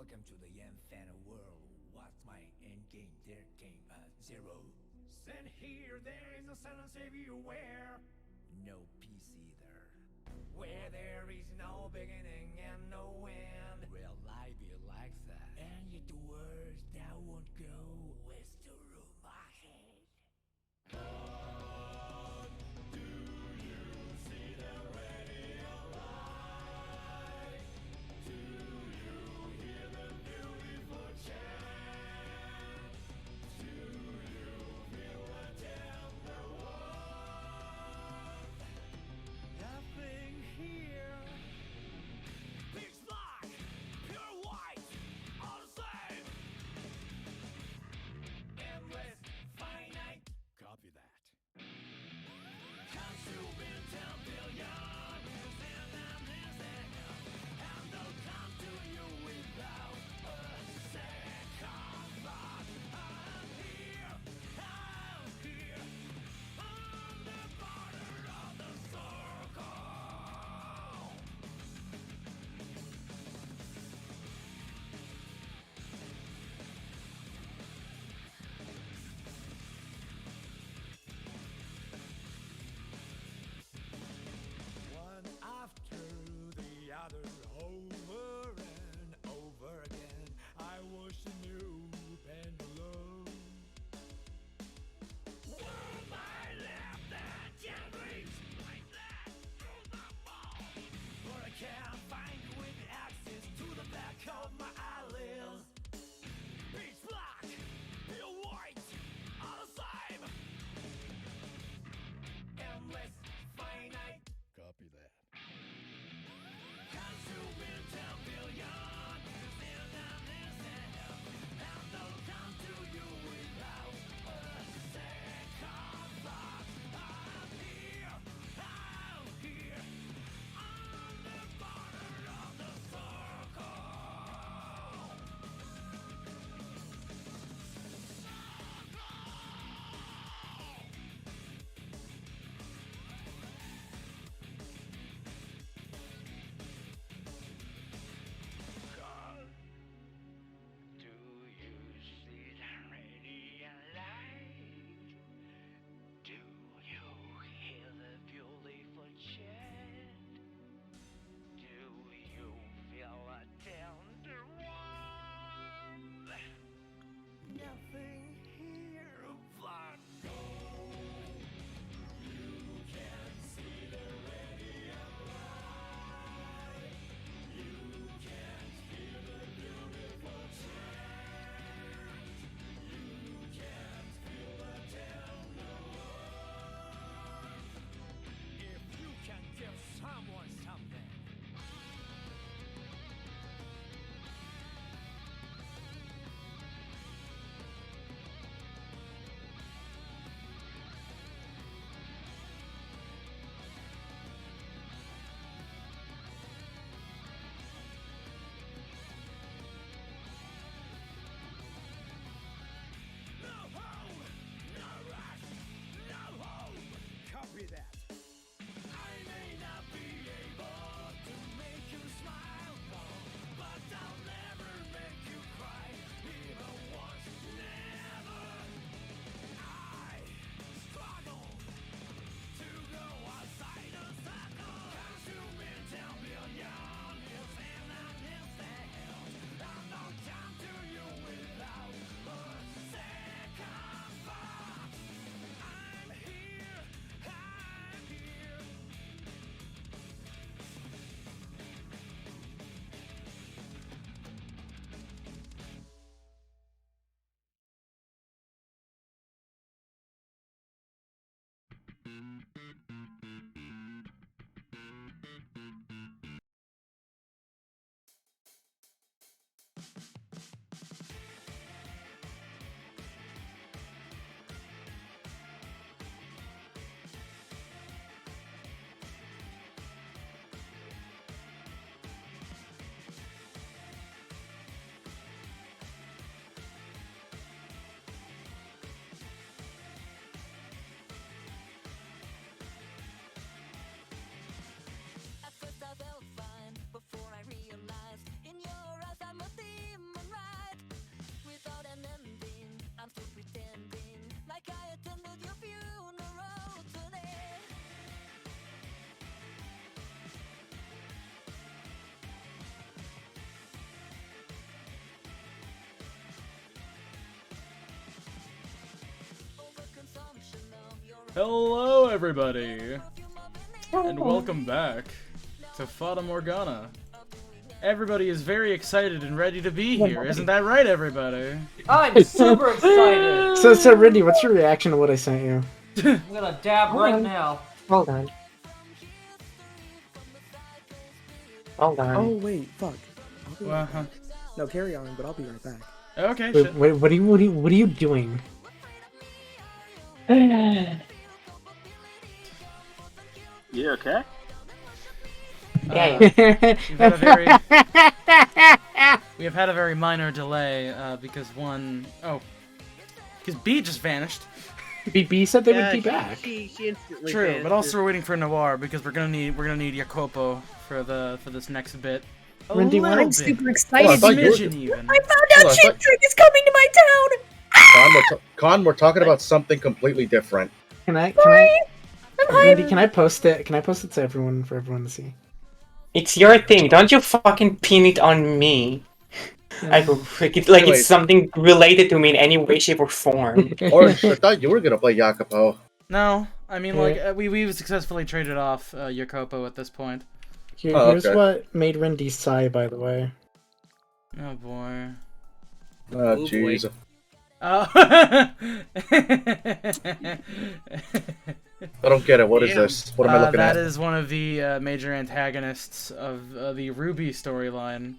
Welcome to the infinite world. What's my end game? There came a zero. Send here, there is no silence everywhere. No peace either. Where there is no beginning and no end. Will life be like that? And yet the words that won't go is through my head. Do you see the radio light? Do you hear the beautiful chant? Do you feel the tender warmth? Nothing here. Big Fly! Hello, everybody, and welcome back to Fata Morgana. Everybody is very excited and ready to be here, isn't that right, everybody? I'm super excited! So, Rindy, what's your reaction to what I sent you? I'm gonna dab right now. Hold on. Hold on. Oh wait, fuck. I'll be Well, right back. No, carry on, but I'll be right back. okay, Wait, shit. what are you doing? You okay? We've had a very we have had a very minor delay because because B just vanished. B said they would be back. She instantly True, vanished. but also we're waiting for Noir because we're gonna need Jacopo for this next bit. A Rindy, little I'm bit. super A excited. smidgen even. I found out Shit Trick is coming to my town! Con, we're talking about something completely different. Rindy, can I post it? Can I post it to everyone for everyone to see? It's your thing. Don't you fucking pin it on me. It's something related to me in any way, shape, or form. Orange, I thought you were gonna play Jacopo. No, I mean we've successfully traded off Jacopo at this point. Here's what made Rindy sigh, by the way. Oh boy. Oh jeez. Oh. I don't get it. What is this? What am I looking at? That is one of the major antagonists of the Ruby storyline.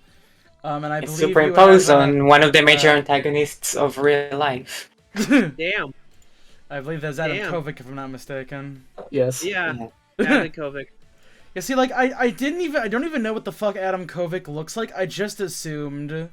And I believe superimposed on one of the major antagonists of real life. Damn. I believe that's Adam Kovic, if I'm not mistaken. Yes. Yeah. Adam Kovic. Yeah, see, like I don't even know what the fuck Adam Kovic looks like. I just assumed.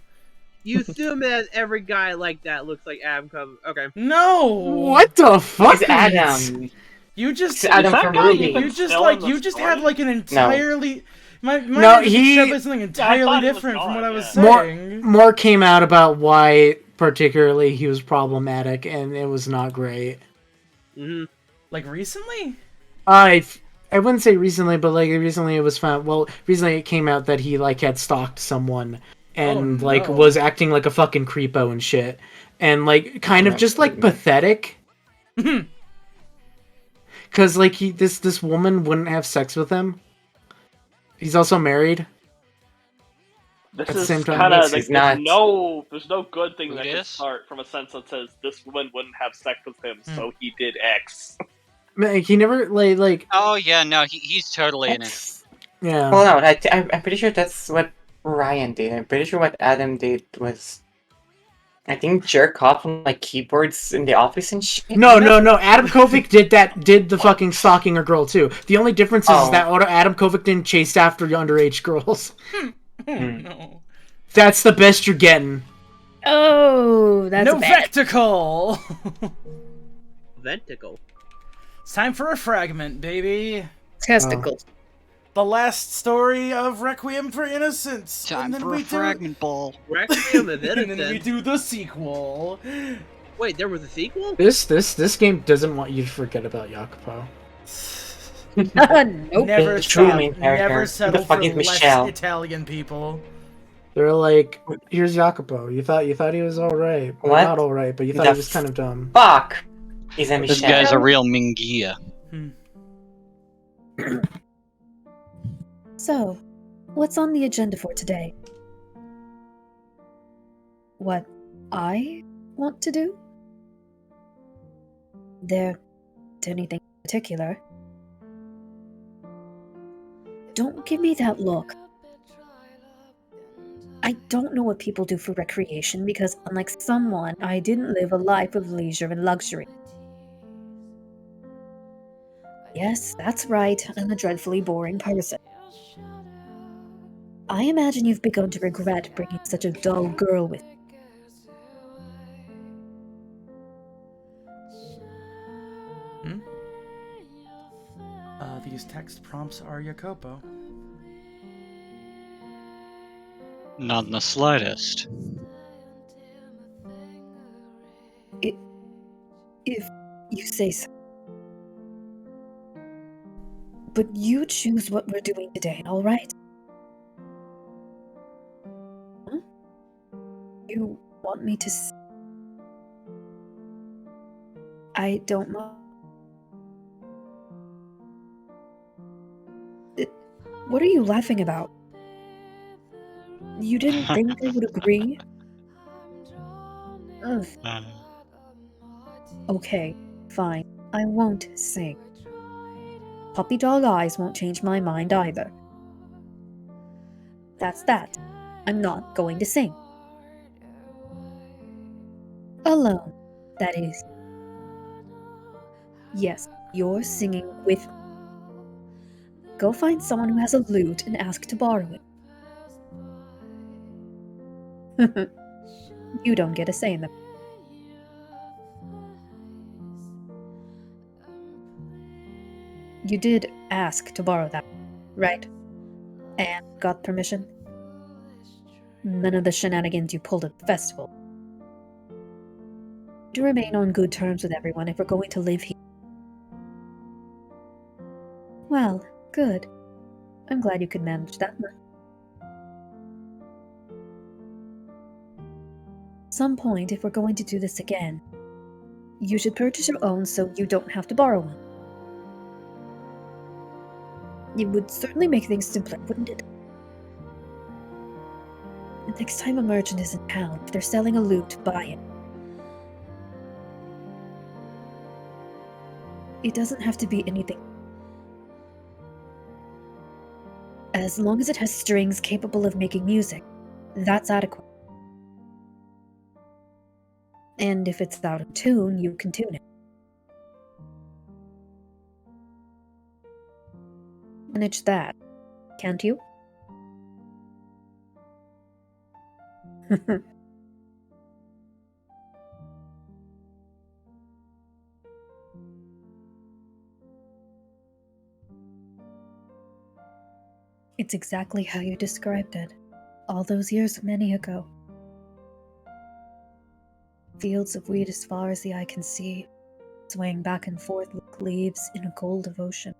You assume that every guy like that looks like Adam Kovic. Okay. No. What the fuck? It's Adam. You just Adam from Ruby. You just had like an entirely. No, he said something entirely different from what I was saying. More came out about why particularly he was problematic, and it was not great. Mm-hmm. Like recently? I wouldn't say recently, but like recently it was found. Well, recently it came out that he like had stalked someone and was acting like a fucking creepo and shit, and like kind of just like pathetic. Cause like this woman wouldn't have sex with him. He's also married. This At the is same time, kind of he's like, not. there's no good thing that can start from a sense that says this woman wouldn't have sex with him, so he did X. Man, he never like. Oh yeah, no, he's totally in it. Yeah. Hold on, I'm pretty sure that's what Ryan did. I'm pretty sure what Adam did was, I think, jerk off on like keyboards in the office and shit. No. Adam Kovic did the fucking stalking a girl too. The only difference is that Adam Kovic didn't chase after underage girls. No. That's the best you're getting. Oh, that's no bad. Vecticle. Venticle. It's time for a fragment, baby. Testicles. The last story of Requiem for Innocence. Time for a fragment ball. Requiem of Innocence. And then we do the sequel. Wait, there was a sequel? This game doesn't want you to forget about Jacopo. Nope. Never Who settle the fuck for is less Michelle? Italian people. They're like, here's Jacopo. You thought he was all right. Well, What? not all right, but you thought he was kind of dumb. Fuck. He's a This Michelle. guy's a real Mingia. So, what's on the agenda for today? What I want to do? There anything in particular? Don't give me that look. I don't know what people do for recreation because, unlike someone, I didn't live a life of leisure and luxury. Yes, that's right, I'm a dreadfully boring person. I imagine you've begun to regret bringing such a dull girl with you. These text prompts are Jacopo. Not in the slightest. If you say so. But you choose what we're doing today, alright? Huh? You want me to I don't mind. What are you laughing about? You didn't think I would agree? Ugh. Okay, fine. I won't sing. Puppy dog eyes won't change my mind either. That's that. I'm not going to sing. Alone, that is. Yes, you're singing with me. Go find someone who has a lute and ask to borrow it. You don't get a say in them. You did ask to borrow that, right? And got permission? None of the shenanigans you pulled at the festival. To remain on good terms with everyone if we're going to live here. Well, good. I'm glad you could manage that. At some point, if we're going to do this again, you should purchase your own so you don't have to borrow one. It would certainly make things simpler, wouldn't it? The next time a merchant is in town, if they're selling a lute, buy it. It doesn't have to be anything. As long as it has strings capable of making music, that's adequate. And if it's out of tune, you can tune it. Manage that, can't you? It's exactly how you described it, all those years many ago. Fields of wheat as far as the eye can see, swaying back and forth like leaves in a gold of ocean.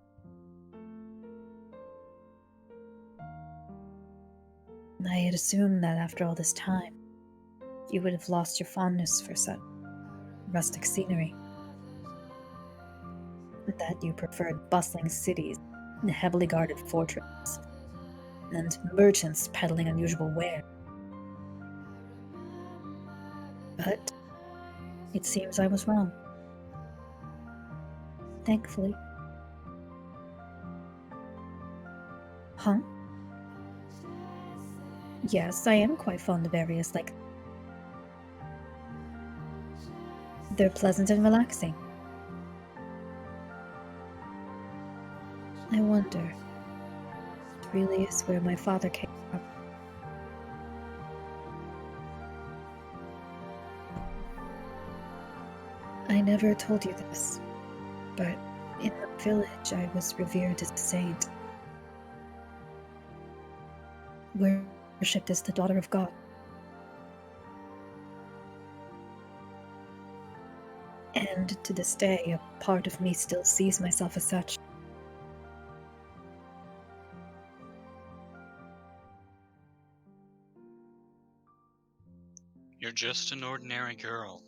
I had assumed that after all this time, you would have lost your fondness for such rustic scenery. That you preferred bustling cities and heavily guarded fortresses, and merchants peddling unusual ware. But it seems I was wrong. Thankfully. Huh? Yes, I am quite fond of areas like... They're pleasant and relaxing. I wonder, it really is where my father came from. I never told you this, but in the village I was revered as a saint. Worshipped as the daughter of God. And to this day, a part of me still sees myself as such. You're just an ordinary girl.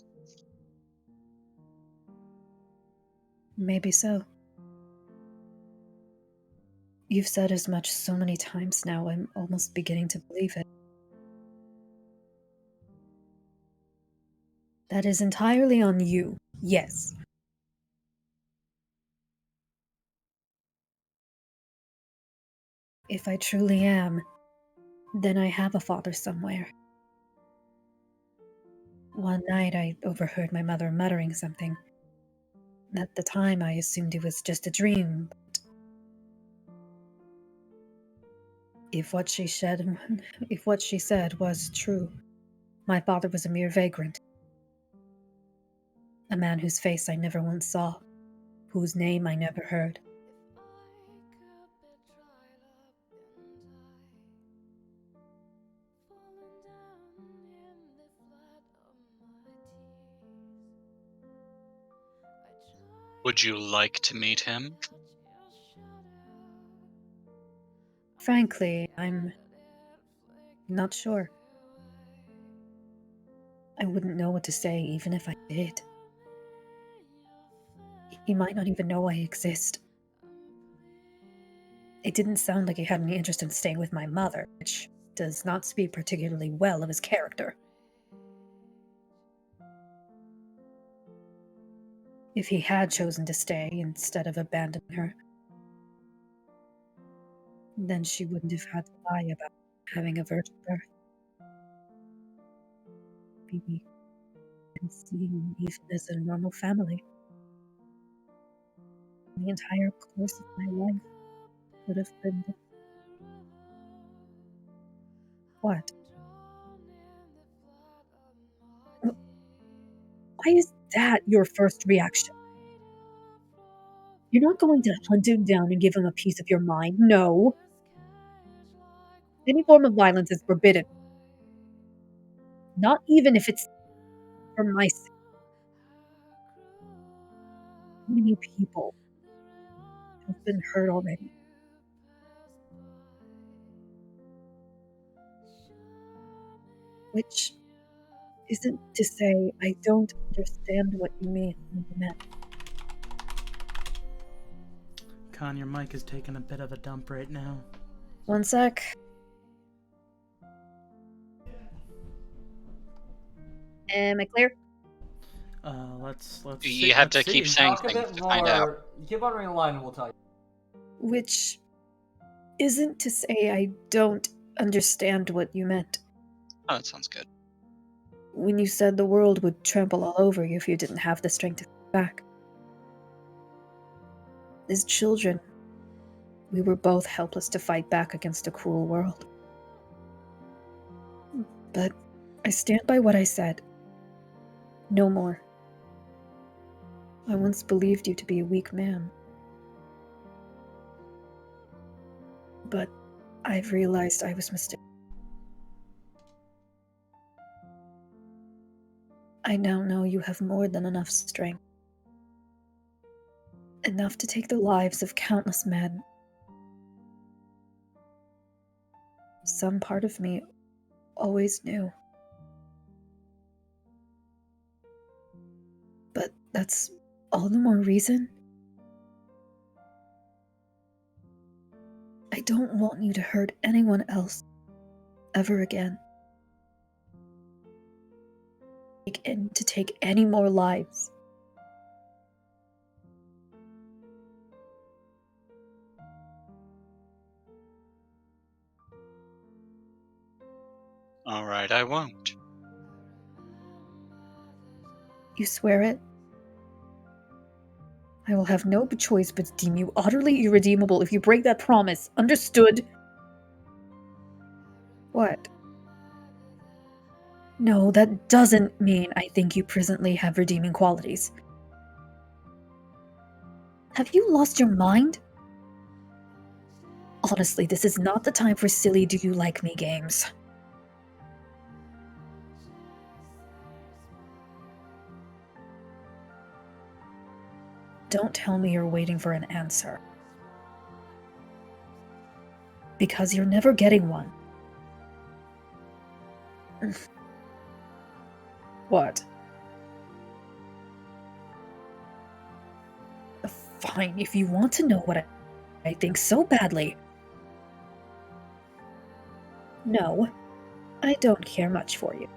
Maybe so. You've said as much so many times now, I'm almost beginning to believe it. That is entirely on you, yes. If I truly am, then I have a father somewhere. One night I overheard my mother muttering something. At the time I assumed it was just a dream, but if what she said was true, my father was a mere vagrant. A man whose face I never once saw, whose name I never heard. Would you like to meet him? Frankly, I'm not sure. I wouldn't know what to say even if I did. He might not even know I exist. It didn't sound like he had any interest in staying with my mother, which does not speak particularly well of his character. If he had chosen to stay instead of abandoning her, then she wouldn't have had to lie about having a virgin birth. Maybe and seeing even as a normal family. The entire course of my life would have been what? Why is that your first reaction? You're not going to hunt him down and give him a piece of your mind. No. Any form of violence is forbidden. Not even if it's for my sake. Many people have been hurt already. Which isn't to say I don't understand what you mean. Con, your mic is taking a bit of a dump right now. One sec. Am I clear? Let's You have to keep saying Talk a things bit to find out. more. Keep on reading line and we'll tell you. Which isn't to say I don't understand what you meant. Oh, that sounds good. When you said the world would trample all over you if you didn't have the strength to fight back. As children, we were both helpless to fight back against a cruel world. But I stand by what I said. No more. I once believed you to be a weak man. But I've realized I was mistaken. I now know you have more than enough strength. Enough to take the lives of countless men. Some part of me always knew. But that's all the more reason. I don't want you to hurt anyone else ever again. And to take any more lives. Alright, I won't. You swear it? I will have no choice but to deem you utterly irredeemable if you break that promise. Understood? What? No, that doesn't mean I think you presently have redeeming qualities. Have you lost your mind? Honestly, this is not the time for silly do you like me games. Don't tell me you're waiting for an answer. Because you're never getting one. What? Fine, if you want to know what I think so badly. No, I don't care much for you.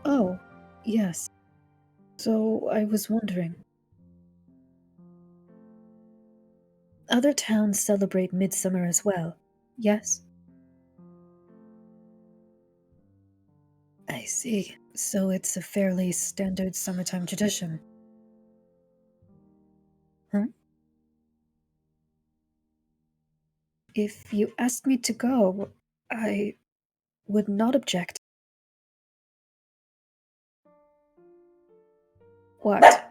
Oh, yes. So I was wondering. Other towns celebrate midsummer as well, yes? I see. So it's a fairly standard summertime tradition. Huh? If you asked me to go, I would not object. What?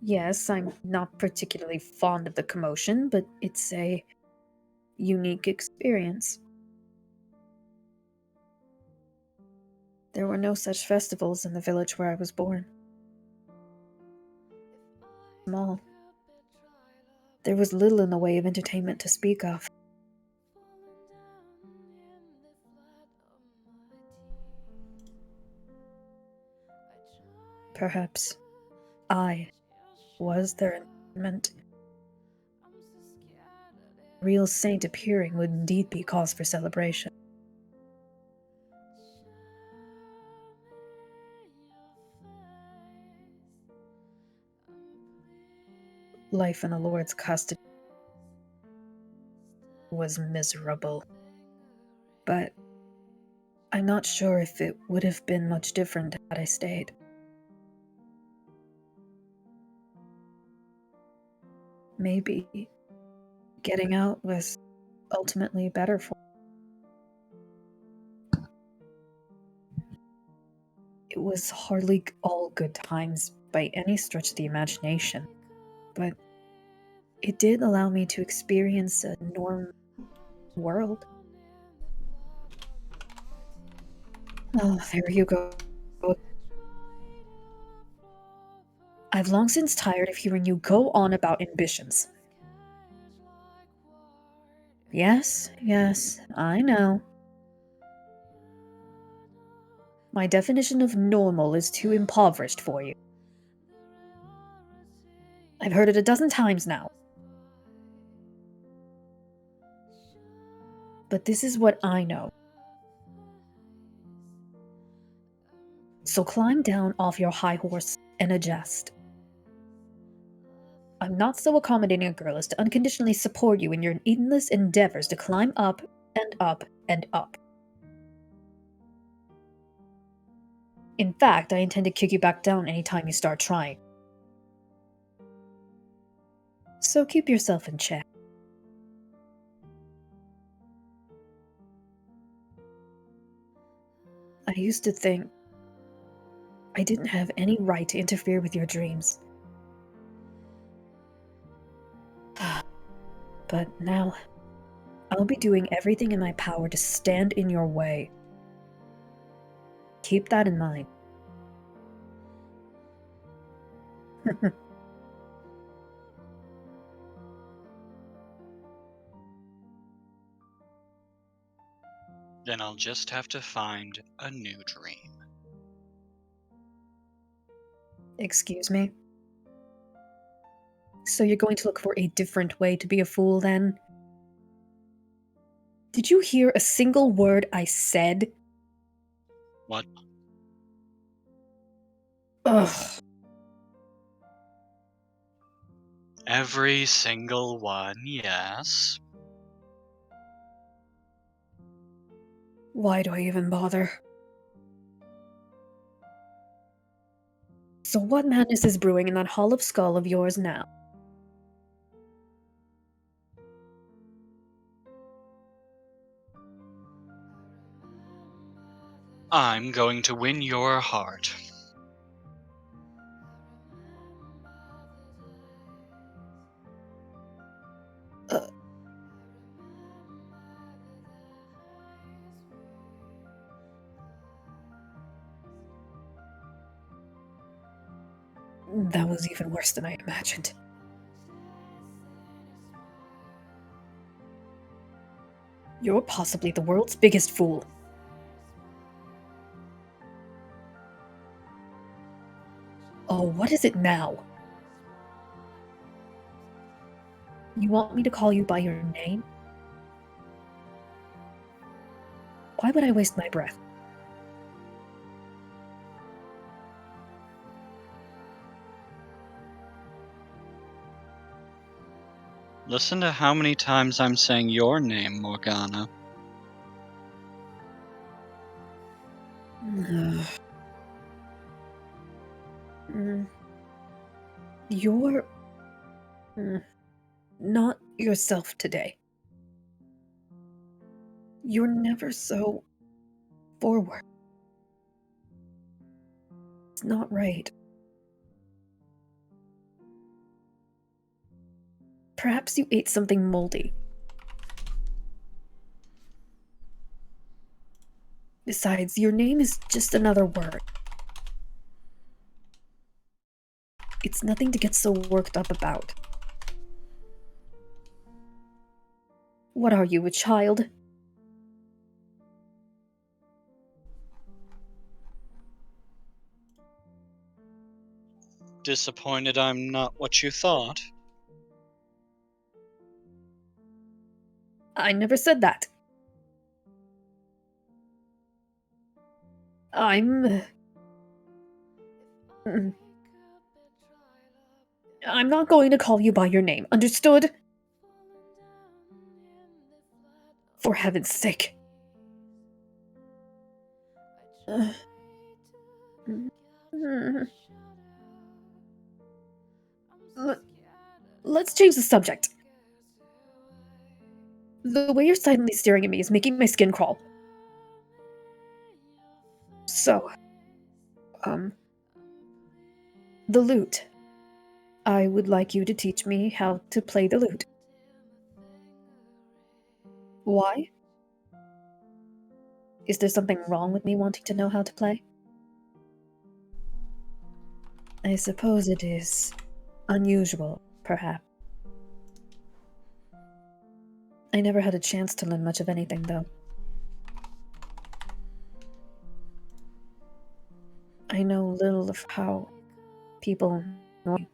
Yes, I'm not particularly fond of the commotion, but it's a unique experience. There were no such festivals in the village where I was born. Small. there was little in the way of entertainment to speak of. Perhaps I was their entertainment. A real saint appearing would indeed be cause for celebration. Life in the Lord's custody was miserable, but I'm not sure if it would have been much different had I stayed. Maybe getting out was ultimately better for me. It was hardly all good times by any stretch of the imagination, but it did allow me to experience a normal world. Oh, there you go. I've long since tired of hearing you go on about ambitions. Yes, I know. My definition of normal is too impoverished for you. I've heard it a dozen times now. But this is what I know. So climb down off your high horse and adjust. I'm not so accommodating a girl as to unconditionally support you in your endless endeavors to climb up and up and up. In fact, I intend to kick you back down anytime you start trying. So keep yourself in check. I used to think I didn't have any right to interfere with your dreams. But now, I'll be doing everything in my power to stand in your way. Keep that in mind. Then I'll just have to find a new dream. Excuse me? So you're going to look for a different way to be a fool, then? Did you hear a single word I said? What? Ugh. Every single one, yes. Why do I even bother? So what madness is brewing in that hollow skull of yours now? I'm going to win your heart. That was even worse than I imagined. You're possibly the world's biggest fool. Oh, what is it now? You want me to call you by your name? Why would I waste my breath? Listen to how many times I'm saying your name, Morgana. You're not yourself today. You're never so forward. It's not right. Perhaps you ate something moldy. Besides, your name is just another word. It's nothing to get so worked up about. What are you, a child? Disappointed I'm not what you thought? I never said that. I'm not going to call you by your name, understood? For heaven's sake. Let's change the subject. The way you're silently staring at me is making my skin crawl. So, the lute. I would like you to teach me how to play the lute. Why? Is there something wrong with me wanting to know how to play? I suppose it is unusual, perhaps. I never had a chance to learn much of anything, though. I know little of how people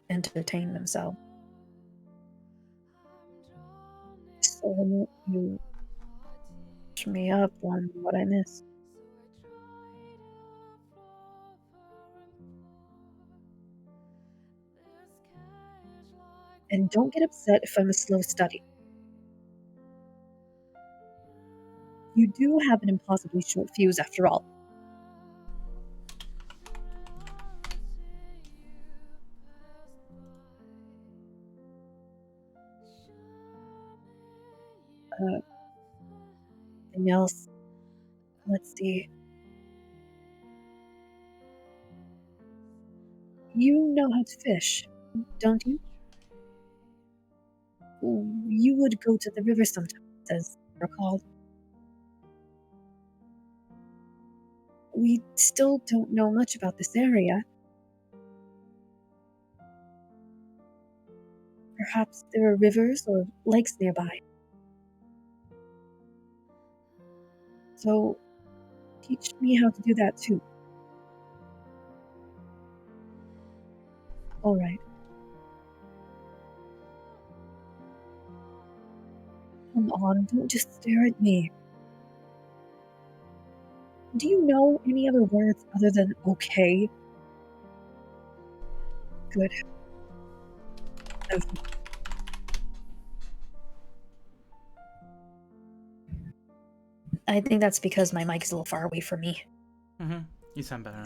entertain themselves. So you catch me up on what I missed. And don't get upset if I'm a slow study. You do have an impossibly short fuse, after all. Anything else? Let's see. You know how to fish, don't you? You would go to the river sometimes, as I recall. We still don't know much about this area. Perhaps there are rivers or lakes nearby. So, teach me how to do that too. Alright. Come on, don't just stare at me. Do you know any other words other than okay? Good. I think that's because my mic is a little far away from me. You sound better.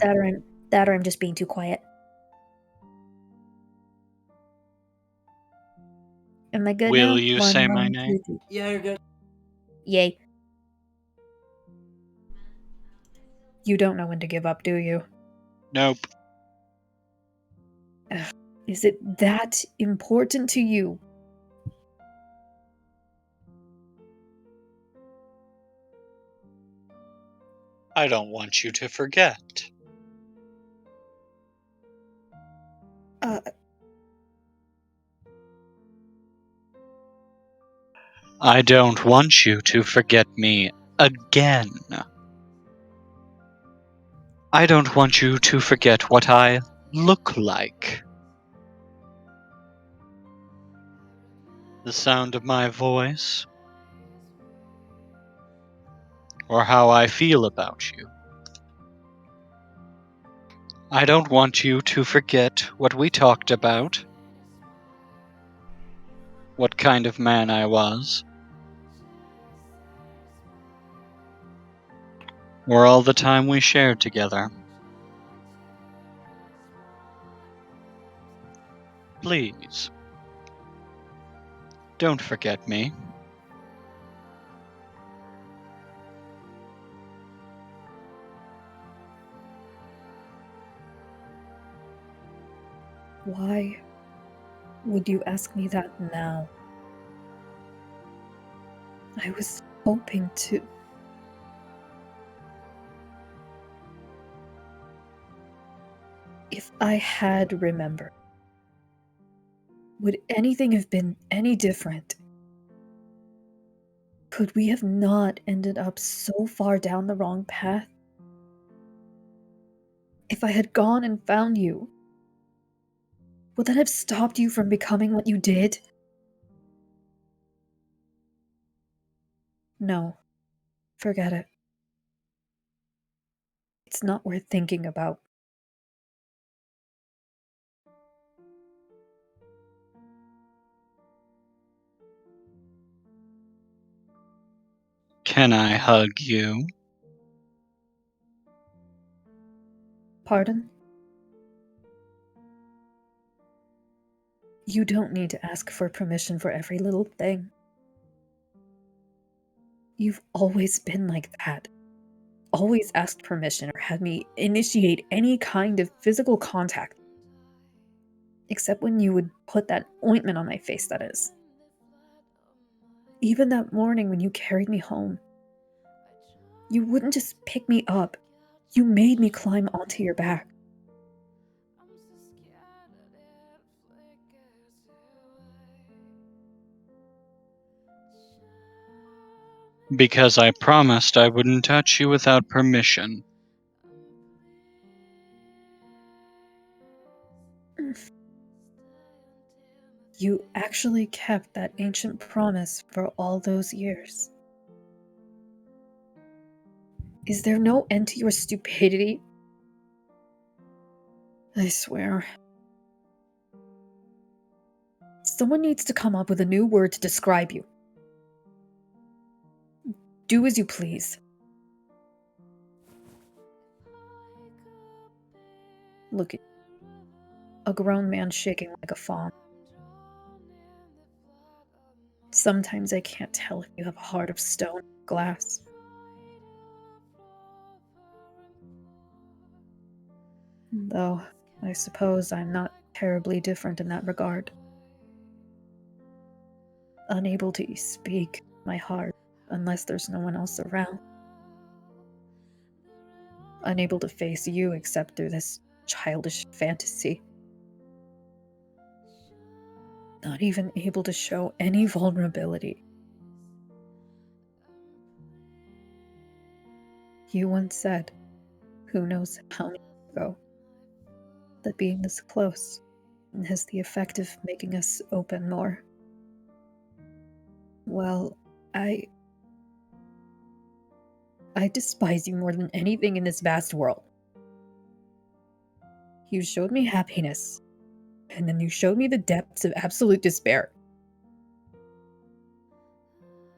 That or I'm just being too quiet. Am I good now? Will you say my name? 1, 2, 3. Yeah, you're good. Yay. You don't know when to give up, do you? Nope. Is it that important to you? I don't want you to forget. I don't want you to forget me again. I don't want you to forget what I look like. The sound of my voice. Or how I feel about you. I don't want you to forget what we talked about. What kind of man I was. Or all the time we shared together. Please. Don't forget me. Why would you ask me that now? I was hoping to... If I had remembered, would anything have been any different? Could we have not ended up so far down the wrong path? If I had gone and found you, would that have stopped you from becoming what you did? No. Forget it. It's not worth thinking about. Can I hug you? Pardon? You don't need to ask for permission for every little thing. You've always been like that. Always asked permission or had me initiate any kind of physical contact. Except when you would put that ointment on my face, that is. Even that morning when you carried me home. You wouldn't just pick me up. You made me climb onto your back. Because I promised I wouldn't touch you without permission. You actually kept that ancient promise for all those years. Is there no end to your stupidity? I swear. Someone needs to come up with a new word to describe you. Do as you please. Look at a grown man shaking like a fawn. Sometimes I can't tell if you have a heart of stone or glass. Though, I suppose I'm not terribly different in that regard. Unable to speak my heart unless there's no one else around. Unable to face you except through this childish fantasy. Not even able to show any vulnerability. You once said, who knows how many years ago, that being this close has the effect of making us open more. Well, I despise you more than anything in this vast world. You showed me happiness, and then you showed me the depths of absolute despair.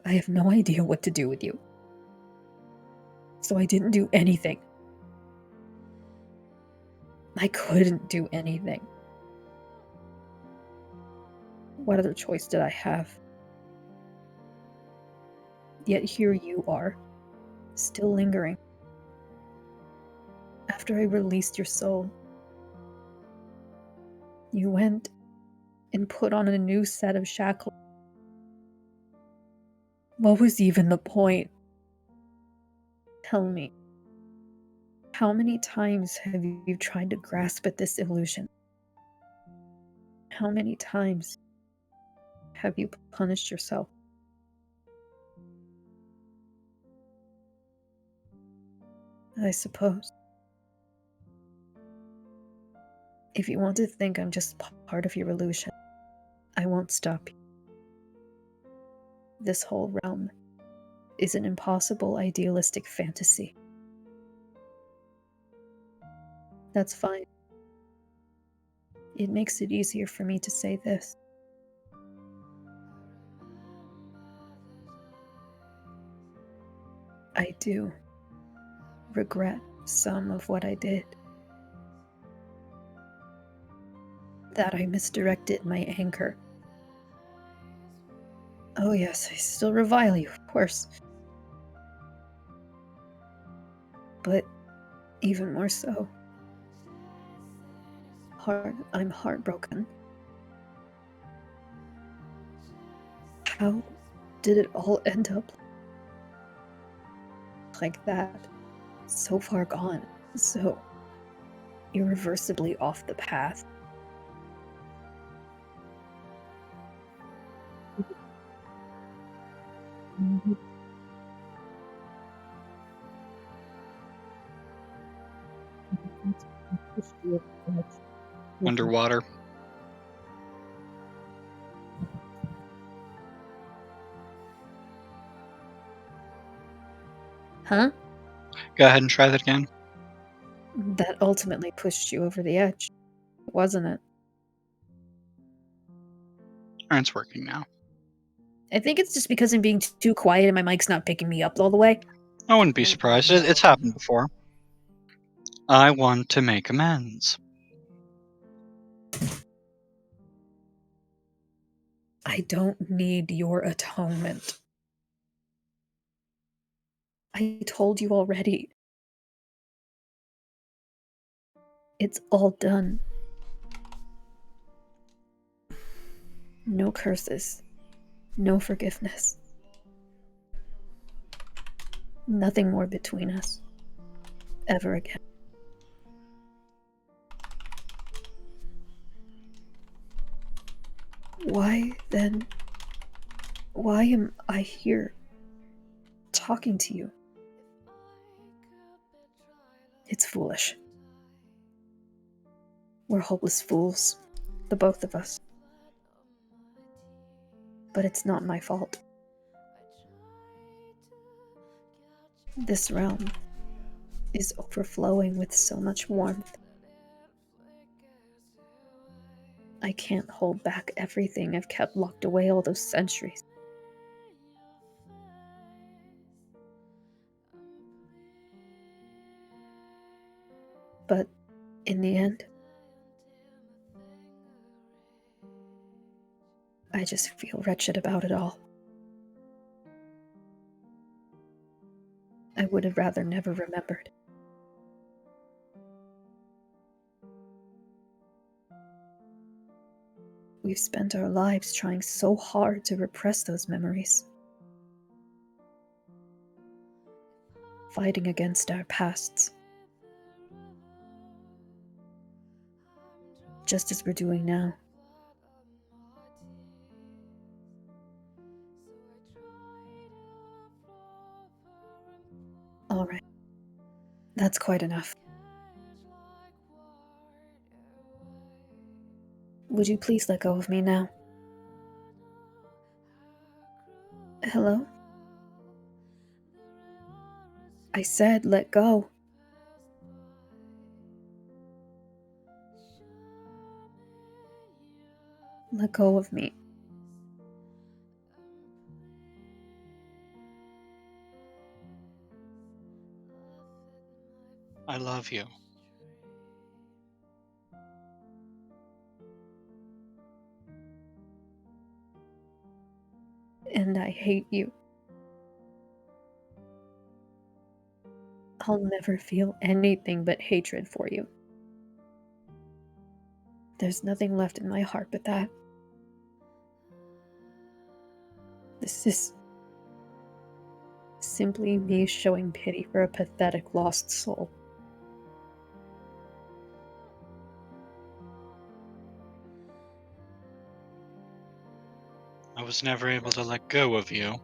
I have no idea what to do with you. So I didn't do anything. I couldn't do anything. What other choice did I have? Yet here you are, still lingering. After I released your soul, you went and put on a new set of shackles. What was even the point? Tell me, how many times have you tried to grasp at this illusion? How many times have you punished yourself? I suppose. If you want to think I'm just part of your illusion, I won't stop you. This whole realm is an impossible idealistic fantasy. That's fine. It makes it easier for me to say this. I do regret some of what I did. That I misdirected my anger. Oh yes, I still revile you, of course. But even more so, I'm heartbroken. How did it all end up like that? So far gone, so irreversibly off the path. Underwater. Huh? Go ahead and try that again. That ultimately pushed you over the edge, wasn't it? It's working now. I think it's just because I'm being too quiet and my mic's not picking me up all the way. I wouldn't be surprised. It's happened before. I want to make amends. I don't need your atonement. I told you already. It's all done. No curses. No forgiveness. Nothing more between us. Ever again. Why, then, why am I here talking to you? It's foolish. We're hopeless fools, the both of us. But it's not my fault. This realm is overflowing with so much warmth. I can't hold back everything I've kept locked away all those centuries. But in the end, I just feel wretched about it all. I would have rather never remembered. We've spent our lives trying so hard to repress those memories. Fighting against our pasts. Just as we're doing now. All right. That's quite enough. Would you please let go of me now? Hello? I said let go. Let go of me. I love you. And I hate you. I'll never feel anything but hatred for you. There's nothing left in my heart but that. This is simply me showing pity for a pathetic lost soul. I was never able to let go of you.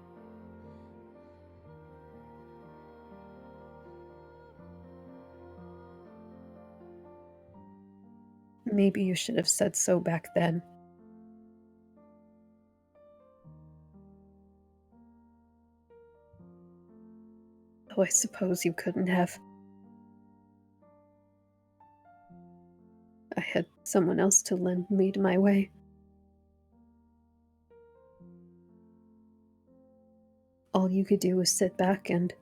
Maybe you should have said so back then. Oh, I suppose you couldn't have. I had someone else to lead my way. All you could do was sit back and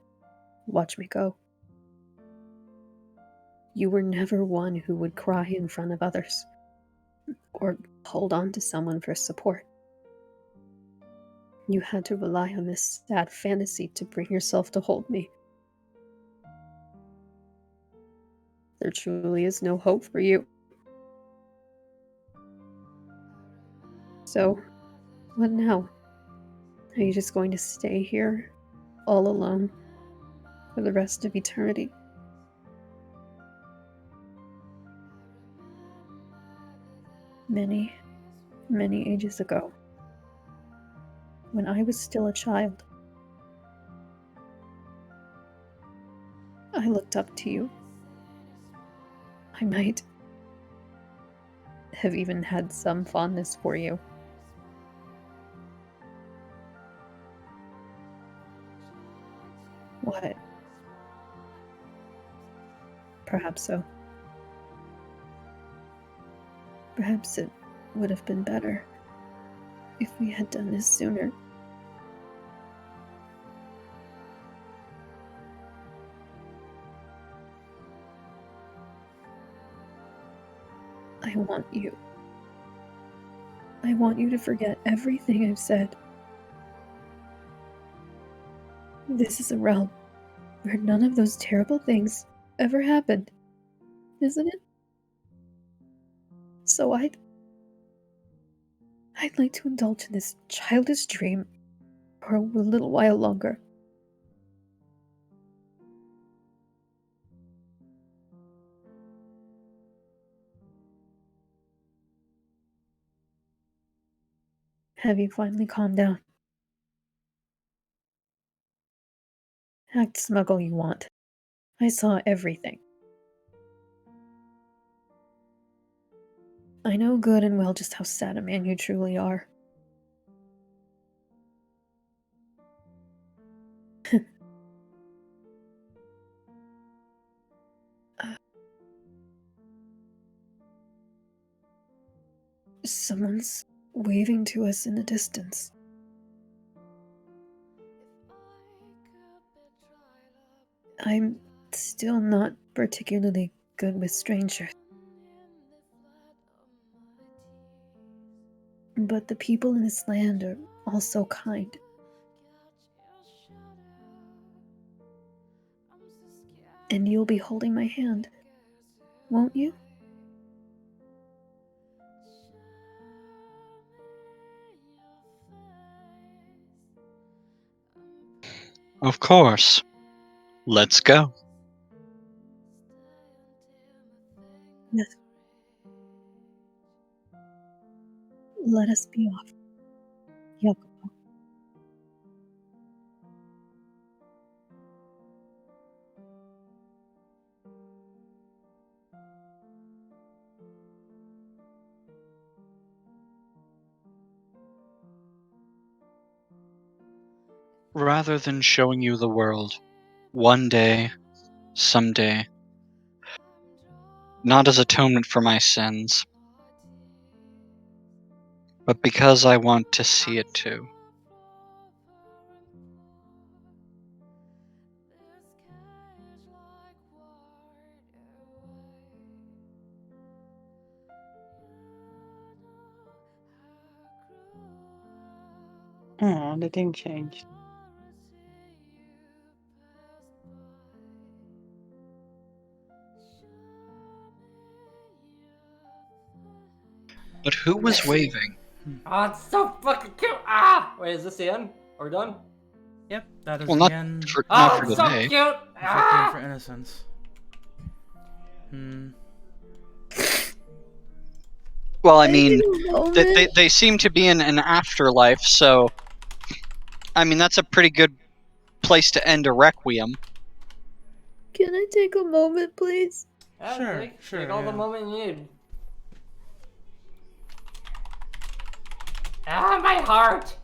watch me go. You were never one who would cry in front of others, or hold on to someone for support. You had to rely on this sad fantasy to bring yourself to hold me. There truly is no hope for you. So, what now? Are you just going to stay here, all alone, for the rest of eternity? Many, many ages ago, when I was still a child, I looked up to you. I might have even had some fondness for you. What? Perhaps so. Perhaps it would have been better if we had done this sooner. I want you. I want you to forget everything I've said. This is a realm where none of those terrible things ever happened, isn't it? So I'd like to indulge in this childish dream for a little while longer. Have you finally calmed down? Act smug all you want. I saw everything. I know good and well just how sad a man you truly are. Someone's waving to us in the distance. I'm still not particularly good with strangers. But the people in this land are all so kind. And you'll be holding my hand, won't you? Of course. Let's go. Yes. Let us be off. Jacopo. Rather than showing you the world, one day, someday, not as atonement for my sins, but because I want to see it too. Oh, the thing changed. But who was waving? Oh, it's so fucking cute! Ah! Wait, is this the end? Are we done? Yep, that is Well, the not end. for, Oh, not for it's so today. cute! Requiem for Innocence. Well, I mean, they seem to be in an afterlife, so I mean that's a pretty good place to end a requiem. Can I take a moment, please? Yeah, take all the moment you need. Ah, my heart!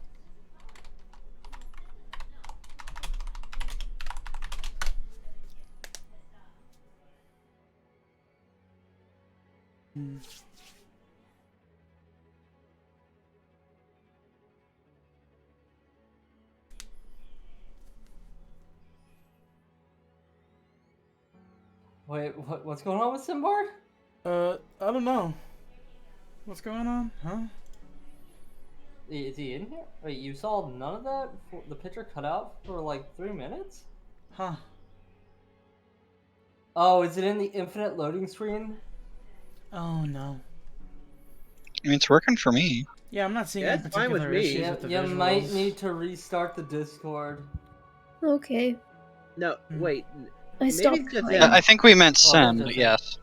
Wait, what's going on with Simbard? I don't know. What's going on? Huh? Is he in here? Wait, you saw none of that? The picture cut out for like 3 minutes? Huh. Oh, is it in the infinite loading screen? Oh no. I mean, it's working for me. Yeah, I'm not seeing any That's fine with particular me. issues with the You visuals. might need to restart the Discord. Okay. No, wait. I Maybe stopped it's just crying. them. I think we meant Oh, send, that's yes.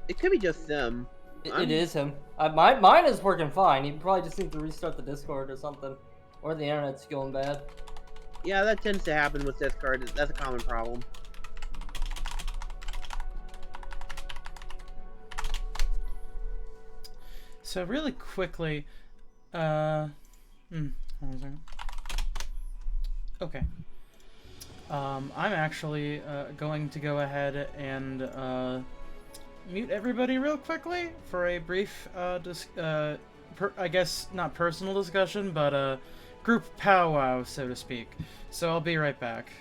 It could be just them. It is him. Mine is working fine. You probably just need to restart the Discord or something. Or the internet's going bad. Yeah, that tends to happen with this card. That's a common problem. So really quickly, hold on a second. Okay. I'm actually going to go ahead and mute everybody real quickly for a brief, I guess not personal discussion, but group powwow, so to speak. So I'll be right back.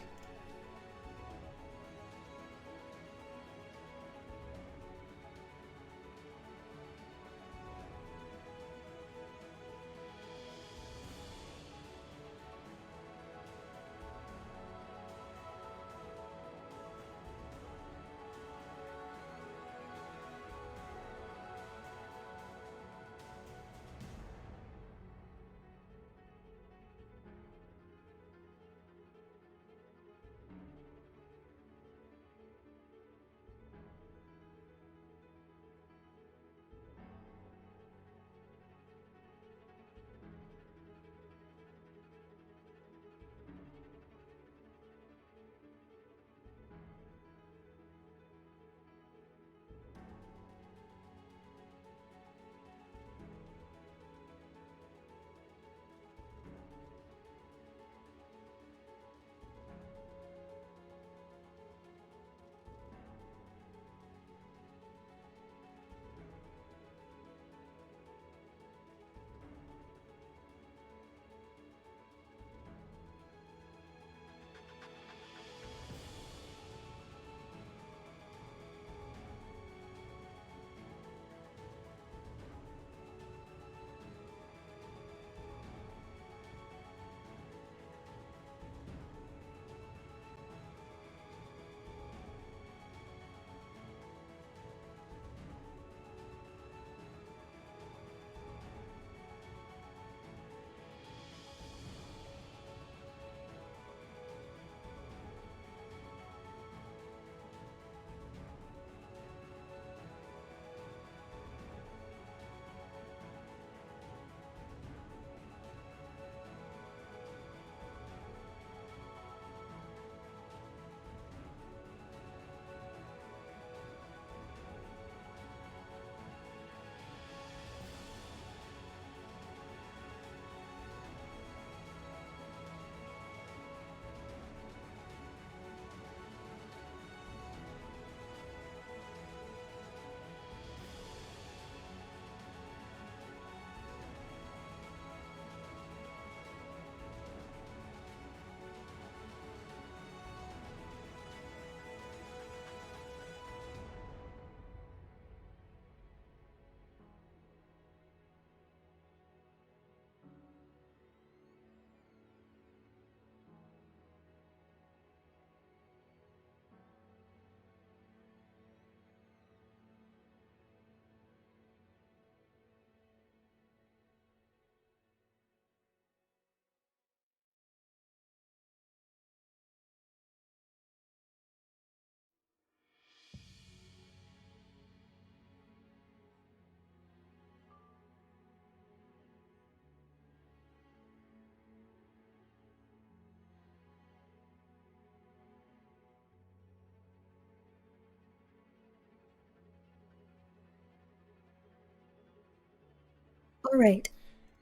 All right.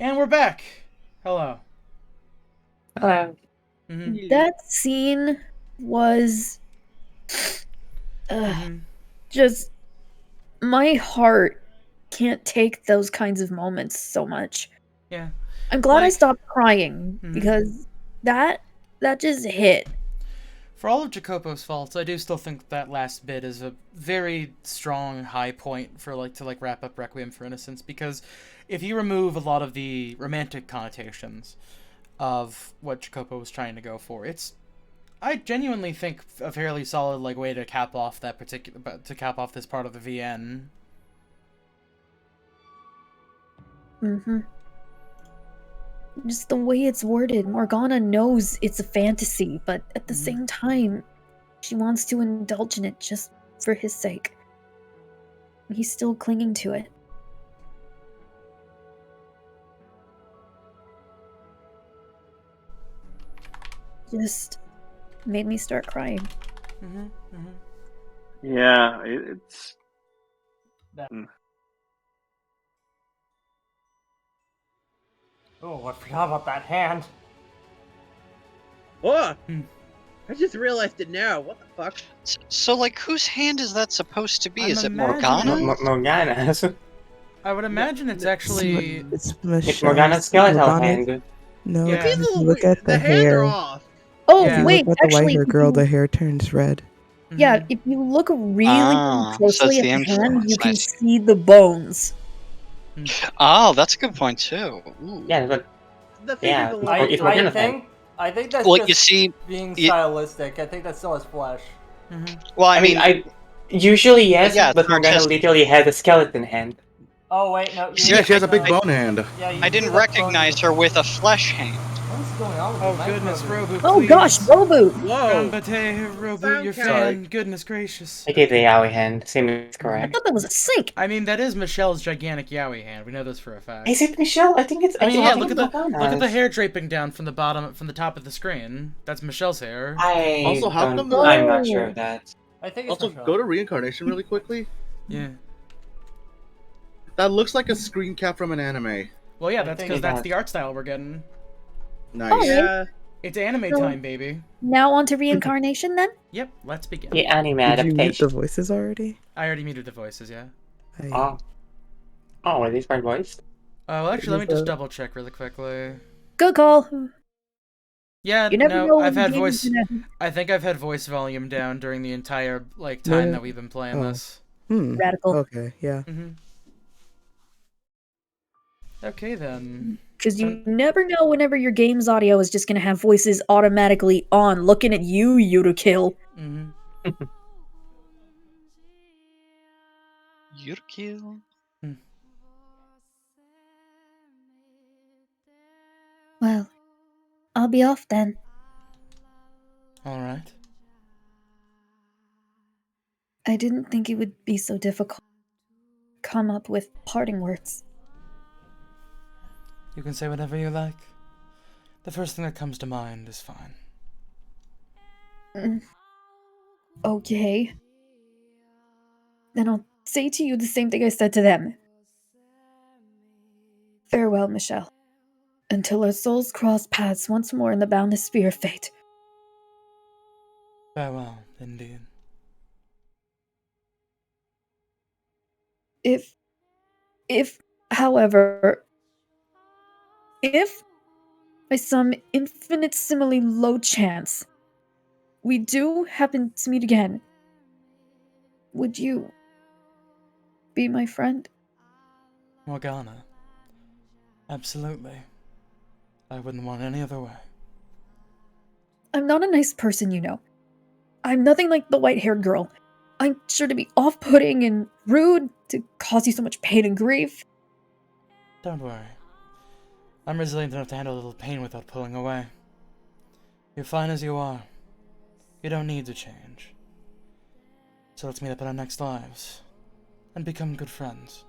And we're back. Hello. Hello. That scene was just my heart can't take those kinds of moments so much. Yeah. I'm glad I stopped crying because that just hit. For all of Jacopo's faults, I do still think that last bit is a very strong high point for to wrap up Requiem for Innocence, because if you remove a lot of the romantic connotations of what Jacopo was trying to go for, it's, I genuinely think, a fairly solid way to cap off that this part of the VN. Just the way it's worded, Morgana knows it's a fantasy, but at the same time, she wants to indulge in it just for his sake. He's still clinging to it. just made me start crying. Yeah, it's. Oh, I forgot about that hand. Oh! I just realized it now. What the fuck? So, like, whose hand is that supposed to be? I'm Is it imagining- Morgana? Morgana's. I would imagine it's actually... It's Michelle's. Morgana's skeletal Morgana's- hand. No, Yeah. if you look at the hands are hair. off. Oh, If you wait, look at the actually, white hair if girl, you- the hair turns red. Yeah, if you look really Ah, so closely it's at the the hand, influence, you I can see. see the bones. Oh, that's a good point too. Ooh. Yeah, but The figures a little I bit think that's Well, just you see, being you- stylistic. I think that's still his flesh. Well, I mean, I usually yes, yeah, but it's Morgana just- literally had a skeleton hand. Oh wait, no. Yeah, she has a big bone hand. Yeah, you I see didn't the recognize her with a flesh hand. What's going on with Oh the goodness, microphone? Robu, Oh please. gosh, Robu! Whoa! Gambate, Robu, your Sorry. fan. Goodness gracious. I did the Yaoi hand. Same is I correct. thought that was a sink. I mean, that is Michelle's gigantic Yowie hand. We know this for a fact. Is it Michelle? I think it's. I mean, think yeah. it's Look at the Morgana's. hair draping down from the bottom, from the top of the screen. That's Michelle's hair. Also, how come the- I'm not sure of that. I think it's Also, Michelle. go to Reincarnation really quickly. Yeah. That looks like a screen cap from an anime. Well, yeah, I that's think because it that's does. the art style we're getting. Nice. Oh, Yeah. It's anime So- time, baby. Now on to reincarnation then? Yep. Let's begin. The anime Did you mute the adaptation. voices already? I already muted the voices. Yeah. Oh. Oh, are these my voice? Well, actually, let me Is just that- double check really quickly. Good call. Yeah, You never know no, when I've the had game is voice. gonna- I think I've had voice volume down during the entire time No. that we've been playing Oh. this. Radical. Okay, yeah. Okay then. Because you never know whenever your game's audio is just gonna have voices automatically on, looking at you to kill. Yurkill. Well, I'll be off then. All right. I didn't think it would be so difficult. Come up with parting words. You can say whatever you like. The first thing that comes to mind is fine. Okay. Then I'll say to you the same thing I said to them. Farewell, Michelle. Until our souls cross paths once more in the boundless sphere of fate. Farewell, indeed. However, if by some infinitesimally low chance we do happen to meet again, would you be my friend? Morgana. Absolutely. I wouldn't want any other way. I'm not a nice person, you know. I'm nothing like the white-haired girl. I'm sure to be off-putting and rude, to cause you so much pain and grief. Don't worry. I'm resilient enough to handle a little pain without pulling away. You're fine as you are. You don't need to change. So let's meet up in our next lives and become good friends.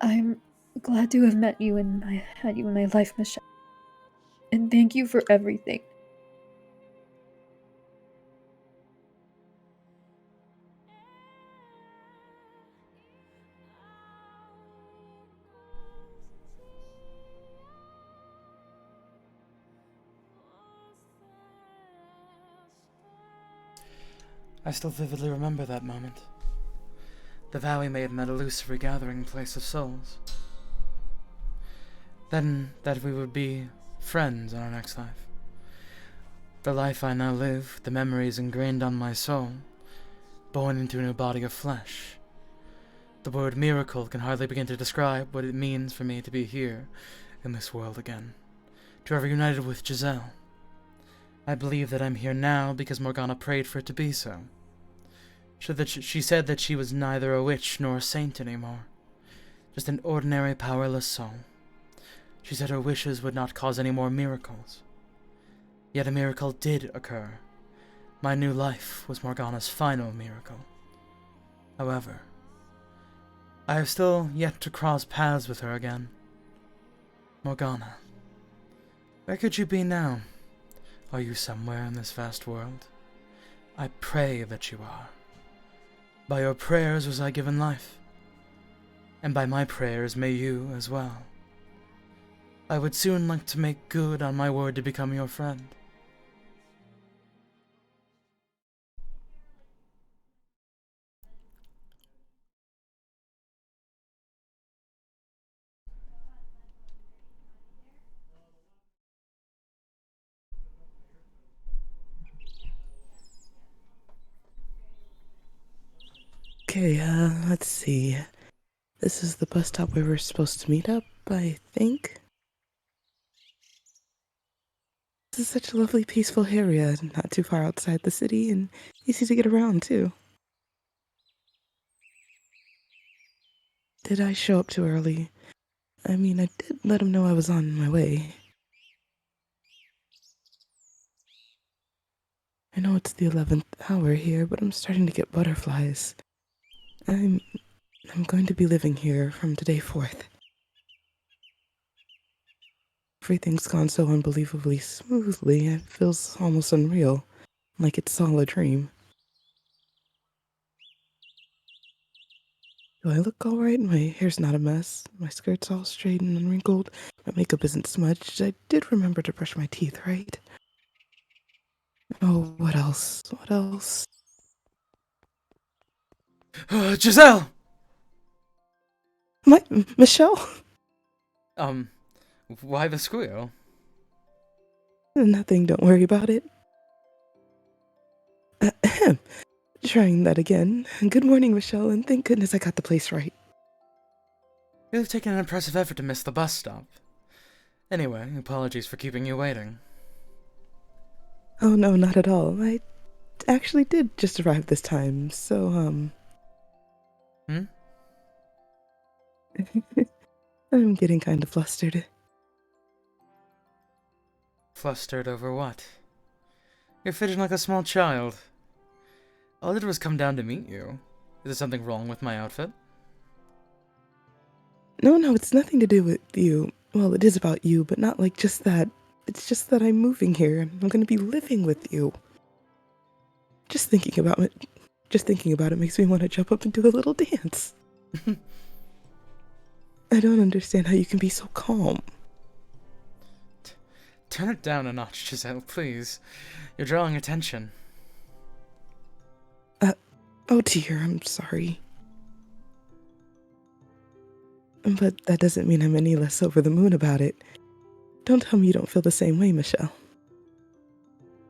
I'm glad to have met you and had you in my life, Michelle. And thank you for everything. I still vividly remember that moment. The vow we made in that illusory gathering place of souls. Then that we would be friends in our next life. The life I now live, the memories ingrained on my soul, born into a new body of flesh. The word miracle can hardly begin to describe what it means for me to be here in this world again, to have reunited with Giselle. I believe that I'm here now because Morgana prayed for it to be so. She said that she was neither a witch nor a saint anymore, just an ordinary powerless soul. She said her wishes would not cause any more miracles. Yet a miracle did occur. My new life was Morgana's final miracle. However, I have still yet to cross paths with her again. Morgana, where could you be now? Are you somewhere in this vast world? I pray that you are. By your prayers was I given life, and by my prayers may you as well. I would soon like to make good on my word to become your friend. Okay, let's see. This is the bus stop where we're supposed to meet up, I think. This is such a lovely, peaceful area, not too far outside the city, and easy to get around, too. Did I show up too early? I mean, I did let him know I was on my way. I know it's the 11th hour here, but I'm starting to get butterflies. I'm going to be living here from today forth. Everything's gone so unbelievably smoothly, it feels almost unreal, like it's all a dream. Do I look alright? My hair's not a mess. My skirt's all straight and unwrinkled. My makeup isn't smudged. I did remember to brush my teeth, right? Oh, what else? What else? Giselle! Michelle? Why the squeal? Nothing, don't worry about it. Ahem. Trying that again. Good morning, Michelle, and thank goodness I got the place right. You've taken an impressive effort to miss the bus stop. Anyway, apologies for keeping you waiting. Oh, no, not at all. I actually did just arrive this time, so, I'm getting kind of flustered. Flustered over what? You're fidgeting like a small child. All I did was come down to meet you. Is there something wrong with my outfit? No, it's nothing to do with you. Well, it is about you, but not like just that. It's just that I'm moving here and I'm going to be living with you. Just thinking about it makes me want to jump up and do a little dance. I don't understand how you can be so calm. Turn it down a notch, Giselle, please. You're drawing attention. Oh dear, I'm sorry. But that doesn't mean I'm any less over the moon about it. Don't tell me you don't feel the same way, Michelle.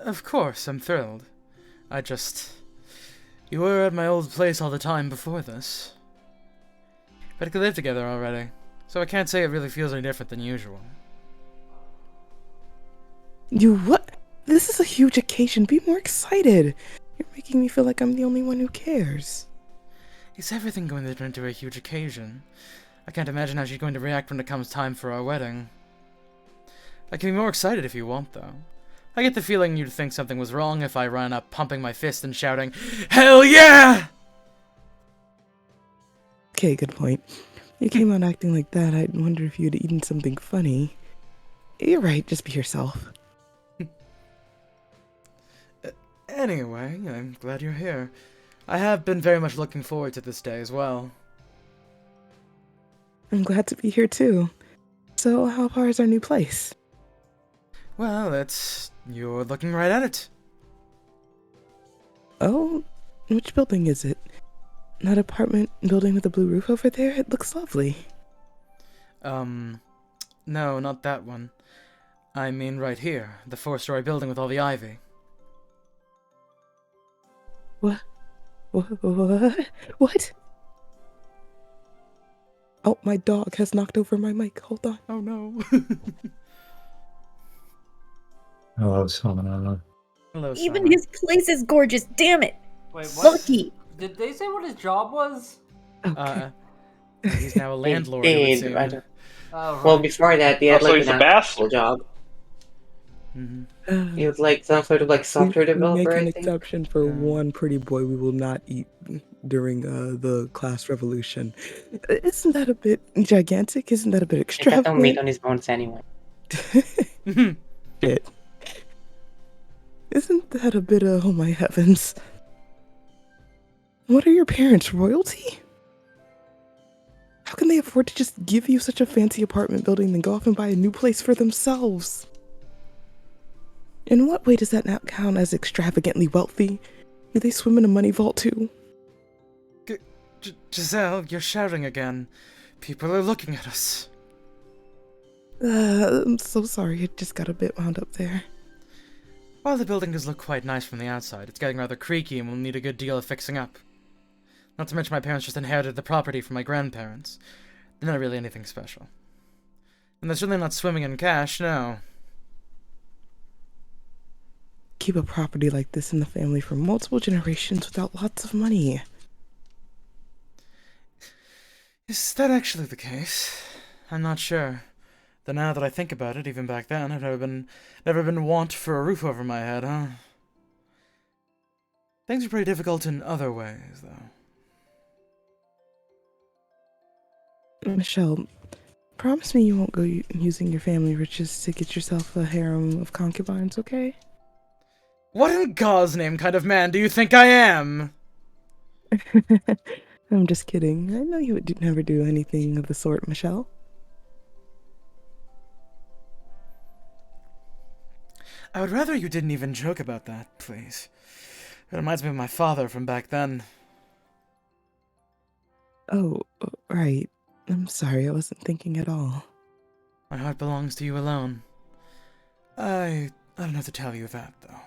Of course, I'm thrilled. You were at my old place all the time before this. But we live together already, so I can't say it really feels any different than usual. You what? This is a huge occasion. Be more excited. You're making me feel like I'm the only one who cares. Is everything going to turn into a huge occasion? I can't imagine how she's going to react when it comes time for our wedding. I can be more excited if you want, though. I get the feeling you'd think something was wrong if I ran up pumping my fist and shouting, "Hell yeah!" Okay, good point. You came out acting like that, I'd wonder if you'd eaten something funny. You're right, just be yourself. Anyway, I'm glad you're here. I have been very much looking forward to this day as well. I'm glad to be here too. So, how far is our new place? Well, you're looking right at it. Oh, which building is it? That apartment building with the blue roof over there? It looks lovely. No, not that one. I mean right here, the 4-story building with all the ivy. What? What? Oh, my dog has knocked over my mic. Hold on. Oh no. Hello, Sona. Hello, Even Sona. his place is gorgeous. Damn it. Wait, what? Lucky. Did they say what his job was? Okay. He's now a landlord. They It would did, seem. but- Oh, right. Well, before that, they had So like he's an a bastard. actual job. You'd like some sort of like software we developer, make an I think. exception for one pretty boy we will not eat during the class revolution. Isn't that a bit gigantic? Isn't that a bit He got no meat extravagant? on his bones anyway. Shit. Isn't that a bit of, oh my heavens. What are your parents, royalty? How can they afford to just give you such a fancy apartment building then go off and buy a new place for themselves? In what way does that not count as extravagantly wealthy? Do they swim in a money vault too? Giselle, you're shouting again. People are looking at us. I'm so sorry, I just got a bit wound up there. While the building does look quite nice from the outside, it's getting rather creaky and will need a good deal of fixing up. Not to mention my parents just inherited the property from my grandparents. They're not really anything special. And they're certainly not swimming in cash, no. Keep a property like this in the family for multiple generations without lots of money. Is that actually the case? I'm not sure. Though now that I think about it, even back then, I've never been want for a roof over my head, huh? Things are pretty difficult in other ways, though. Michelle, promise me you won't go using your family riches to get yourself a harem of concubines, okay? What in God's name kind of man do you think I am? I'm just kidding. I know you would never do anything of the sort, Michelle. I would rather you didn't even joke about that, please. It reminds me of my father from back then. Oh, right. I'm sorry, I wasn't thinking at all. My heart belongs to you alone. I don't have to tell you that, though.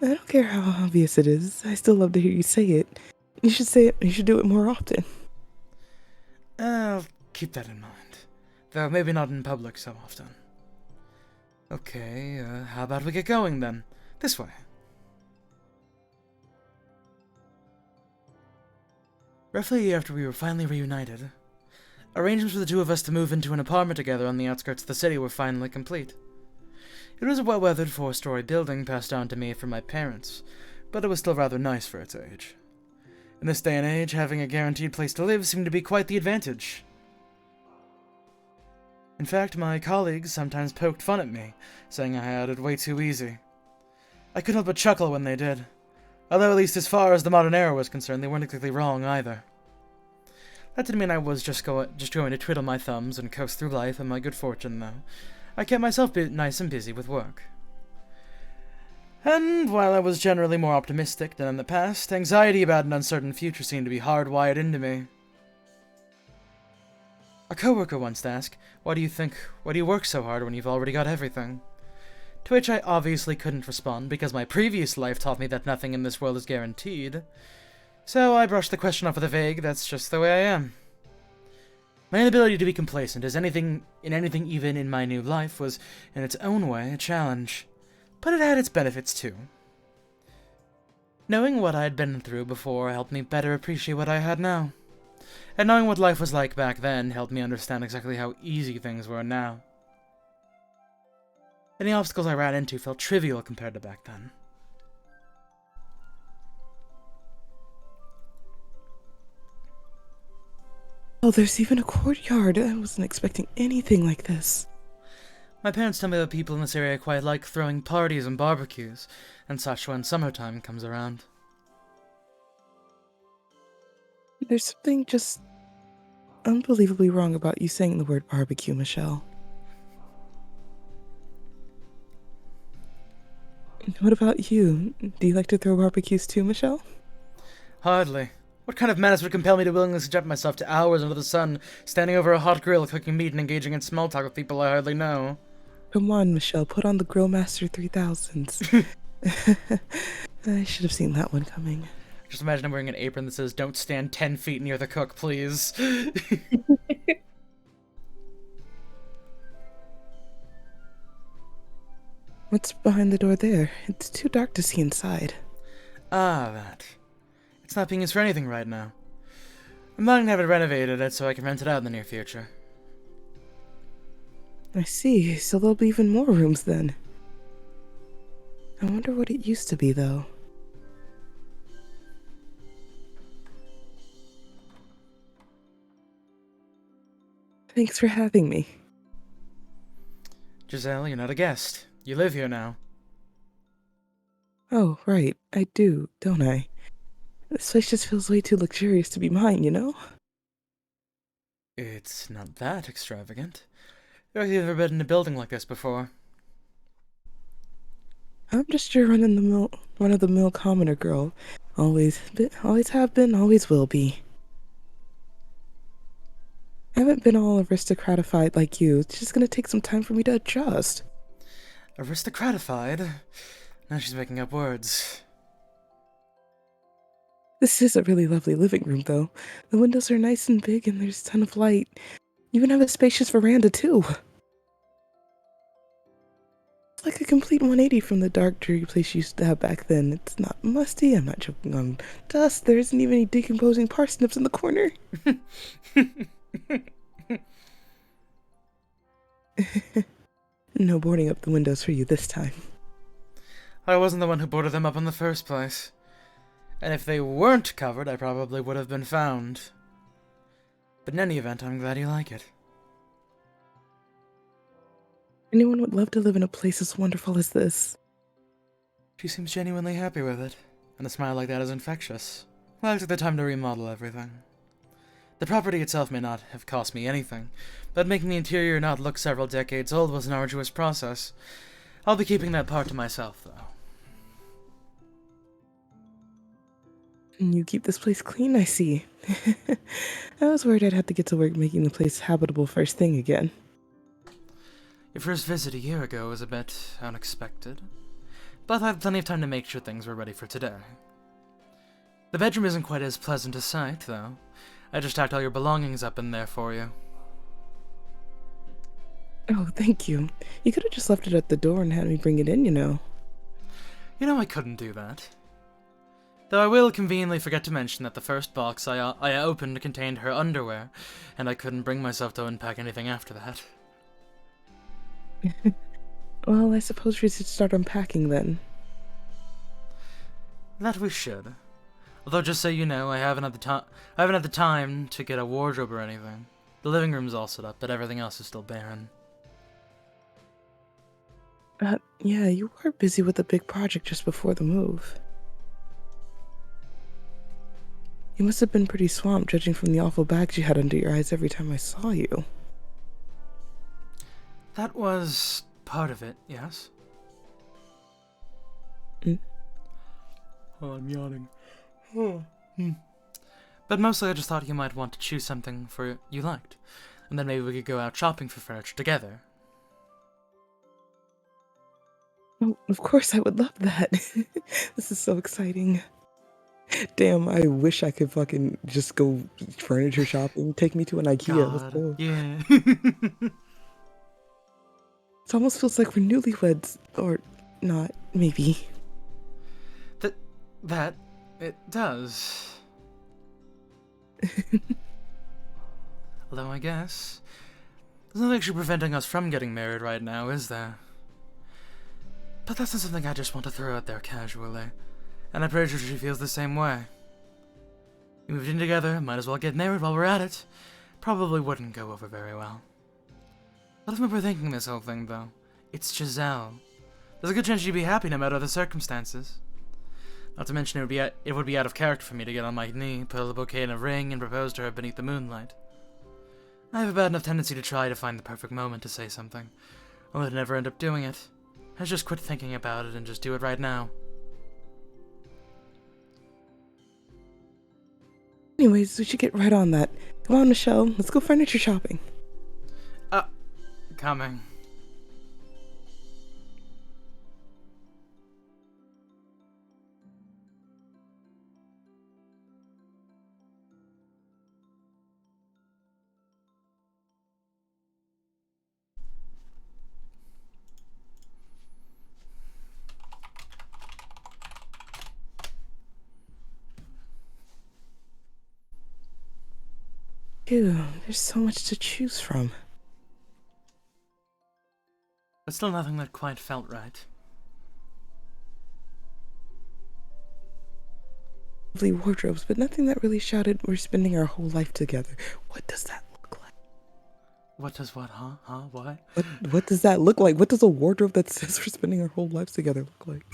I don't care how obvious it is. I still love to hear you say it. You should say it. You should do it more often. I'll keep that in mind. Though maybe not in public so often. Okay, how about we get going then? This way. Roughly a year after we were finally reunited, arrangements for the two of us to move into an apartment together on the outskirts of the city were finally complete. It was a well-weathered 4-story building passed down to me from my parents, but it was still rather nice for its age. In this day and age, having a guaranteed place to live seemed to be quite the advantage. In fact, my colleagues sometimes poked fun at me, saying I had it way too easy. I couldn't help but chuckle when they did, although at least as far as the modern era was concerned, they weren't exactly wrong either. That didn't mean I was just going to twiddle my thumbs and coast through life and my good fortune, though. I kept myself nice and busy with work. And while I was generally more optimistic than in the past, anxiety about an uncertain future seemed to be hardwired into me. A coworker once asked, why do you work so hard when you've already got everything? To which I obviously couldn't respond, because my previous life taught me that nothing in this world is guaranteed. So I brushed the question off with a vague, that's just the way I am. My inability to be complacent in anything even in my new life was, in its own way, a challenge. But it had its benefits, too. Knowing what I had been through before helped me better appreciate what I had now. And knowing what life was like back then helped me understand exactly how easy things were now. Any obstacles I ran into felt trivial compared to back then. Oh, there's even a courtyard. I wasn't expecting anything like this. My parents tell me that people in this area quite like throwing parties and barbecues and such when summertime comes around. There's something just unbelievably wrong about you saying the word barbecue, Michelle. What about you? Do you like to throw barbecues too, Michelle? Hardly. What kind of menace would compel me to willingly subject myself to hours under the sun, standing over a hot grill, cooking meat, and engaging in small talk with people I hardly know? Come on, Michelle, put on the Grillmaster 3000s. I should have seen that one coming. Just imagine I'm wearing an apron that says, "Don't stand 10 feet near the cook, please." What's behind the door there? It's too dark to see inside. Ah, that. It's not being used for anything right now. I'm planning to have it renovated so I can rent it out in the near future. I see. So there'll be even more rooms then. I wonder what it used to be, though. Thanks for having me. Giselle, you're not a guest. You live here now. Oh, right. I do, don't I? This place just feels way too luxurious to be mine, you know? It's not that extravagant. Have you ever been in a building like this before? I'm just your run-of-the-mill commoner girl. Always have been, always will be. I haven't been all aristocratified like you. It's just gonna take some time for me to adjust. Aristocratified? Now she's making up words. This is a really lovely living room, though. The windows are nice and big and there's a ton of light. You even have a spacious veranda, too. It's like a complete 180 from the dark, dreary place you used to have back then. It's not musty, I'm not choking on dust, there isn't even any decomposing parsnips in the corner. No boarding up the windows for you this time. I wasn't the one who boarded them up in the first place. And if they weren't covered, I probably would have been found. But in any event, I'm glad you like it. Anyone would love to live in a place as wonderful as this. She seems genuinely happy with it, and a smile like that is infectious. Well, I took the time to remodel everything. The property itself may not have cost me anything, but making the interior not look several decades old was an arduous process. I'll be keeping that part to myself, though. You keep this place clean, I see. I was worried I'd have to get to work making the place habitable first thing again. Your first visit a year ago was a bit unexpected, but I had plenty of time to make sure things were ready for today. The bedroom isn't quite as pleasant a sight, though. I just stacked all your belongings up in there for you. Oh, thank you. You could have just left it at the door and had me bring it in, you know. You know I couldn't do that. Though I will conveniently forget to mention that the first box I opened contained her underwear, and I couldn't bring myself to unpack anything after that. Well, I suppose we should start unpacking then. That we should. Although, just so you know, I haven't had the time to get a wardrobe or anything. The living room's all set up, but everything else is still barren. Yeah, you were busy with a big project just before the move. You must have been pretty swamped, judging from the awful bags you had under your eyes every time I saw you. That was part of it, yes? Oh, I'm yawning. But mostly I just thought you might want to choose something you liked, and then maybe we could go out shopping for furniture together. Oh, of course I would love that. This is so exciting. Damn, I wish I could fucking just go furniture shopping. Take me to an IKEA. Let's go. Yeah. It almost feels like we're newlyweds. Or not, maybe. That, it does. Although I guess there's nothing actually preventing us from getting married right now, is there? But that's not something I just want to throw out there casually. And I'm pretty sure she feels the same way. We moved in together, might as well get married while we're at it. Probably wouldn't go over very well. Let us remember thinking this whole thing, though. It's Giselle. There's a good chance she'd be happy no matter the circumstances. Not to mention it would be out of character for me to get on my knee, put a bouquet in a ring, and propose to her beneath the moonlight. I have a bad enough tendency to try to find the perfect moment to say something, only to never end up doing it. I just quit thinking about it and just do it right now. Anyways, we should get right on that. Come on, Michelle. Let's go furniture shopping. Coming. Ew, there's so much to choose from. But still nothing that quite felt right. Lovely wardrobes, but nothing that really shouted, we're spending our whole life together. What does that look like? What does what, huh? Huh? What? What does that look like? What does a wardrobe that says we're spending our whole lives together look like?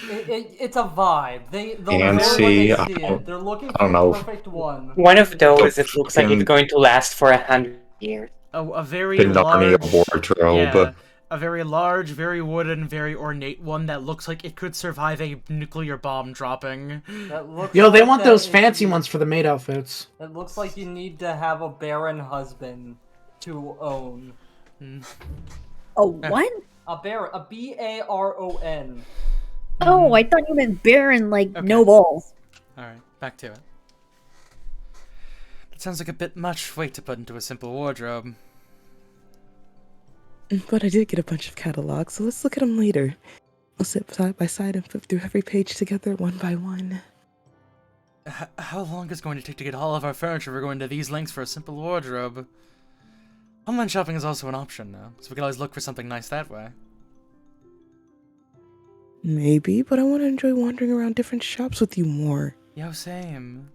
It's a vibe. They'll know Fancy, when they see it. They're looking I for don't know. the perfect one. One of those that looks like it's fucking- going to last for 100 years. A very The Narnia large wardrobe. Yeah, a very large, very wooden, very ornate one that looks like it could survive a nuclear bomb dropping. That looks Yo, they like want that those if fancy you- ones for the maid outfits. It looks like you need to have a barren husband to own. A what? A baron. A Baron. Oh, I thought you meant barren, like no balls. Alright, back to it. That sounds like a bit much weight to put into a simple wardrobe. But I did get a bunch of catalogs, so let's look at them later. We'll sit side by side and flip through every page together, one by one. How long is it going to take to get all of our furniture if we're going to these lengths for a simple wardrobe? Online shopping is also an option now, so we can always look for something nice that way. Maybe, but I want to enjoy wandering around different shops with you more. Yo, same.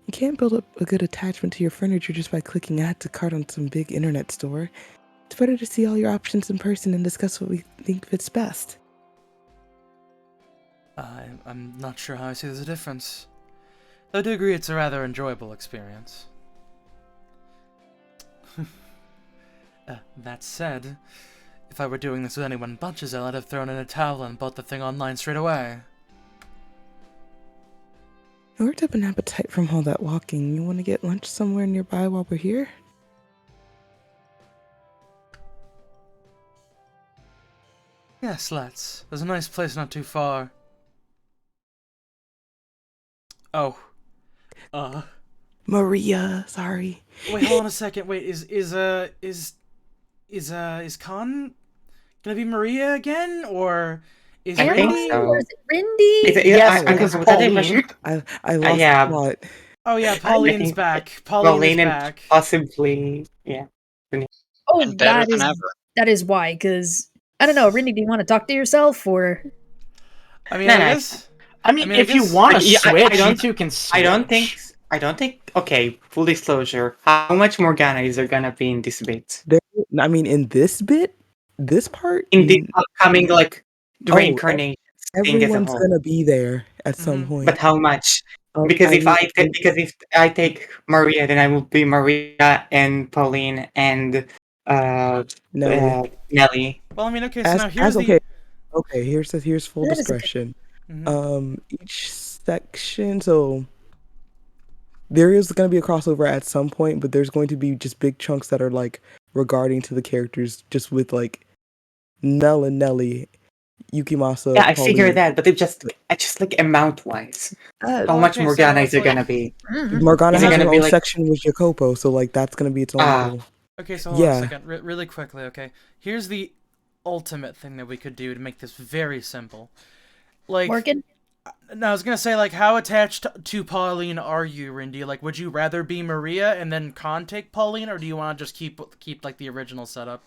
You can't build up a good attachment to your furniture just by clicking add to cart on some big internet store. It's better to see all your options in person and discuss what we think fits best. I'm not sure how I see there's a difference. Though I do agree it's a rather enjoyable experience. That said, if I were doing this with anyone but Giselle, I'd have thrown in a towel and bought the thing online straight away. I worked up an appetite from all that walking. You want to get lunch somewhere nearby while we're here? Yes, let's. There's a nice place not too far. Oh. Maria, sorry. Wait, hold on a second. Wait, is Khan gonna be Maria again, or is I think Rindy? so. Or is it Rindy? Yes, I because Pauline. I lost yeah. the plot. Oh yeah, Pauline's think back. Pauline is and back. possibly, yeah. Oh, And better that than is ever. that is why. Because I don't know, Rindy, do you want to talk to yourself or? I mean, No, I no, guess. I mean, I if you guess- want to Yeah, I switch, you don't- two can switch. I don't think. Okay, full disclosure. How much Morgana is there gonna be in this bit? I mean, in this bit, this part, In the upcoming, like, the reincarnation thing as a everyone's whole. gonna be there at some point. But how much? Um, Because if mean, if I take Maria, then I will be Maria and Pauline and Nelly. Nelly. Well, I mean, okay. So now here's okay. the. Okay, here's full That is a good- discretion. Mhm. Each section, so there is going to be a crossover at some point, but there's going to be just big chunks that are like regarding to the characters, just with like Nell and Nelly, Yukimasa. Yeah, I Pauline. figure that, but it just like amount wise, how much okay, Morgana so is it it's gonna like- be? Morgana Is it has gonna her be own like- section with Jacopo, so like that's going to be its own little. Okay, so hold on a Yeah. second, really quickly. Okay, here's the ultimate thing that we could do to make this very simple. Like, Morgan? No, I was gonna say, like, how attached to Pauline are you, Rindy? Like, would you rather be Maria and then Khan take Pauline, or do you want to just keep like the original setup?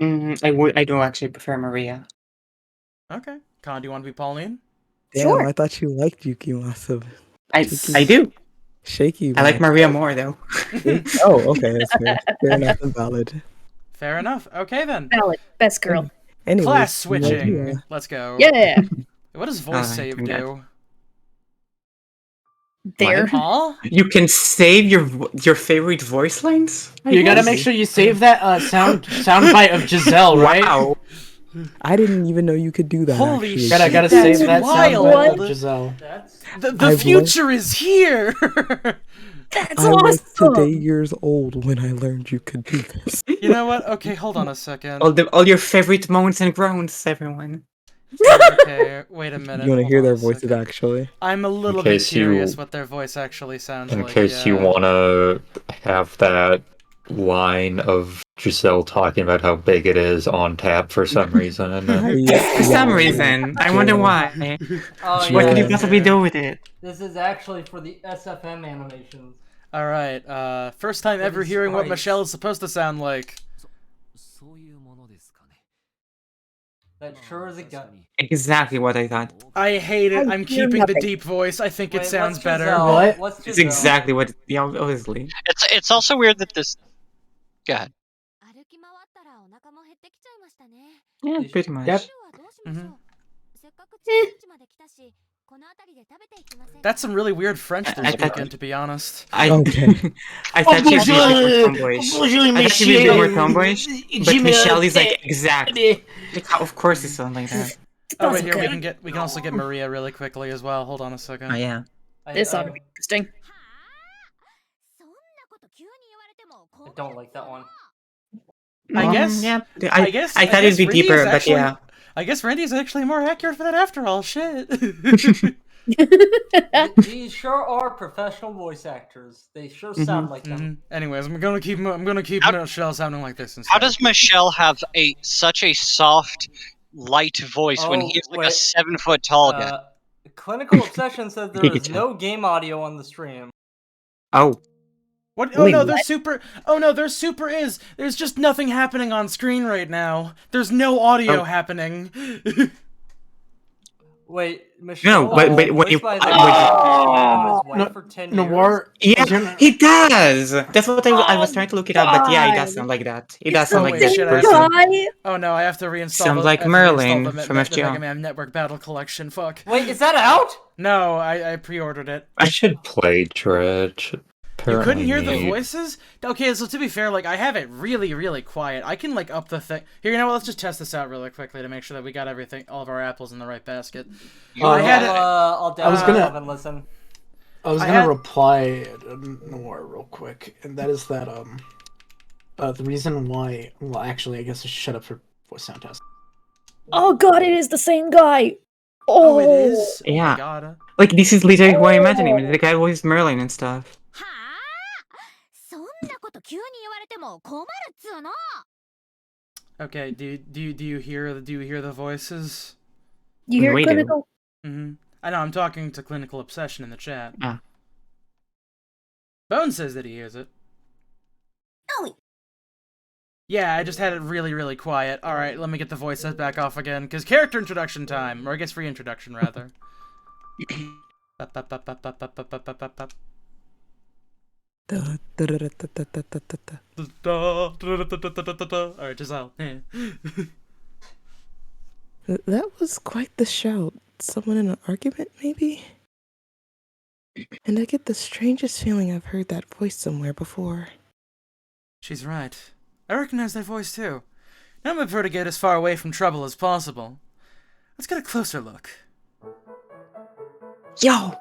I do actually prefer Maria. Okay, Khan, do you want to be Pauline? Damn, I thought you liked Yukimasa. I do. Shaky. I like man. Maria more though. Oh, okay, that's fair. Fair enough and valid. Fair enough. Okay then. Valid. Best girl. Anyways, Class no switching. idea. Let's go. Yeah. What does voice Alright, save congrats. do? There. Huh? You can save your favorite voice lines. You gotta make sure you save that soundbite of Giselle, right? Wow. I didn't even know you could do that. Holy actually. shit, Gotta that's save that wild. soundbite of Giselle. The I've future is here. That's I was awesome. today years old when I learned you could do this. You know what? Okay, hold on a second. All your favorite moans and groans, everyone. Okay, wait a minute. You want to hold hear on their a voices second. actually? I'm a little In bit case you- curious what their voice actually sounds In like. case you yeah. wanna have that line of Giselle talking about how big it is on tap for some reason, and then For some reason, I wonder why. Oh, What could you yeah. possibly do with it? This is actually for the SFM animations. All right. First time ever is hearing what right. Michelle is supposed to sound like. That sure is a gun. Exactly what I thought. I hate it. I'm hear keeping the nothing. deep voice. I think it Wait, sounds what's better. Giselle? What? What's It's Giselle? exactly what. Yeah, obviously. It's also weird that this. Go ahead. Yeah, pretty much. Yep. Mhm. That's some really weird French they're I thought- speaking, to be honest. I Okay. I thought she'd be a bit more tomboyish. Bonjour, I thought she'd be a bit more monsieur. tomboyish, but Jimmy, Michelle is like exact. Like, how, of course it's something like that. Oh, wait, here we can also get Maria really quickly as well. Hold on a second. Oh yeah. This ought to be interesting. I don't like that one. I guess. Yeah. I guess. I thought it'd be Randy is deeper, but actually- yeah. I guess Randy's actually more accurate for that after all. Shit. These sure are professional voice actors. They sure sound like them. Anyways, I'm gonna keep Michelle sounding like this instead. How does Michelle have such a soft, light voice when Oh, he's like wait. a 7-foot tall guy? Clinical Obsession said there He could is tell. no game audio on the stream. Oh. What? Oh Wait, no, what? there's super. Oh no, there's super is. There's just nothing happening on screen right now. There's no audio happening. Wait, Michelle. No, but when you voiced by the his wife No- for 10 Noir. yeah, he does. That's what I was trying to look it up, but yeah, he does sound like that. He does sound like wait, this shit, I have person. to- Oh no, I have to reinstall. Sounds the, like I have to reinstall Merlin the, from the FGO. Mega Man Network Battle Collection. Fuck. Wait, is that out? No, I pre-ordered it. I should play Dredge. You couldn't hear the Apparently- voices? Okay, so to be fair, like, I have it really, really quiet. I can, like, up the thing. Here, you know what? Let's just test this out really quickly to make sure that we got everything, all of our apples in the right basket. I had it. I'll download and listen. I was gonna reply to Noir real quick, and that is that the reason why. Well, actually, I guess I should shut up for voice sound test. Oh god, it is the same guy. Oh, it is. Oh Yeah. my god. Like, this is literally who I imagine him. The guy who voiced Merlin and stuff. Okay. Do you hear the voices? You hear We do. clinical? I know. I'm talking to Clinical Obsession in the chat. Ah. Bone says that he hears it. Oh. Yeah, I just had it really, really quiet. All right, let me get the voice set back off again, because character introduction time, or I guess reintroduction rather. Alright, Giselle. That was quite the shout. Someone in an argument, maybe? And I get the strangest feeling I've heard that voice somewhere before. She's right. I recognize that voice too. Now I'm prefer to get as far away from trouble as possible. Let's get a closer look. Yo!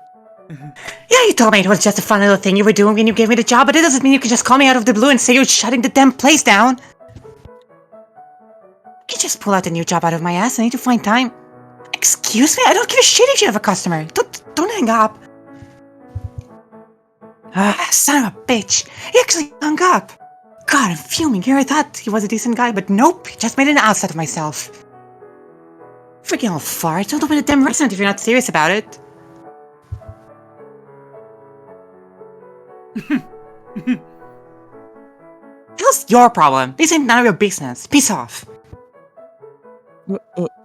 Yeah, you told me it was just a fun little thing you were doing when you gave me the job, but it doesn't mean you can just call me out of the blue and say you're shutting the damn place down. You can just pull out a new job out of my ass. I need to find time. Excuse me? I don't give a shit if you have a customer. Don't hang up. Son of a bitch. He actually hung up. God, I'm fuming here. I thought he was a decent guy, but nope. He just made an ass out of myself. Freaking old fart. Don't open a damn restaurant if you're not serious about it. Hell's your problem? This ain't none of your business. Peace off.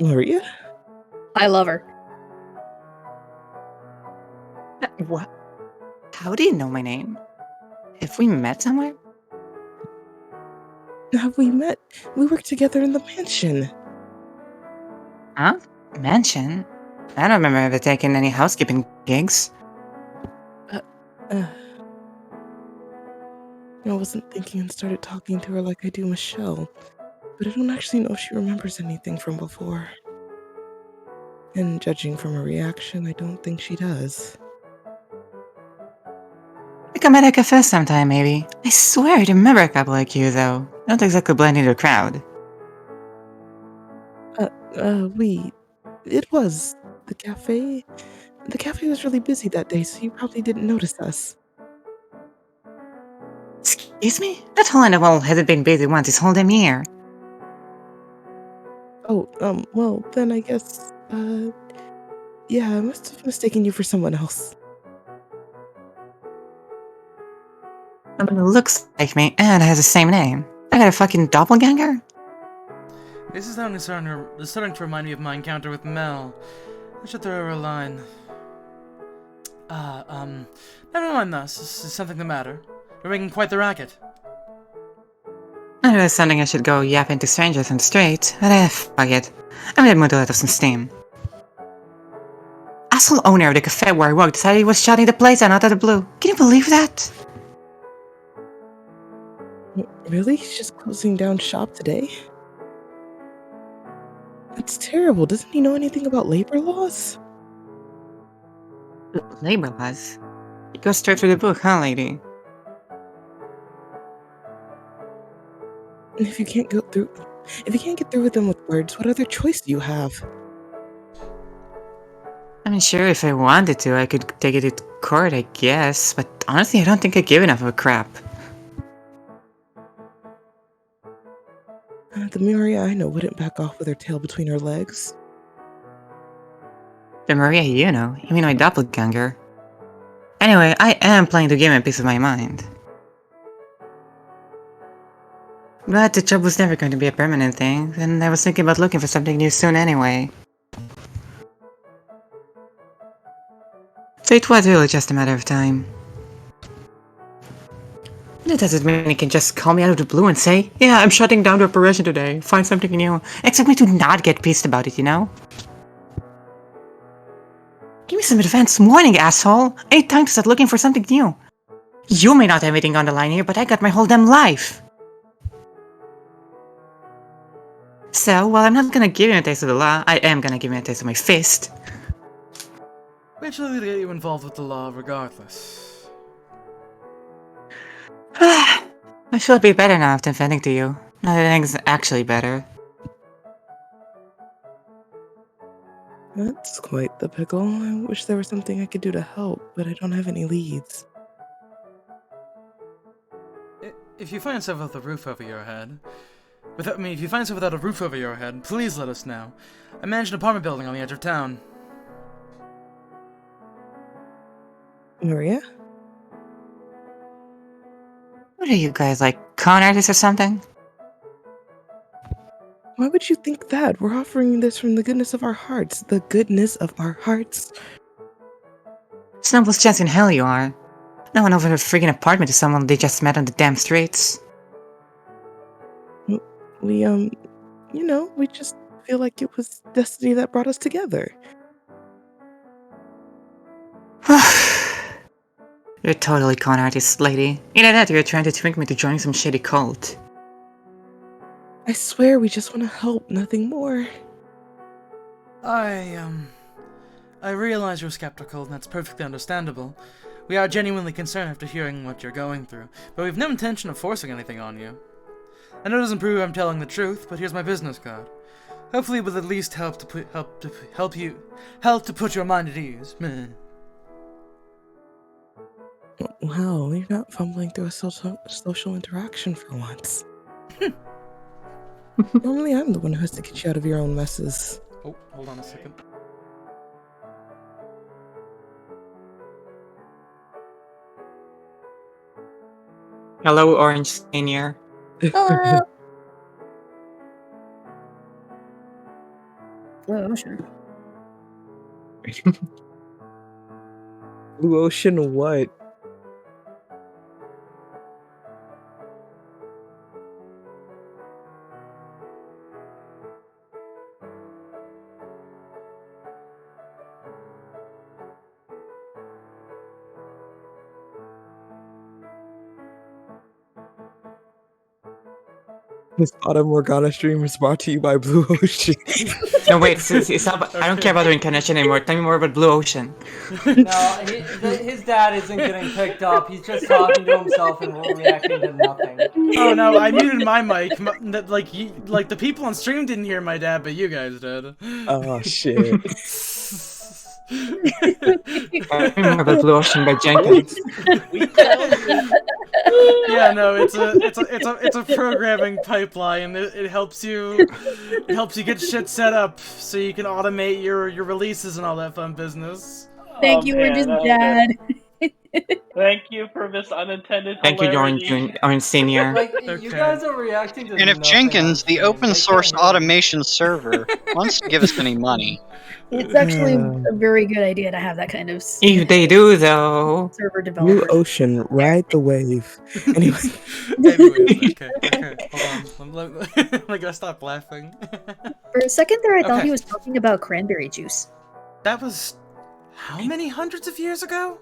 Maria? I love her. What? How do you know my name? Have we met somewhere? Have we met? We work together in the mansion. Huh? Mansion? I don't remember ever taking any housekeeping gigs. I wasn't thinking and started talking to her like I do Michelle, but I don't actually know if she remembers anything from before. And judging from her reaction, I don't think she does. We come at a cafe sometime, maybe. I swear I remember a couple like you, though. Don't exactly blend into the crowd. It was the cafe. The cafe was really busy that day, so you probably didn't notice us. Excuse me? That whole animal hasn't been busy once this whole damn year. Oh, well, then I guess, yeah, I must have mistaken you for someone else. Someone who looks like me and has the same name. I got a fucking doppelganger? This is starting to remind me of my encounter with Mel. I should throw her a line. Never mind this. Is something the matter? You're making quite the racket. I was something I should go yapping to strangers on the street, but fuck it. I'm in the mood to let off some steam. Asshole owner of the cafe where I work decided he was shutting the place down out of the blue. Can you believe that? Really? He's just closing down shop today? That's terrible. Doesn't he know anything about labor laws? Labor laws? You go straight for the book, huh, lady? And if you can't get through with them with words, what other choice do you have? I mean, sure, if I wanted to, I could take it to court, I guess. But honestly, I don't think I give enough of a crap. The Maria I know wouldn't back off with her tail between her legs. The Maria you know? You mean my doppelganger? Anyway, I am planning to give him a piece of my mind. But the job was never going to be a permanent thing, and I was thinking about looking for something new soon anyway. So it was really just a matter of time. That doesn't mean he can just call me out of the blue and say, yeah, I'm shutting down the operation today, find something new. Expect me to not get pissed about it, you know? Give me some advance warning, asshole! I need time to start looking for something new. You may not have anything on the line here, but I got my whole damn life! So, while I'm not gonna give him a taste of the law, I am gonna give him a taste of my fist. We actually need to get you involved with the law regardless. I feel a bit better now after venting to you. Now that things actually better. That's quite the pickle. I wish there was something I could do to help, but I don't have any leads. If you find yourself without a roof over your head... if you find yourself without a roof over your head, please let us know. I manage an apartment building on the edge of town. Maria? What are you guys, like, con artists or something? Why would you think that? We're offering you this from the goodness of our hearts. The goodness of our hearts. Snowball's chance in hell you are. No one offered a freaking apartment to someone they just met on the damn streets. We, we just feel like it was destiny that brought us together. You're totally con artist, lady. Either that or you're trying to trick me to join some shady cult. I swear we just want to help, nothing more. I realize you're skeptical, and that's perfectly understandable. We are genuinely concerned after hearing what you're going through, but we've no intention of forcing anything on you. I know it doesn't prove I'm telling the truth, but here's my business card. Hopefully it will at least help to put your mind at ease. Wow, you're not fumbling through a social interaction for once. Normally I'm the one who has to get you out of your own messes. Oh, hold on a second. Hello, Orange Senior. Hello. Blue Ocean. Blue Ocean what? This Fata Morgana stream is brought to you by Blue Ocean. No, wait, it's not, okay. I don't care about the Reincarnation anymore. Tell me more about Blue Ocean. No, his dad isn't getting picked up. He's just talking to himself and reacting to nothing. Oh no, I muted my mic. Like the people on stream didn't hear my dad, but you guys did. Oh shit. I remember about Blue Ocean by Jenkins. Yeah, no, it's a programming pipeline. It helps you get shit set up so you can automate your releases and all that fun business. Thank you, we're just dad. Thank you for this unintended Thank you, hilarity. Senior. Like, you guys are reacting to And if nothing on Jenkins, the stream. open They source can't hear them. automation server, wants to give us any money, It's actually a very good idea to have that kind of If they do, though. server Blue developer. ocean, ride the wave. Anyway. Anyways, okay, hold on. I gotta stop laughing. For a second there, I thought Okay. he was talking about cranberry juice. That was how many hundreds of years ago?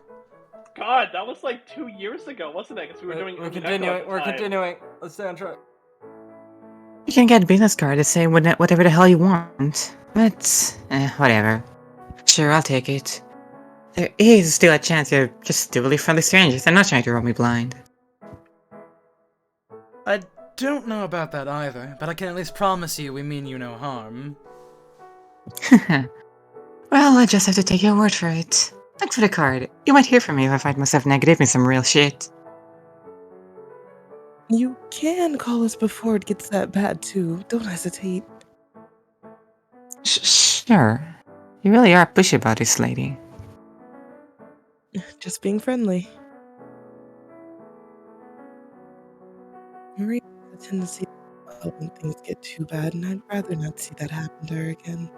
God, that was like 2 years ago, wasn't it? Because we were doing. We're Echo at continuing. the We're time. continuing. Let's stay on track. You can get a business card to say whatever the hell you want. But, whatever. Sure, I'll take it. There is still a chance you're just two really friendly strangers. I'm not trying to rub me blind. I don't know about that either, but I can at least promise you we mean you no harm. Well, I just have to take your word for it. Thanks for the card. You might hear from me if I find myself negative in some real shit. You can call us before it gets that bad, too. Don't hesitate. Sure. You really are pushy about this, lady. Just being friendly. Maria has a tendency to smile when things get too bad, and I'd rather not see that happen to her again.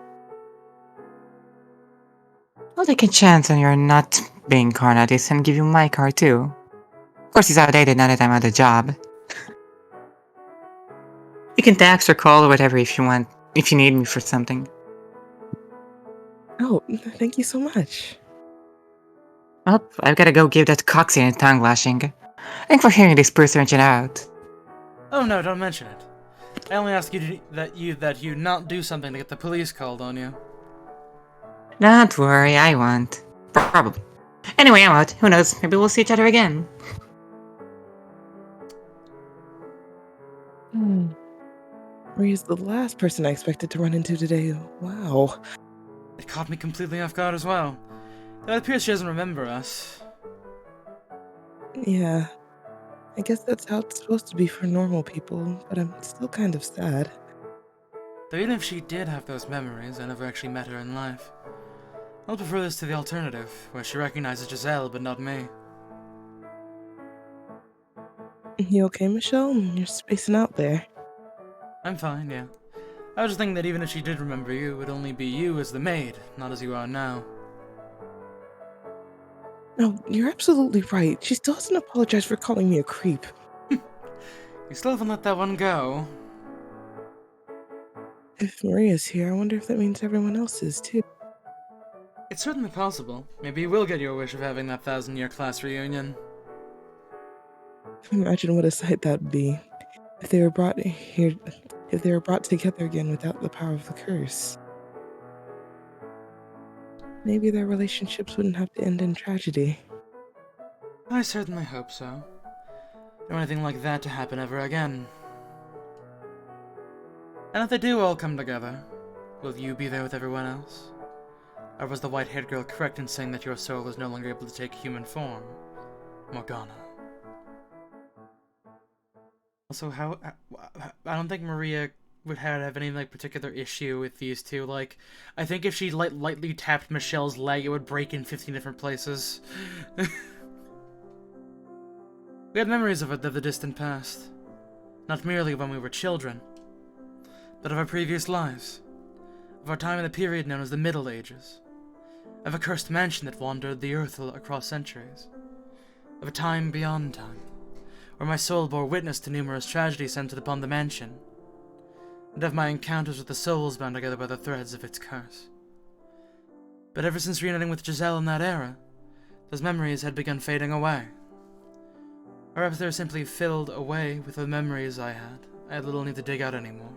I'll take a chance on your not being Carnatis and give you my card too. Of course, he's outdated now that I'm out of job. You can text or call or whatever if you want, if you need me for something. Oh, thank you so much. Well, I've gotta go give that coxie a tongue lashing. Thanks for hearing this person it out. Oh no, don't mention it. I only ask you that you not do something to get the police called on you. Don't worry, I won't. Probably. Anyway, I'm out. Who knows? Maybe we'll see each other again. Maria's the last person I expected to run into today. Wow. It caught me completely off guard as well. Though it appears she doesn't remember us. Yeah. I guess that's how it's supposed to be for normal people, but I'm still kind of sad. Though even if she did have those memories, I never actually met her in life. I'll prefer this to the alternative, where she recognizes Giselle but not me. You okay, Michelle? You're spacing out there. I'm fine, yeah. I was just thinking that even if she did remember you, it would only be you as the maid, not as you are now. No, you're absolutely right. She still hasn't apologized for calling me a creep. You still haven't let that one go. If Maria's here, I wonder if that means everyone else is, too. It's certainly possible. Maybe you will get your wish of having that 1,000-year class reunion. Imagine what a sight that'd be. If they were brought here... If they were brought together again without the power of the curse. Maybe their relationships wouldn't have to end in tragedy. I certainly hope so. Don't want anything like that to happen ever again. And if they do all come together, will you be there with everyone else? Or was the white-haired girl correct in saying that your soul is no longer able to take human form? Morgana. Also, I don't think Maria would have any, like, particular issue with these two. Like, I think if she lightly tapped Michelle's leg, it would break in 15 different places. We had memories of the distant past. Not merely when we were children, but of our previous lives. Of our time in the period known as the Middle Ages. Of a cursed mansion that wandered the earth across centuries. Of a time beyond time, where my soul bore witness to numerous tragedies centered upon the mansion. And of my encounters with the souls bound together by the threads of its curse. But ever since reuniting with Giselle in that era, those memories had begun fading away. Or perhaps they were simply filled away with the memories I had little need to dig out anymore.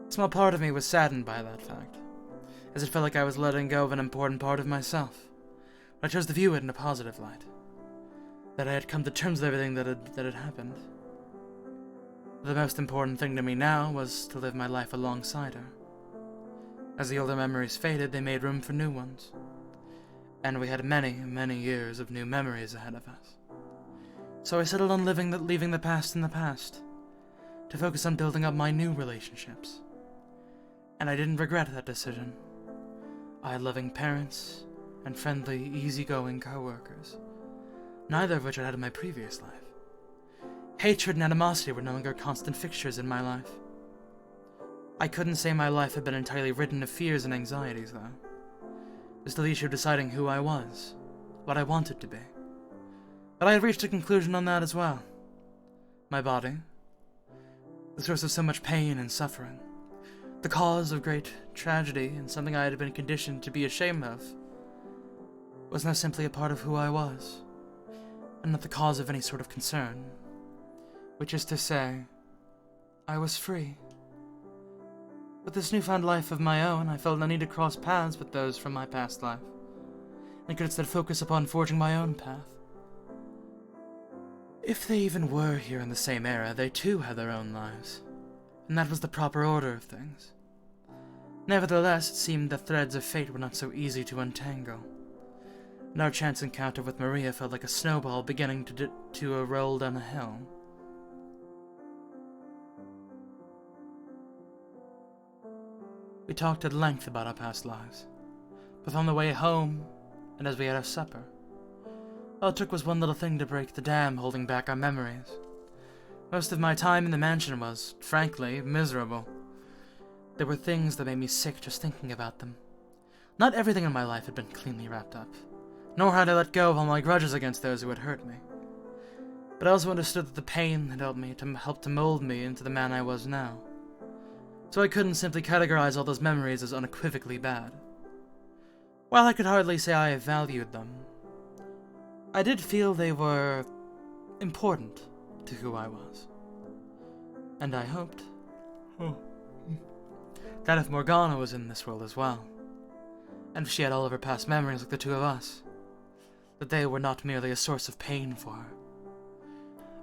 A small part of me was saddened by that fact, as it felt like I was letting go of an important part of myself, but I chose to view it in a positive light. That I had come to terms with everything that had happened. The most important thing to me now was to live my life alongside her. As the older memories faded, they made room for new ones. And we had many, many years of new memories ahead of us. So I settled on leaving the past in the past, to focus on building up my new relationships. And I didn't regret that decision. I had loving parents, and friendly, easygoing co-workers, neither of which I had in my previous life. Hatred and animosity were no longer constant fixtures in my life. I couldn't say my life had been entirely ridden of fears and anxieties, though. There's still the issue of deciding who I was, what I wanted to be. But I had reached a conclusion on that as well. My body, the source of so much pain and suffering, the cause of great tragedy and something I had been conditioned to be ashamed of, was now simply a part of who I was, and not the cause of any sort of concern. Which is to say, I was free. With this newfound life of my own, I felt no need to cross paths with those from my past life, and could instead focus upon forging my own path. If they even were here in the same era, they too had their own lives, and that was the proper order of things. Nevertheless, it seemed the threads of fate were not so easy to untangle, and our chance encounter with Maria felt like a snowball beginning to roll down a hill. We talked at length about our past lives, both on the way home and as we had our supper. All it took was one little thing to break the dam holding back our memories. Most of my time in the mansion was, frankly, miserable. There were things that made me sick just thinking about them. Not everything in my life had been cleanly wrapped up, nor had I let go of all my grudges against those who had hurt me. But I also understood that the pain had helped to mold me into the man I was now. So I couldn't simply categorize all those memories as unequivocally bad. While I could hardly say I valued them, I did feel they were important to who I was. And I hoped that if Morgana was in this world as well, and if she had all of her past memories like the two of us, that they were not merely a source of pain for her.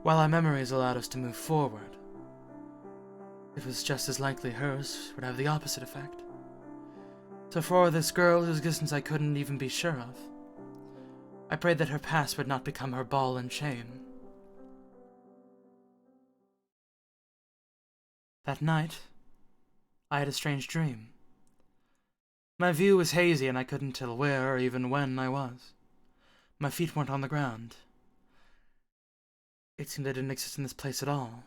While our memories allowed us to move forward, it was just as likely hers would have the opposite effect. So for this girl whose existence I couldn't even be sure of, I prayed that her past would not become her ball and chain. That night, I had a strange dream. My view was hazy and I couldn't tell where or even when I was. My feet weren't on the ground. It seemed I didn't exist in this place at all.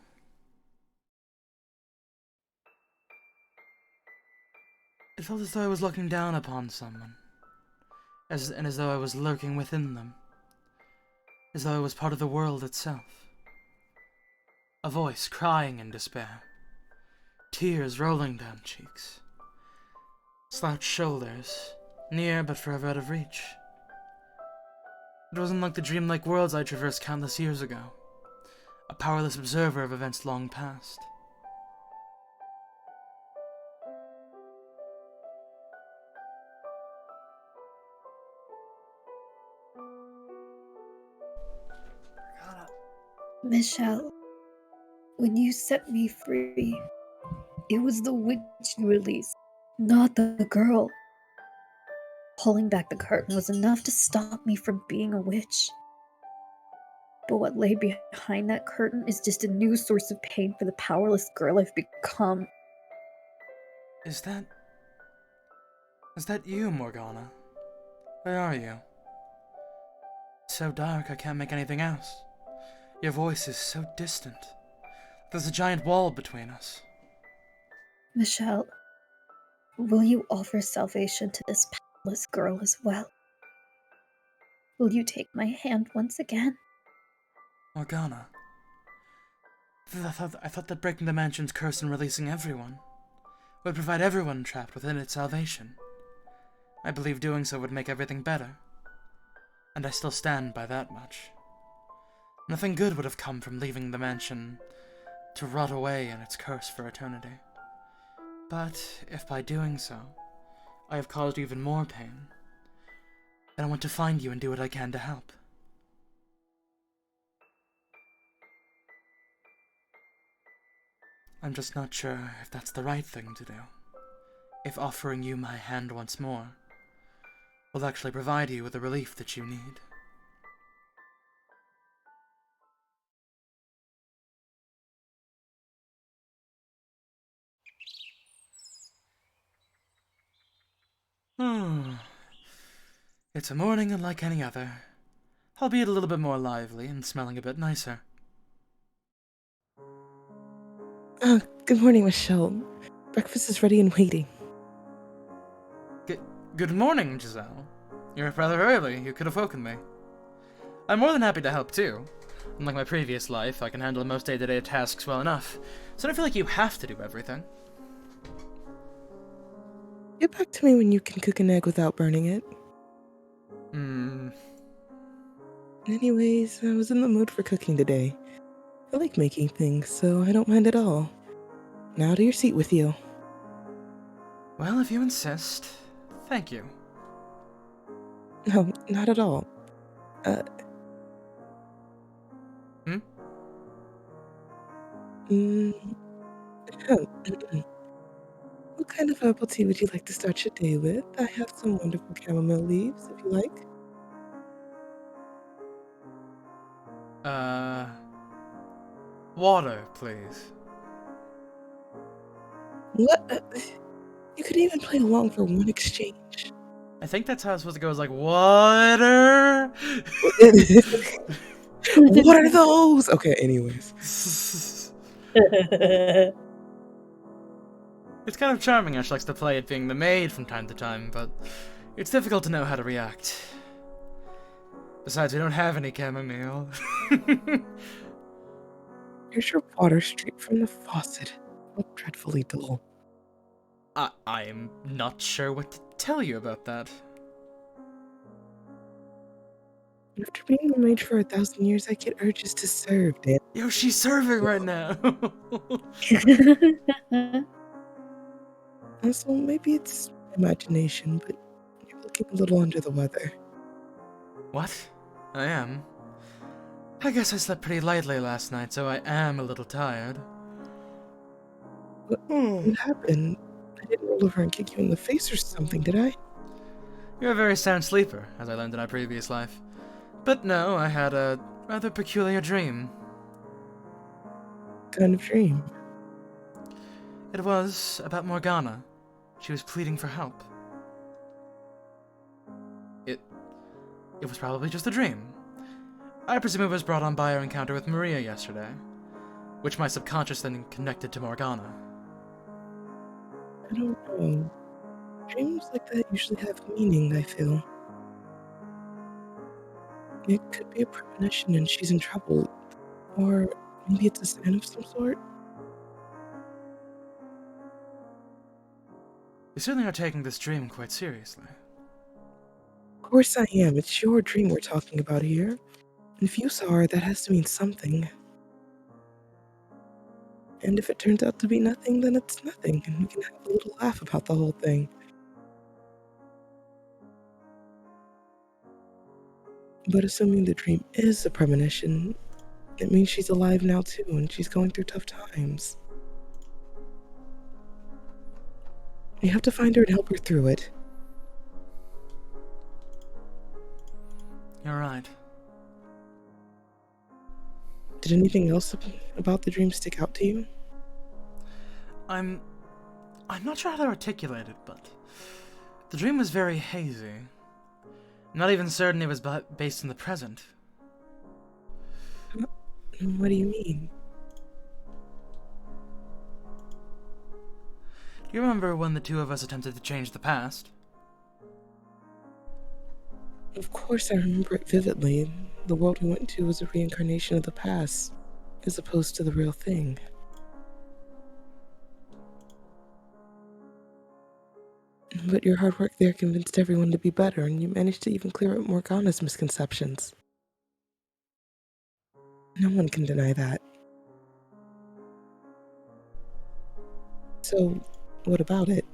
It felt as though I was looking down upon someone, and as though I was lurking within them, as though I was part of the world itself. A voice crying in despair, tears rolling down cheeks, slouched shoulders, near but forever out of reach. It wasn't like the dreamlike worlds I traversed countless years ago, a powerless observer of events long past. Michelle, when you set me free, it was the witch you released, not the girl. Pulling back the curtain was enough to stop me from being a witch. But what lay behind that curtain is just a new source of pain for the powerless girl I've become. Is that you, Morgana? Where are you? It's so dark I can't make anything else. Your voice is so distant. There's a giant wall between us. Michelle, will you offer salvation to this powerless girl as well? Will you take my hand once again? Morgana. I thought that breaking the mansion's curse and releasing everyone would provide everyone trapped within it salvation. I believe doing so would make everything better. And I still stand by that much. Nothing good would have come from leaving the mansion to rot away in its curse for eternity. But if by doing so, I have caused even more pain, then I want to find you and do what I can to help. I'm just not sure if that's the right thing to do. If offering you my hand once more will actually provide you with the relief that you need. It's a morning unlike any other. albeit a little bit more lively and smelling a bit nicer. Good morning, Michelle. Breakfast is ready and waiting. Good morning, Giselle. You're up rather early. You could have woken me. I'm more than happy to help, too. Unlike my previous life, I can handle most day-to-day tasks well enough, so I don't feel like you have to do everything. Get back to me when you can cook an egg without burning it. Anyways, I was in the mood for cooking today. I like making things, so I don't mind at all. Now to your seat with you. Well, if you insist. Thank you. No, not at all. What kind of herbal tea would you like to start your day with? I have some wonderful chamomile leaves, if you like. Water, please. What? You could even play along for one exchange. I think that's how it's supposed to go, is like, water? What are those? Okay, anyways. It's kind of charming how she likes to play at being the maid from time to time, but it's difficult to know how to react. Besides, we don't have any chamomile. Here's your water straight from the faucet. How dreadfully dull. I'm not sure what to tell you about that. After being a maid for 1,000 years, I get urges to serve, Dan. Yo, she's serving right now! Also, maybe it's imagination, but you're looking a little under the weather. What? I am? I guess I slept pretty lightly last night, so I am a little tired. What happened? I didn't roll over and kick you in the face or something, did I? You're a very sound sleeper, as I learned in our previous life. But no, I had a rather peculiar dream. What kind of dream? It was about Morgana. She was pleading for help. It was probably just a dream. I presume it was brought on by our encounter with Maria yesterday, which my subconscious then connected to Morgana. I don't know. Dreams like that usually have meaning, I feel. It could be a premonition and she's in trouble. Or maybe it's a sign of some sort. You certainly are taking this dream quite seriously. Of course I am. It's your dream we're talking about here. And if you saw her, that has to mean something. And if it turns out to be nothing, then it's nothing, and we can have a little laugh about the whole thing. But assuming the dream is a premonition, it means she's alive now too, and she's going through tough times. We have to find her and help her through it. You're right. Did anything else about the dream stick out to you? I'm not sure how to articulate it, but the dream was very hazy. I'm not even certain it was based in the present. What do you mean? Do you remember when the two of us attempted to change the past? Of course I remember it vividly. The world we went to was a reincarnation of the past, as opposed to the real thing. But your hard work there convinced everyone to be better, and you managed to even clear up Morgana's misconceptions. No one can deny that. So, what about it?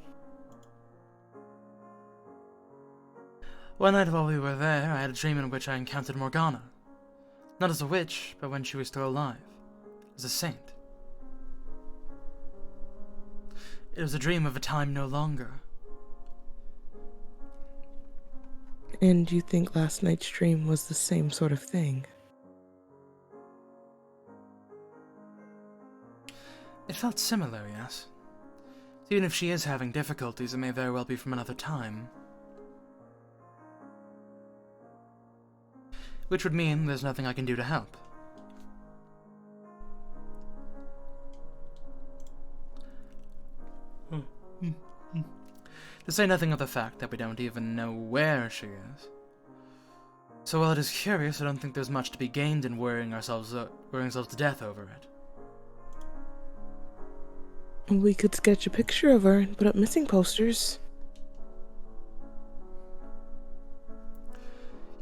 One night while we were there, I had a dream in which I encountered Morgana. Not as a witch, but when she was still alive. As a saint. It was a dream of a time no longer. And you think last night's dream was the same sort of thing? It felt similar, yes. Even if she is having difficulties, it may very well be from another time. which would mean there's nothing I can do to help. To say nothing of the fact that we don't even know where she is. So while it is curious, I don't think there's much to be gained in worrying ourselves to death over it. We could sketch a picture of her and put up missing posters.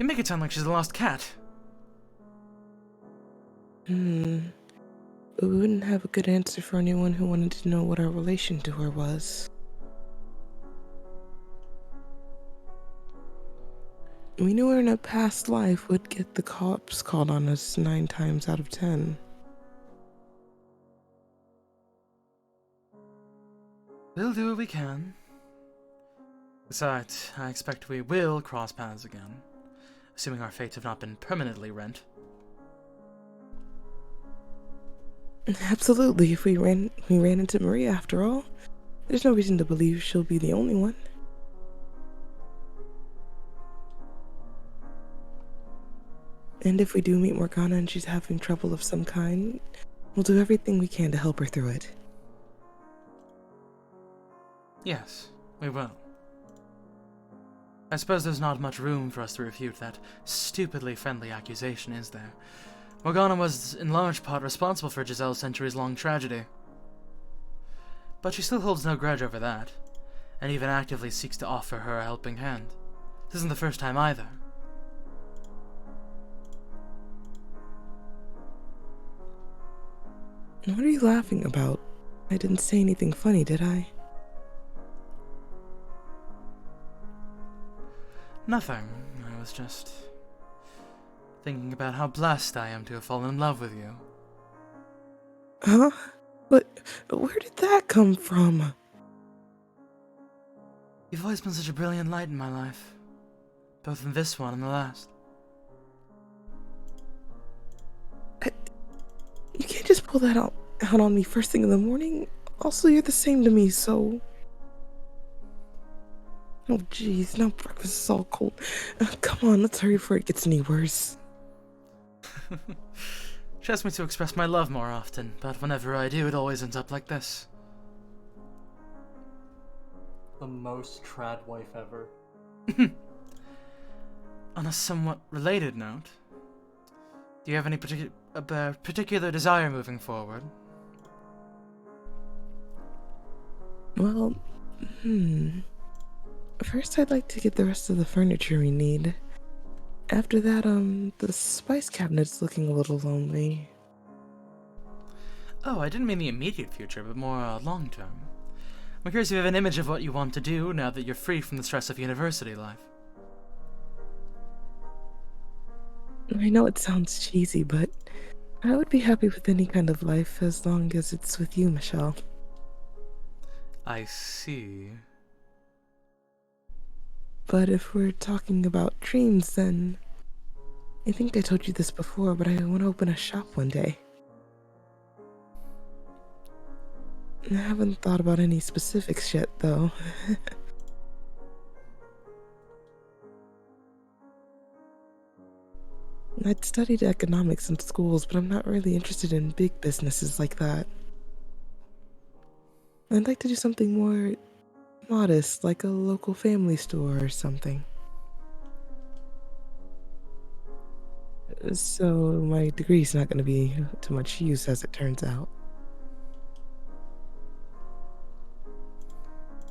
You make it sound like she's a lost cat. But we wouldn't have a good answer for anyone who wanted to know what our relation to her was. We knew her in a past life would get the cops called on us 9 times out of 10. We'll do what we can. Besides, I expect we will cross paths again, assuming our fates have not been permanently rent. Absolutely, if we ran into Maria after all. There's no reason to believe she'll be the only one. And if we do meet Morgana and she's having trouble of some kind, we'll do everything we can to help her through it. Yes, we will. I suppose there's not much room for us to refute that stupidly friendly accusation, is there? Morgana was in large part responsible for Giselle's centuries-long tragedy. But she still holds no grudge over that, and even actively seeks to offer her a helping hand. This isn't the first time either. What are you laughing about? I didn't say anything funny, did I? Nothing. I was just thinking about how blessed I am to have fallen in love with you. Huh? But where did that come from? You've always been such a brilliant light in my life, both in this one and the last. You can't just pull that out on me first thing in the morning. Also, you're the same to me, so... Oh, jeez, now breakfast is all cold. Come on, let's hurry before it gets any worse. She asked me to express my love more often, but whenever I do, it always ends up like this. The most trad wife ever. On a somewhat related note, do you have any particular desire moving forward? Well, First, I'd like to get the rest of the furniture we need. After that, the spice cabinet's looking a little lonely. Oh, I didn't mean the immediate future, but more long-term. I'm curious if you have an image of what you want to do now that you're free from the stress of university life. I know it sounds cheesy, but I would be happy with any kind of life as long as it's with you, Michelle. I see. But if we're talking about dreams, then... I think I told you this before, but I want to open a shop one day. I haven't thought about any specifics yet, though. I'd studied economics in schools, but I'm not really interested in big businesses like that. I'd like to do something more modest, like a local family store or something. So my degree's not going to be too much use, as it turns out.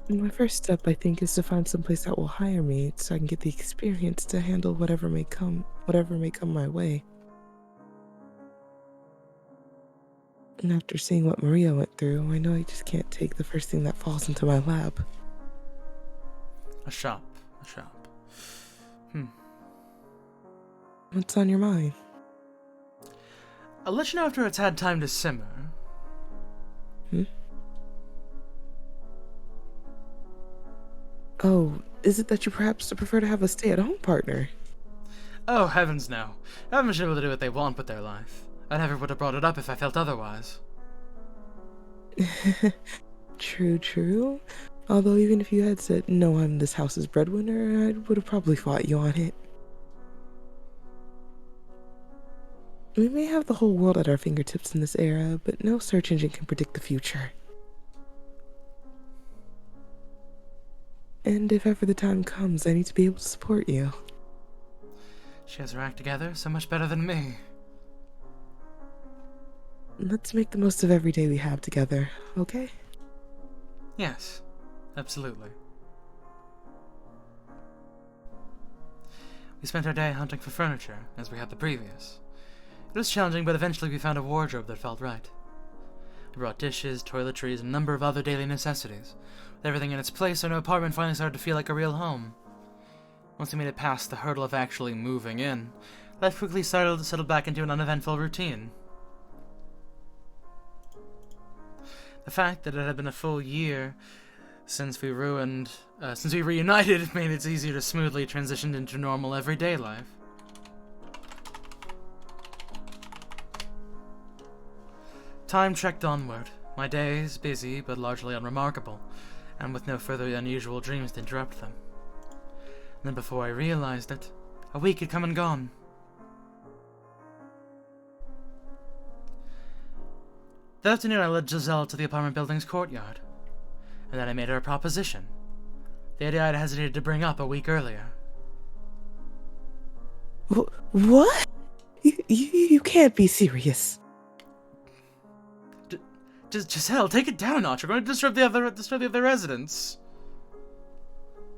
My first step, I think, is to find someplace that will hire me so I can get the experience to handle whatever may come my way. And after seeing what Maria went through, I know I just can't take the first thing that falls into my lap. A shop. What's on your mind? I'll let you know after it's had time to simmer. Oh, is it that you perhaps prefer to have a stay-at-home partner? Oh, heavens no. Everyone should be able to do what they want with their life. I never would have brought it up if I felt otherwise. True. Although even if you had said, no, I'm this house's breadwinner, I would have probably fought you on it. We may have the whole world at our fingertips in this era, but no search engine can predict the future. And if ever the time comes, I need to be able to support you. She has her act together so much better than me. Let's make the most of every day we have together, okay? Yes, absolutely. We spent our day hunting for furniture, as we had the previous. It was challenging, but eventually we found a wardrobe that felt right. We brought dishes, toiletries, and a number of other daily necessities. With everything in its place, our new apartment finally started to feel like a real home. Once we made it past the hurdle of actually moving in, life quickly settled back into an uneventful routine. The fact that it had been a full year since we reunited made it easier to smoothly transition into normal everyday life. Time trekked onward, my days busy but largely unremarkable, and with no further unusual dreams to interrupt them. And then before I realized it, a week had come and gone. That afternoon I led Giselle to the apartment building's courtyard, and then I made her a proposition. The idea I'd hesitated to bring up a week earlier. What? You can't be serious. Giselle, take it down a notch. We're going to disturb the other residents.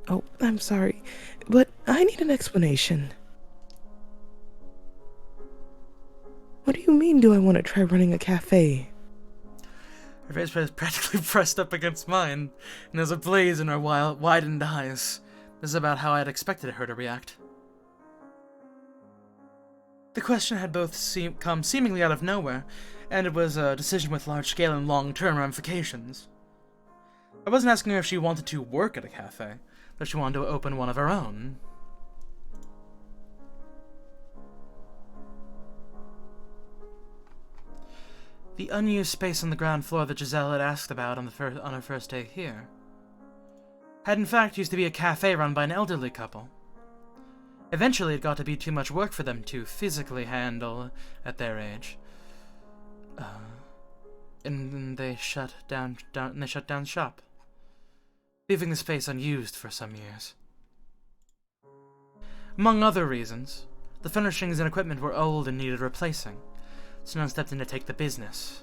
Oh, I'm sorry, but I need an explanation. What do you mean, do I want to try running a cafe? Her face was practically pressed up against mine, and there was a blaze in her widened eyes. This is about how I had expected her to react. The question had both come seemingly out of nowhere, and it was a decision with large-scale and long-term ramifications. I wasn't asking her if she wanted to work at a cafe, but she wanted to open one of her own. The unused space on the ground floor that Giselle had asked about on her first day here had in fact used to be a cafe run by an elderly couple. Eventually it got to be too much work for them to physically handle at their age. And they shut down shop, leaving the space unused for some years. Among other reasons, the furnishings and equipment were old and needed replacing, so no one stepped in to take the business.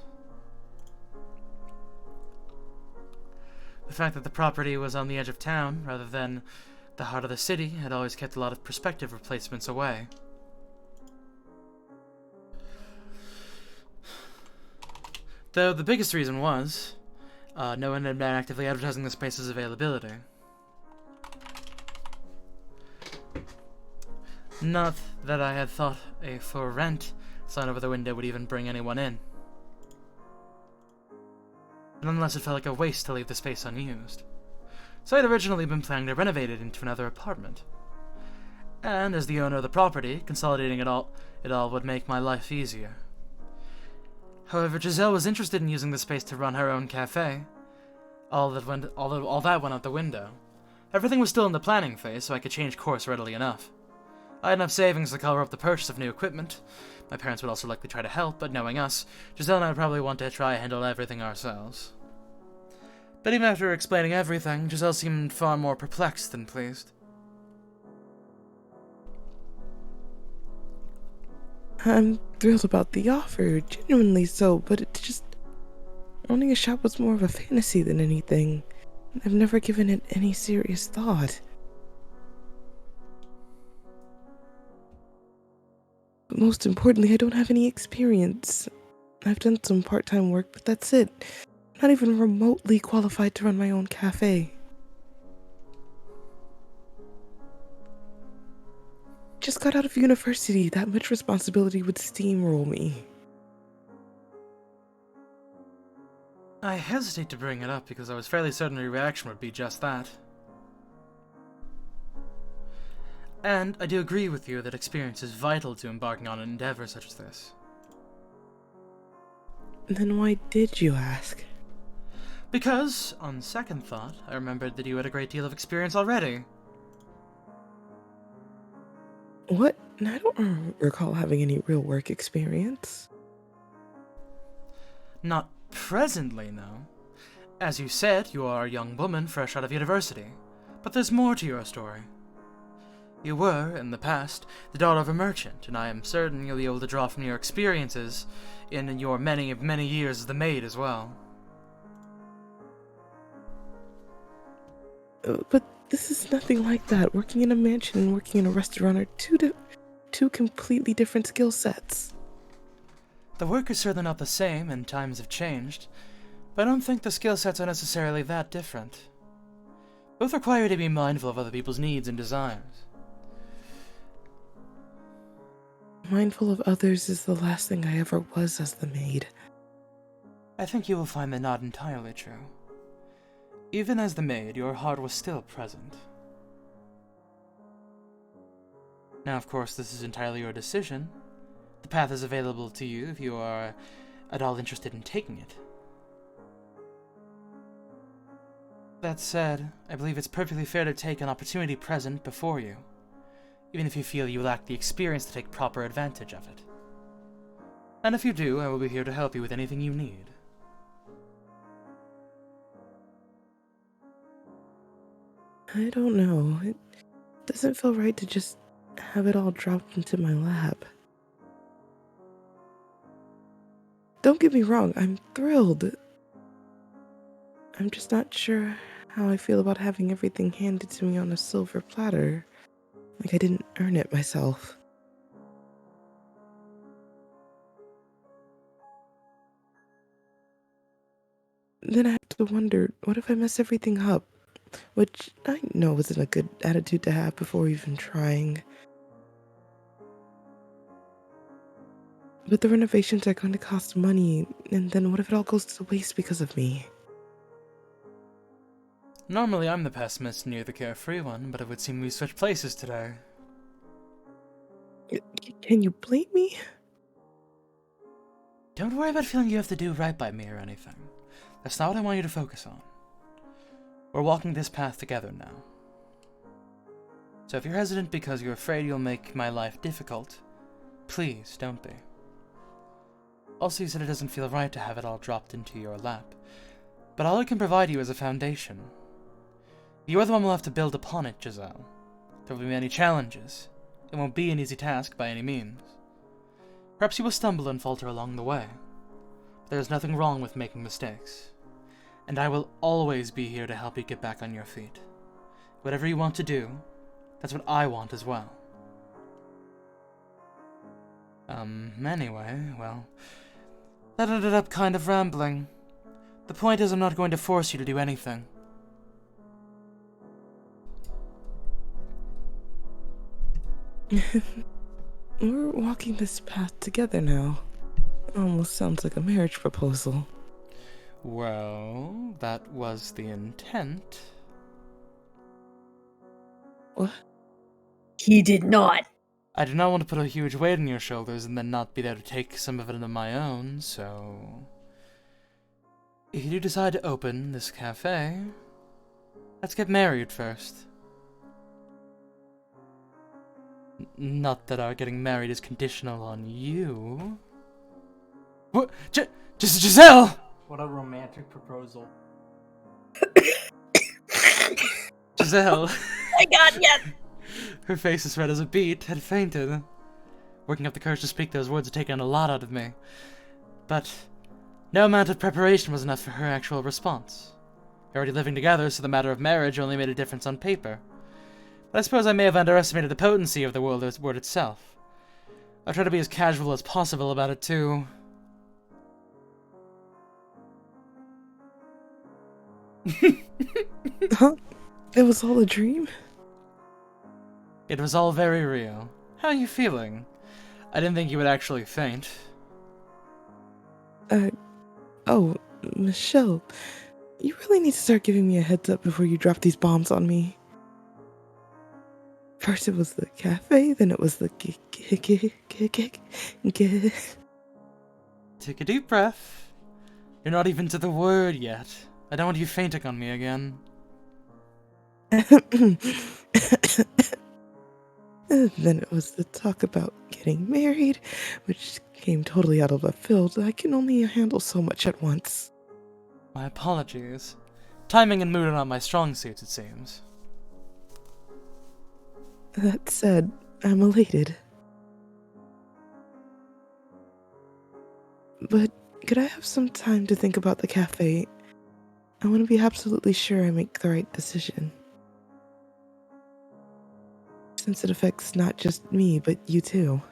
The fact that the property was on the edge of town, rather than the heart of the city, had always kept a lot of prospective replacements away. Though the biggest reason was, no one had been actively advertising the space's availability. Not that I had thought a for rent sign over the window would even bring anyone in. But nonetheless, it felt like a waste to leave the space unused. So I had originally been planning to renovate it into another apartment. And as the owner of the property, consolidating it all would make my life easier. However, Giselle was interested in using the space to run her own cafe. All that went out the window. Everything was still in the planning phase, so I could change course readily enough. I had enough savings to cover up the purchase of new equipment. My parents would also likely try to help, but knowing us, Giselle and I would probably want to try and handle everything ourselves. But even after explaining everything, Giselle seemed far more perplexed than pleased. I'm thrilled about the offer, genuinely so, but it just... owning a shop was more of a fantasy than anything. I've never given it any serious thought. But most importantly, I don't have any experience. I've done some part-time work, but that's it. Not even remotely qualified to run my own cafe. Just got out of university. That much responsibility would steamroll me. I hesitate to bring it up because I was fairly certain your reaction would be just that. And I do agree with you that experience is vital to embarking on an endeavor such as this. Then why did you ask? Because, on second thought, I remembered that you had a great deal of experience already. What? I don't recall having any real work experience. Not presently, no. As you said, you are a young woman fresh out of university. But there's more to your story. You were, in the past, the daughter of a merchant, and I am certain you'll be able to draw from your experiences in your many years as the maid as well. But this is nothing like that. Working in a mansion and working in a restaurant are two completely different skill sets. The work is certainly not the same, and times have changed, but I don't think the skill sets are necessarily that different. Both require you to be mindful of other people's needs and desires. Mindful of others is the last thing I ever was as the maid. I think you will find that not entirely true. Even as the maid, your heart was still present. Now, of course, this is entirely your decision. The path is available to you if you are at all interested in taking it. That said, I believe it's perfectly fair to take an opportunity present before you, even if you feel you lack the experience to take proper advantage of it. And if you do, I will be here to help you with anything you need. I don't know. It doesn't feel right to just have it all dropped into my lap. Don't get me wrong, I'm thrilled. I'm just not sure how I feel about having everything handed to me on a silver platter. Like I didn't earn it myself. Then I have to wonder, what if I mess everything up? Which I know isn't a good attitude to have before even trying. But the renovations are going to cost money, and then what if it all goes to waste because of me? Normally I'm the pessimist and you're the carefree one, but it would seem we switched places today. Can you blame me? Don't worry about feeling you have to do right by me or anything. That's not what I want you to focus on. We're walking this path together now. So if you're hesitant because you're afraid you'll make my life difficult, please don't be. Also, you said it doesn't feel right to have it all dropped into your lap, but all I can provide you is a foundation. You're the one who'll have to build upon it, Giselle. There will be many challenges. It won't be an easy task by any means. Perhaps you will stumble and falter along the way. But there is nothing wrong with making mistakes. And I will always be here to help you get back on your feet. Whatever you want to do, that's what I want as well. Anyway, well, that ended up kind of rambling. The point is I'm not going to force you to do anything. We're walking this path together now. Almost sounds like a marriage proposal. Well, that was the intent. What? He did not. I do not want to put a huge weight on your shoulders and then not be there to take some of it into my own, so... If you do decide to open this cafe, let's get married first. Not that our getting married is conditional on you. What? Giselle! What a romantic proposal. Giselle. Oh my god, yes! Her face as red as a beet, had fainted. Working up the courage to speak those words had taken a lot out of me. But no amount of preparation was enough for her actual response. We're already living together, so the matter of marriage only made a difference on paper. But I suppose I may have underestimated the potency of the word itself. I'll try to be as casual as possible about it, too. Huh? It was all a dream? It was all very real. How are you feeling? I didn't think you would actually faint. Oh, Michelle, you really need to start giving me a heads up before you drop these bombs on me. First it was the cafe, then it was the Take a deep breath. You're not even to the word yet. I don't want you fainting on me again. And then it was the talk about getting married, which came totally out of left field. I can only handle so much at once. My apologies. Timing and mood are not my strong suits, it seems. That said, I'm elated. But could I have some time to think about the cafe? I want to be absolutely sure I make the right decision. Since it affects not just me, but you too.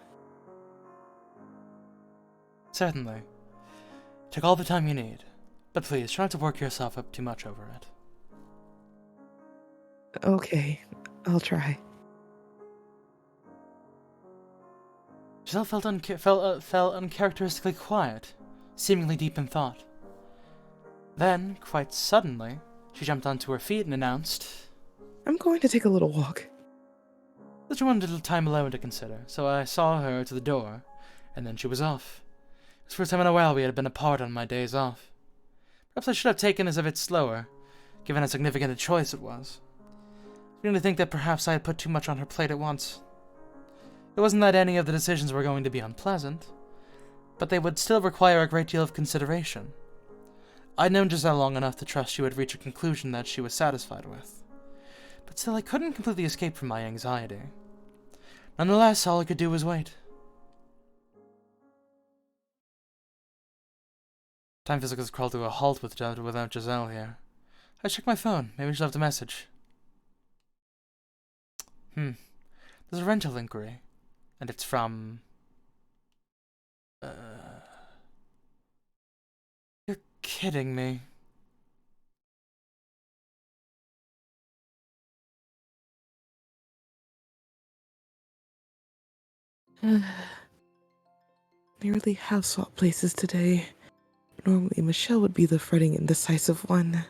Certainly. Take all the time you need. But please, try not to work yourself up too much over it. Okay, I'll try. Giselle felt uncharacteristically quiet, seemingly deep in thought. Then, quite suddenly, she jumped onto her feet and announced, I'm going to take a little walk. that she wanted a little time alone to consider, so I saw her to the door, and then she was off. It was the first time in a while we had been apart on my days off. Perhaps I should have taken this a bit slower, given how significant a choice it was. I began to think that perhaps I had put too much on her plate at once. It wasn't that any of the decisions were going to be unpleasant, but they would still require a great deal of consideration. I'd known Giselle long enough to trust she would reach a conclusion that she was satisfied with. But still, I couldn't completely escape from my anxiety. Nonetheless, all I could do was wait. Time feels like it's crawled to a halt without Giselle here. I checked my phone. Maybe she left a message. There's a rental inquiry. And it's from... You're kidding me. Nearly have swap places today. Normally Michelle would be the fretting indecisive one.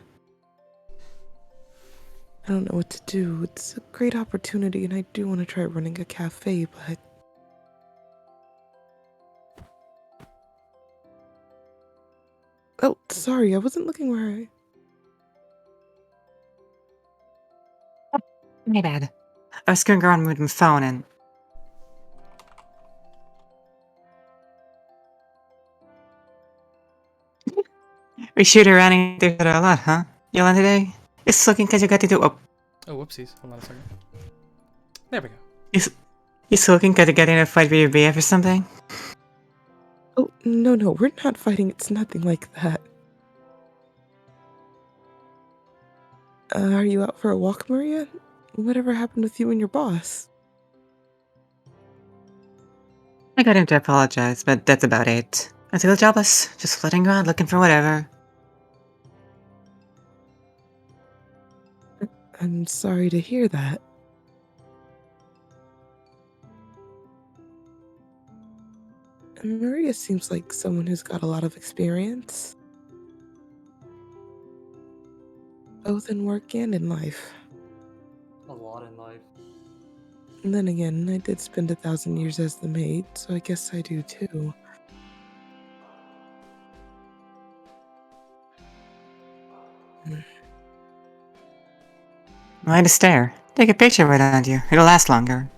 I don't know what to do. It's a great opportunity and I do want to try running a cafe, but... Oh, sorry, I wasn't looking where I... My bad. I was going around with my phone and... We shoot around into each other a lot, huh? Yolanda today? It's looking cause you got to do... Oh, whoopsies. Hold on a second. There we go. You looking cause you got in a fight with your BF or something? Oh, no, we're not fighting. It's nothing like that. Are you out for a walk, Maria? Whatever happened with you and your boss? I got him to apologize, but that's about it. I'm still jobless, just floating around looking for whatever. I'm sorry to hear that. Maria seems like someone who's got a lot of experience. Both in work and in life. A lot in life. And then again, I did spend 1,000 years as the maid, so I guess I do too. Why to stare? Take a picture of it on you. It'll last longer.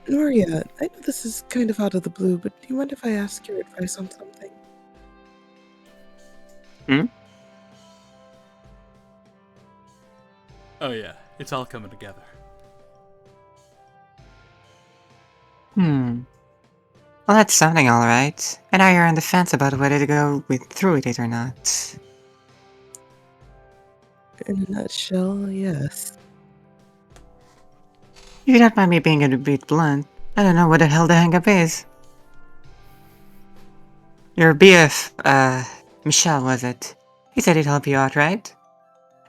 Maria, I know this is kind of out of the blue, but do you mind if I ask your advice on something? Oh yeah, it's all coming together. Well, that's something, alright. And now you're on the fence about whether to go through with it or not. In a nutshell, yes. If you don't mind me being a bit blunt, I don't know what the hell the hang-up is. Your BF, Michelle, was it? He said he'd help you out, right?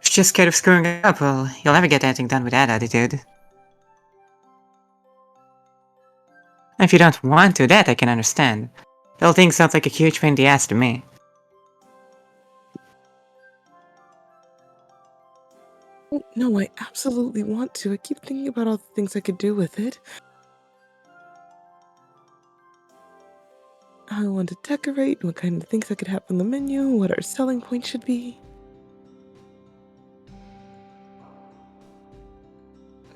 If you're just scared of screwing it up, well, you'll never get anything done with that attitude. And if you don't want to, that I can understand. The whole thing sounds like a huge pain in the ass to me. No, I absolutely want to. I keep thinking about all the things I could do with it. how I want to decorate, what kind of things I could have on the menu, what our selling point should be.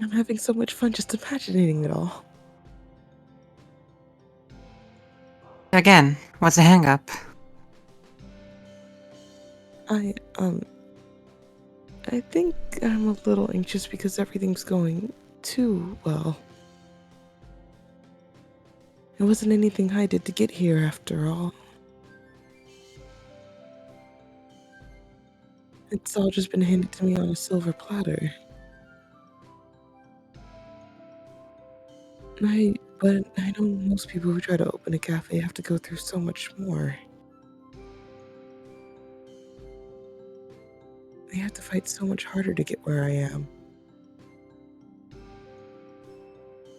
I'm having so much fun just imagining it all. Again, what's the hang-up? I think I'm a little anxious because everything's going too well. It wasn't anything I did to get here after all. It's all just been handed to me on a silver platter. But I know most people who try to open a cafe have to go through so much more. They have to fight so much harder to get where I am.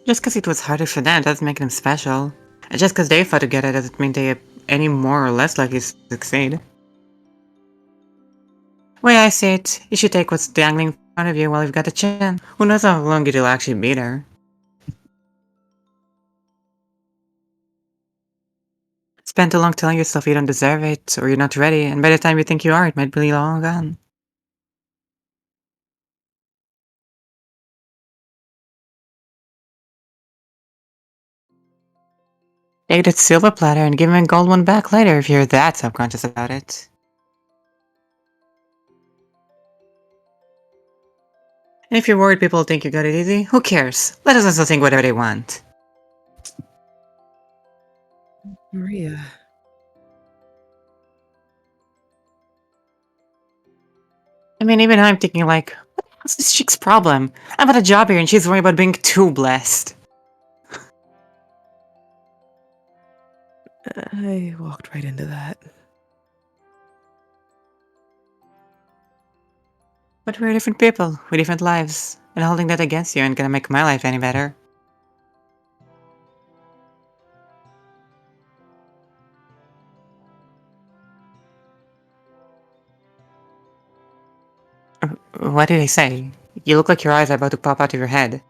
Just because it was harder for them doesn't make them special. And just because they fought together doesn't mean they are any more or less likely to succeed. Way I see it, you should take what's dangling in front of you while you've got a chance. Who knows how long it'll actually be there. Spend too long telling yourself you don't deserve it, or you're not ready, and by the time you think you are, it might be long gone. Take that silver platter and give him a gold one back later if you're that subconscious about it. And if you're worried people think you got it easy, who cares? Let us also think whatever they want. Maria. I mean, even I'm thinking like, what's this chick's problem? I've got a job here and she's worried about being too blessed. I walked right into that. But we're different people, with different lives, and holding that against you ain't gonna make my life any better. What did I say? You look like your eyes are about to pop out of your head.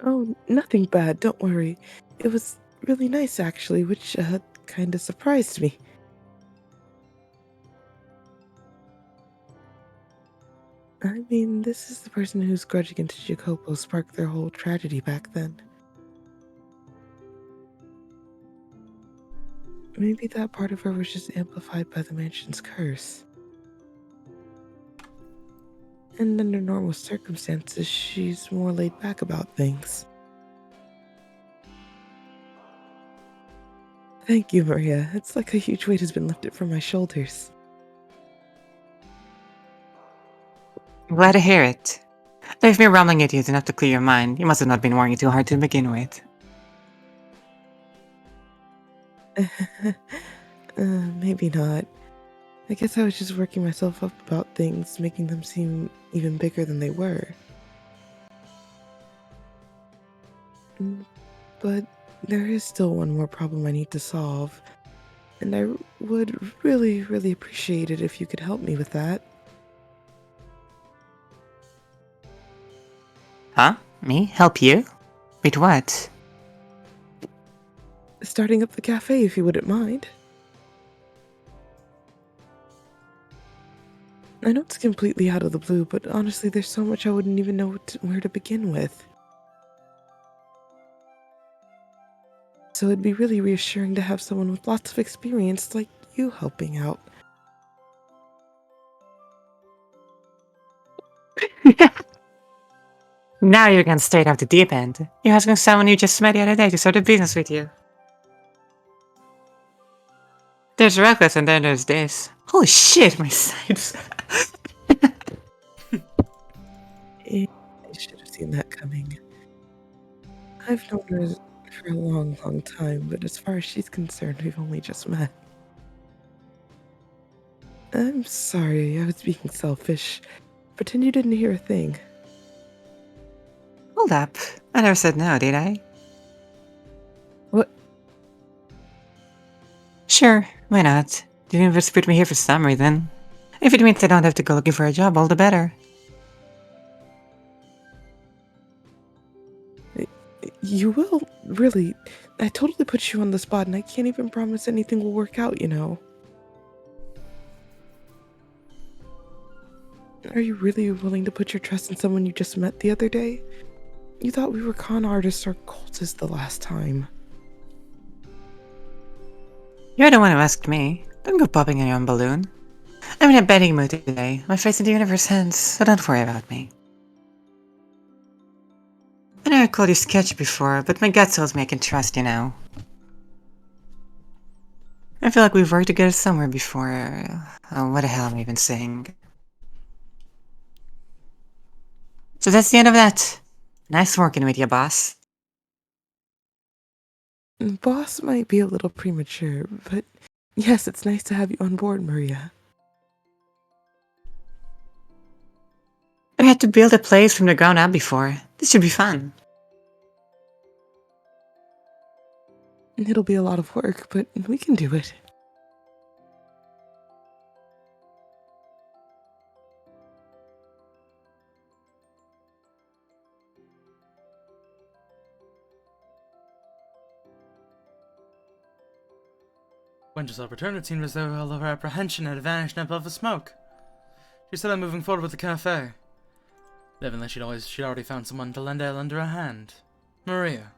Oh, nothing bad, don't worry. It was really nice actually, which kind of surprised me. I mean, this is the person whose grudge against Jacopo sparked their whole tragedy back then. Maybe that part of her was just amplified by the mansion's curse. And under normal circumstances, she's more laid back about things. Thank you, Maria. It's like a huge weight has been lifted from my shoulders. Glad to hear it. Though if me rambling at you is enough to clear your mind, you must have not been worrying too hard to begin with. Maybe not. I guess I was just working myself up about things, making them seem even bigger than they were. But there is still one more problem I need to solve, and I would really, really appreciate it if you could help me with that. Huh? Me? Help you? With what? Starting up the cafe, if you wouldn't mind. I know it's completely out of the blue, but honestly, there's so much I wouldn't even know where to begin with. So it'd be really reassuring to have someone with lots of experience like you helping out. Now you're going straight off the deep end. You're asking someone you just met the other day to start a business with you. There's reckless and then there's this. Holy shit, my sides. I should have seen that coming. I've known her for a long, long time, but as far as she's concerned, we've only just met. I'm sorry, I was being selfish. Pretend you didn't hear a thing. Hold up. I never said no, did I? What? Sure, why not? The universe put me here for some reason. If it means I don't have to go looking for a job, all the better. You will, really. I totally put you on the spot, and I can't even promise anything will work out, you know. Are you really willing to put your trust in someone you just met the other day? You thought we were con artists or cultists the last time. You're the one who asked me. Don't go popping in your own balloon. I'm in a betting mood today. My face in the universe ends, so don't worry about me. I know I called you sketchy before, but my gut tells me I can trust you now. I feel like we've worked together somewhere before. What the hell am I even saying? So that's the end of that. Nice working with you, boss. Boss might be a little premature, but yes, it's nice to have you on board, Maria. I had to build a place from the ground up before. This should be fun. It'll be a lot of work, but we can do it. When Giselle returned, it seemed as though all of her apprehension had vanished in a puff of smoke. She said I'm moving forward with the cafe. Evidently, she'd already found someone to lend her a hand. Maria.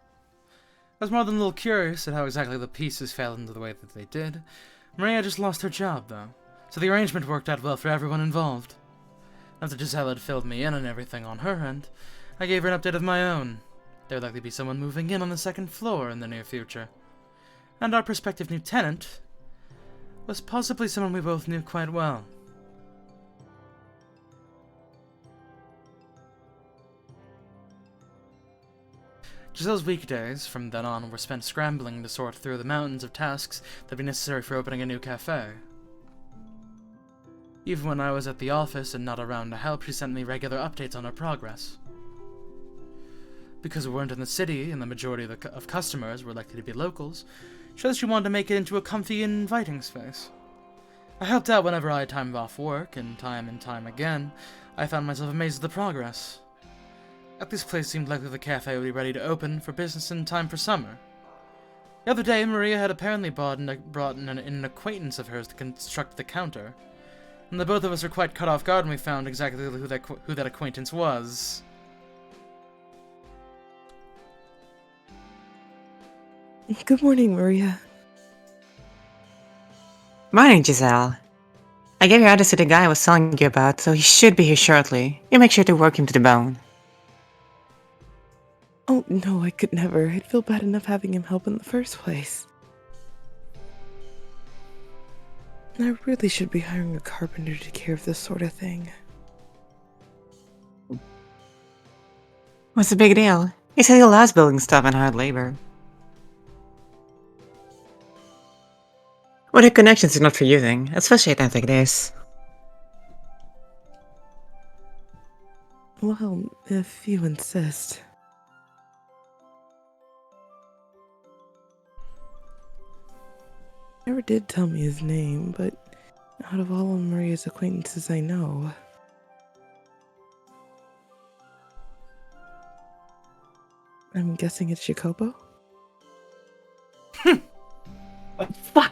I was more than a little curious at how exactly the pieces fell into the way that they did. Maria just lost her job, though, so the arrangement worked out well for everyone involved. After Giselle had filled me in on everything on her end, I gave her an update of my own. There would likely be someone moving in on the second floor in the near future. And our prospective new tenant was possibly someone we both knew quite well. Giselle's weekdays, from then on, were spent scrambling to sort through the mountains of tasks that would be necessary for opening a new cafe. Even when I was at the office and not around to help, she sent me regular updates on her progress. Because we weren't in the city, and the majority of customers were likely to be locals, she said she wanted to make it into a comfy and inviting space. I helped out whenever I had time off work, and time again, I found myself amazed at the progress. At this place seemed likely the cafe would be ready to open for business in time for summer. The other day, Maria had apparently brought in an acquaintance of hers to construct the counter, and the both of us were quite caught off guard when we found exactly who that acquaintance was. Good morning, Maria. Morning, Giselle. I gave your address to the guy I was telling you about, so he should be here shortly. You make sure to work him to the bone. Oh, no, I could never. I'd feel bad enough having him help in the first place. I really should be hiring a carpenter to take care of this sort of thing. What's the big deal? He said he loves building stuff and hard labor. What are connections is not for you thing, especially at times like this. Well, if you insist. Never did tell me his name, but out of all of Maria's acquaintances I know... I'm guessing it's Jacopo? What the fuck?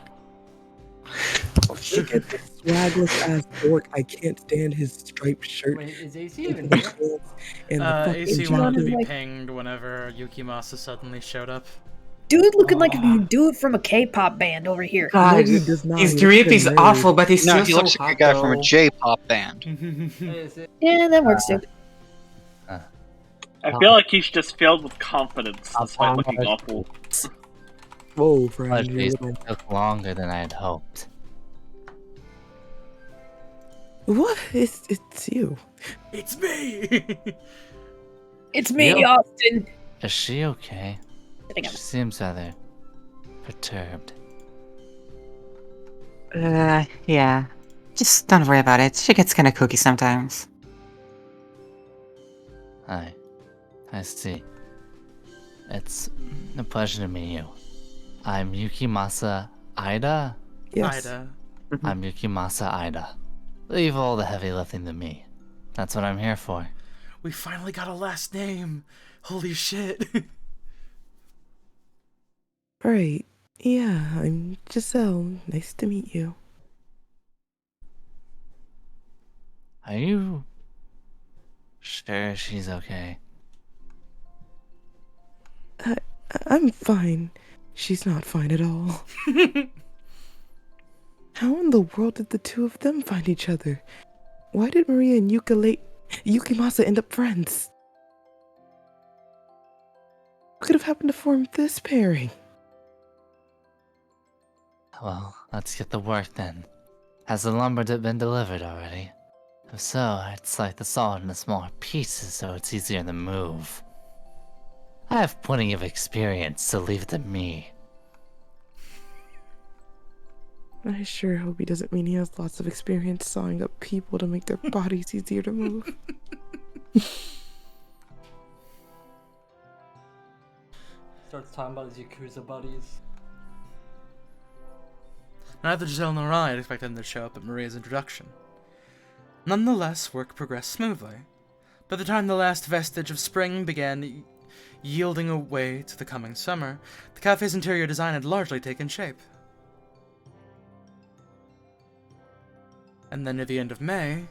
Look at this swagless ass dork. I can't stand his striped shirt. Wait, is AC even here? And AC wanted to be pinged whenever Yukimasa suddenly showed up. Dude looking like he can do it from a K-pop band over here. God, no, he does not. his drip is awful, but he's still he looks so like a hot, guy though. from a J-pop band. Yeah, that works too. I feel like he's just filled with confidence despite looking awful. Whoa, friend. Apologies, it took longer than I had hoped. What? It's you. It's me! It's me, Austin! Is she okay? She seems rather perturbed. Yeah. Just don't worry about it. She gets kinda kooky sometimes. I see. It's a pleasure to meet you. I'm Yukimasa Ida? Yes. Ida. I'm Yukimasa Ida. Leave all the heavy lifting to me. That's what I'm here for. We finally got a last name! Holy shit! Right. Yeah, I'm Giselle. Nice to meet you. Are you sure she's okay? I'm fine. She's not fine at all. How in the world did the two of them find each other? Why did Maria and Yukimasa end up friends? What could have happened to form this pairing? Well, let's get to work then. Has the lumber been delivered already? If so, I'd slice the salt into smaller pieces so it's easier to move. I have plenty of experience, so leave it to me. I sure hope he doesn't mean he has lots of experience sawing up people to make their bodies easier to move. Starts talking about his Yakuza buddies. Neither Giselle nor I had expected them to show up at Maria's introduction. Nonetheless, work progressed smoothly. By the time the last vestige of spring began yielding away to the coming summer, the cafe's interior design had largely taken shape. And then near the end of May,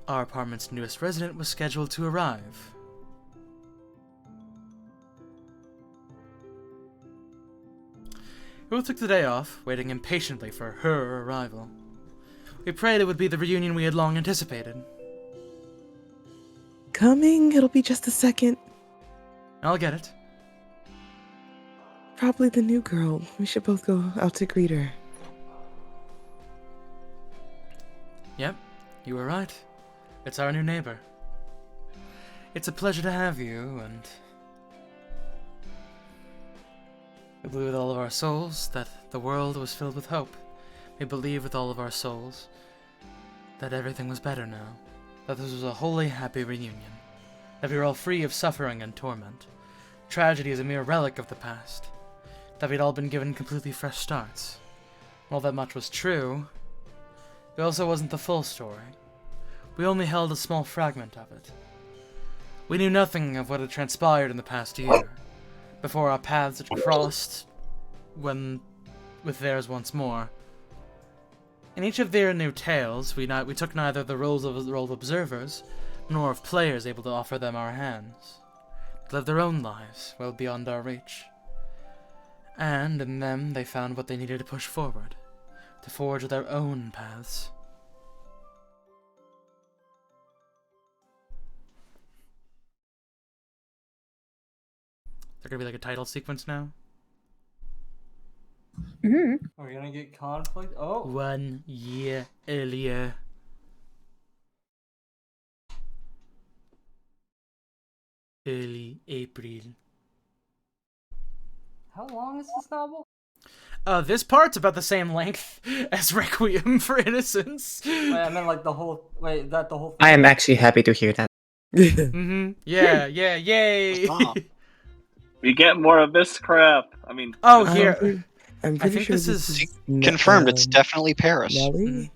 our apartment's newest resident was scheduled to arrive. We both took the day off, waiting impatiently for her arrival. We prayed it would be the reunion we had long anticipated. Coming, it'll be just a second. I'll get it. Probably the new girl. We should both go out to greet her. Yep, you were right. It's our new neighbor. It's a pleasure to have you, and we believe with all of our souls that the world was filled with hope. We believe with all of our souls that everything was better now, that this was a wholly happy reunion, that we were all free of suffering and torment. Tragedy is a mere relic of the past, that we'd all been given completely fresh starts. While that much was true, it also wasn't the full story. We only held a small fragment of it. We knew nothing of what had transpired in the past year, before our paths had crossed with theirs once more. In each of their new tales, we took neither the role of observers, nor of players able to offer them our hands. They lived their own lives, well beyond our reach. And in them they found what they needed to push forward, to forge their own paths. There gonna be like a title sequence now? Are we gonna get conflict? Oh! 1 year earlier. Early April. How long is this novel? This part's about the same length as Requiem for Innocence. Wait, I meant like the whole. Wait, that the whole thing? I am actually happy to hear that. Yeah, yay! We get more of this crap. I mean, oh, here. I'm pretty think sure this is confirmed. It's definitely Paris. Nelly?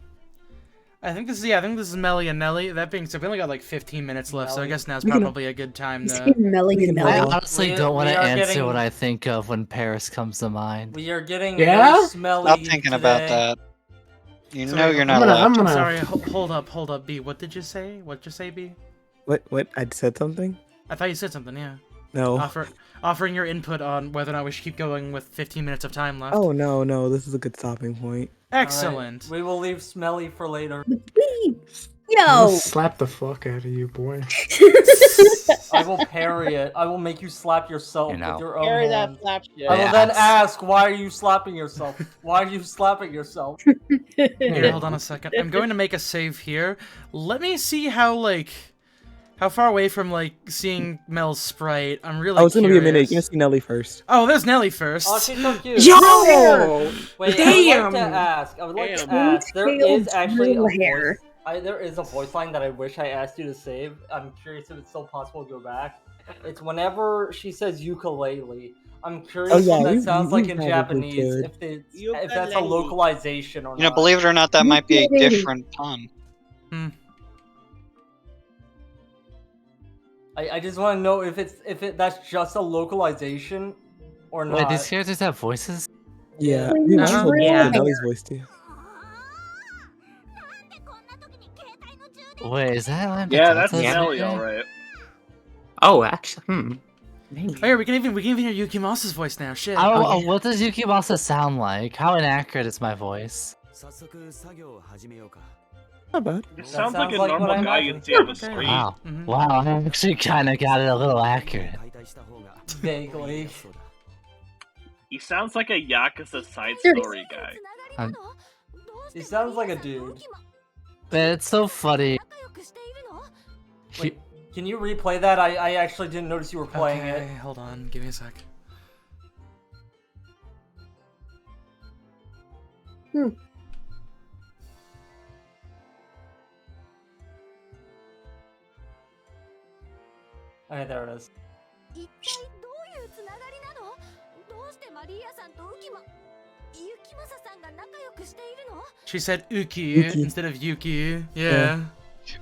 I think this is Melly and Nelly. That being said, we only got like 15 minutes left, so I guess now's We can- probably a good time to. Melly and I Nelly. honestly We- don't want we to are answer getting- what I think of when Paris comes to mind. We are getting Yeah? very smelly. Stop thinking about today. that. You Sorry, know you're not I'm allowed. gonna- Sorry, hold up, B. What did you say? What'd you say, B? What? I said something? I thought you said something, yeah. No. Offering your input on whether or not we should keep going with 15 minutes of time left. Oh, no, this is a good stopping point. Excellent. Alright, we will leave smelly for later. I'll slap the fuck out of you, boy. I will parry it. I will make you slap yourself with your own Parry hand. that slap shit. I will then ask, why are you slapping yourself? Why are you slapping yourself? Here, hold on a second. I'm going to make a save here. Let me see how far away from seeing Mel's sprite. I'm really. Oh, it's gonna be a minute. curious. You're gonna see Nelly first. Oh, there's Nelly first. Oh, she's so cute. Yo! Wait, Damn! I would like to ask. There is actually a voice. There is a voice line that I wish I asked you to save. I'm curious if it's still possible to go back. It's whenever she says ukulele. I'm curious what that sounds like in Japanese. If that's a localization or not. You know, believe it or not, that might be a different pun. I just want to know if that's just a localization, Or Wait, not. these characters have voices? Yeah, Uh-huh. yeah. Nelly's voice too. Wait, is that Lambda Yeah, that's Delta's Nelly, VA? alright. Oh, actually, Oh yeah, we can even hear Yuki Moss's voice now. Shit. Oh, what does Yuki Masa sound like? How inaccurate is my voice? Not bad. It sounds like a what normal I guy imagine. you'd see on the street. Wow. Wow, I actually kind of got it a little accurate. Vaguely. He sounds like a Yakuza side story guy. He sounds like a dude. Man, it's so funny. Wait, can you replay that? I actually didn't notice you were playing Okay, it. hold on. Give me a sec. Alright, there it is. She said Uki Yuki. instead of Yuki. Yeah.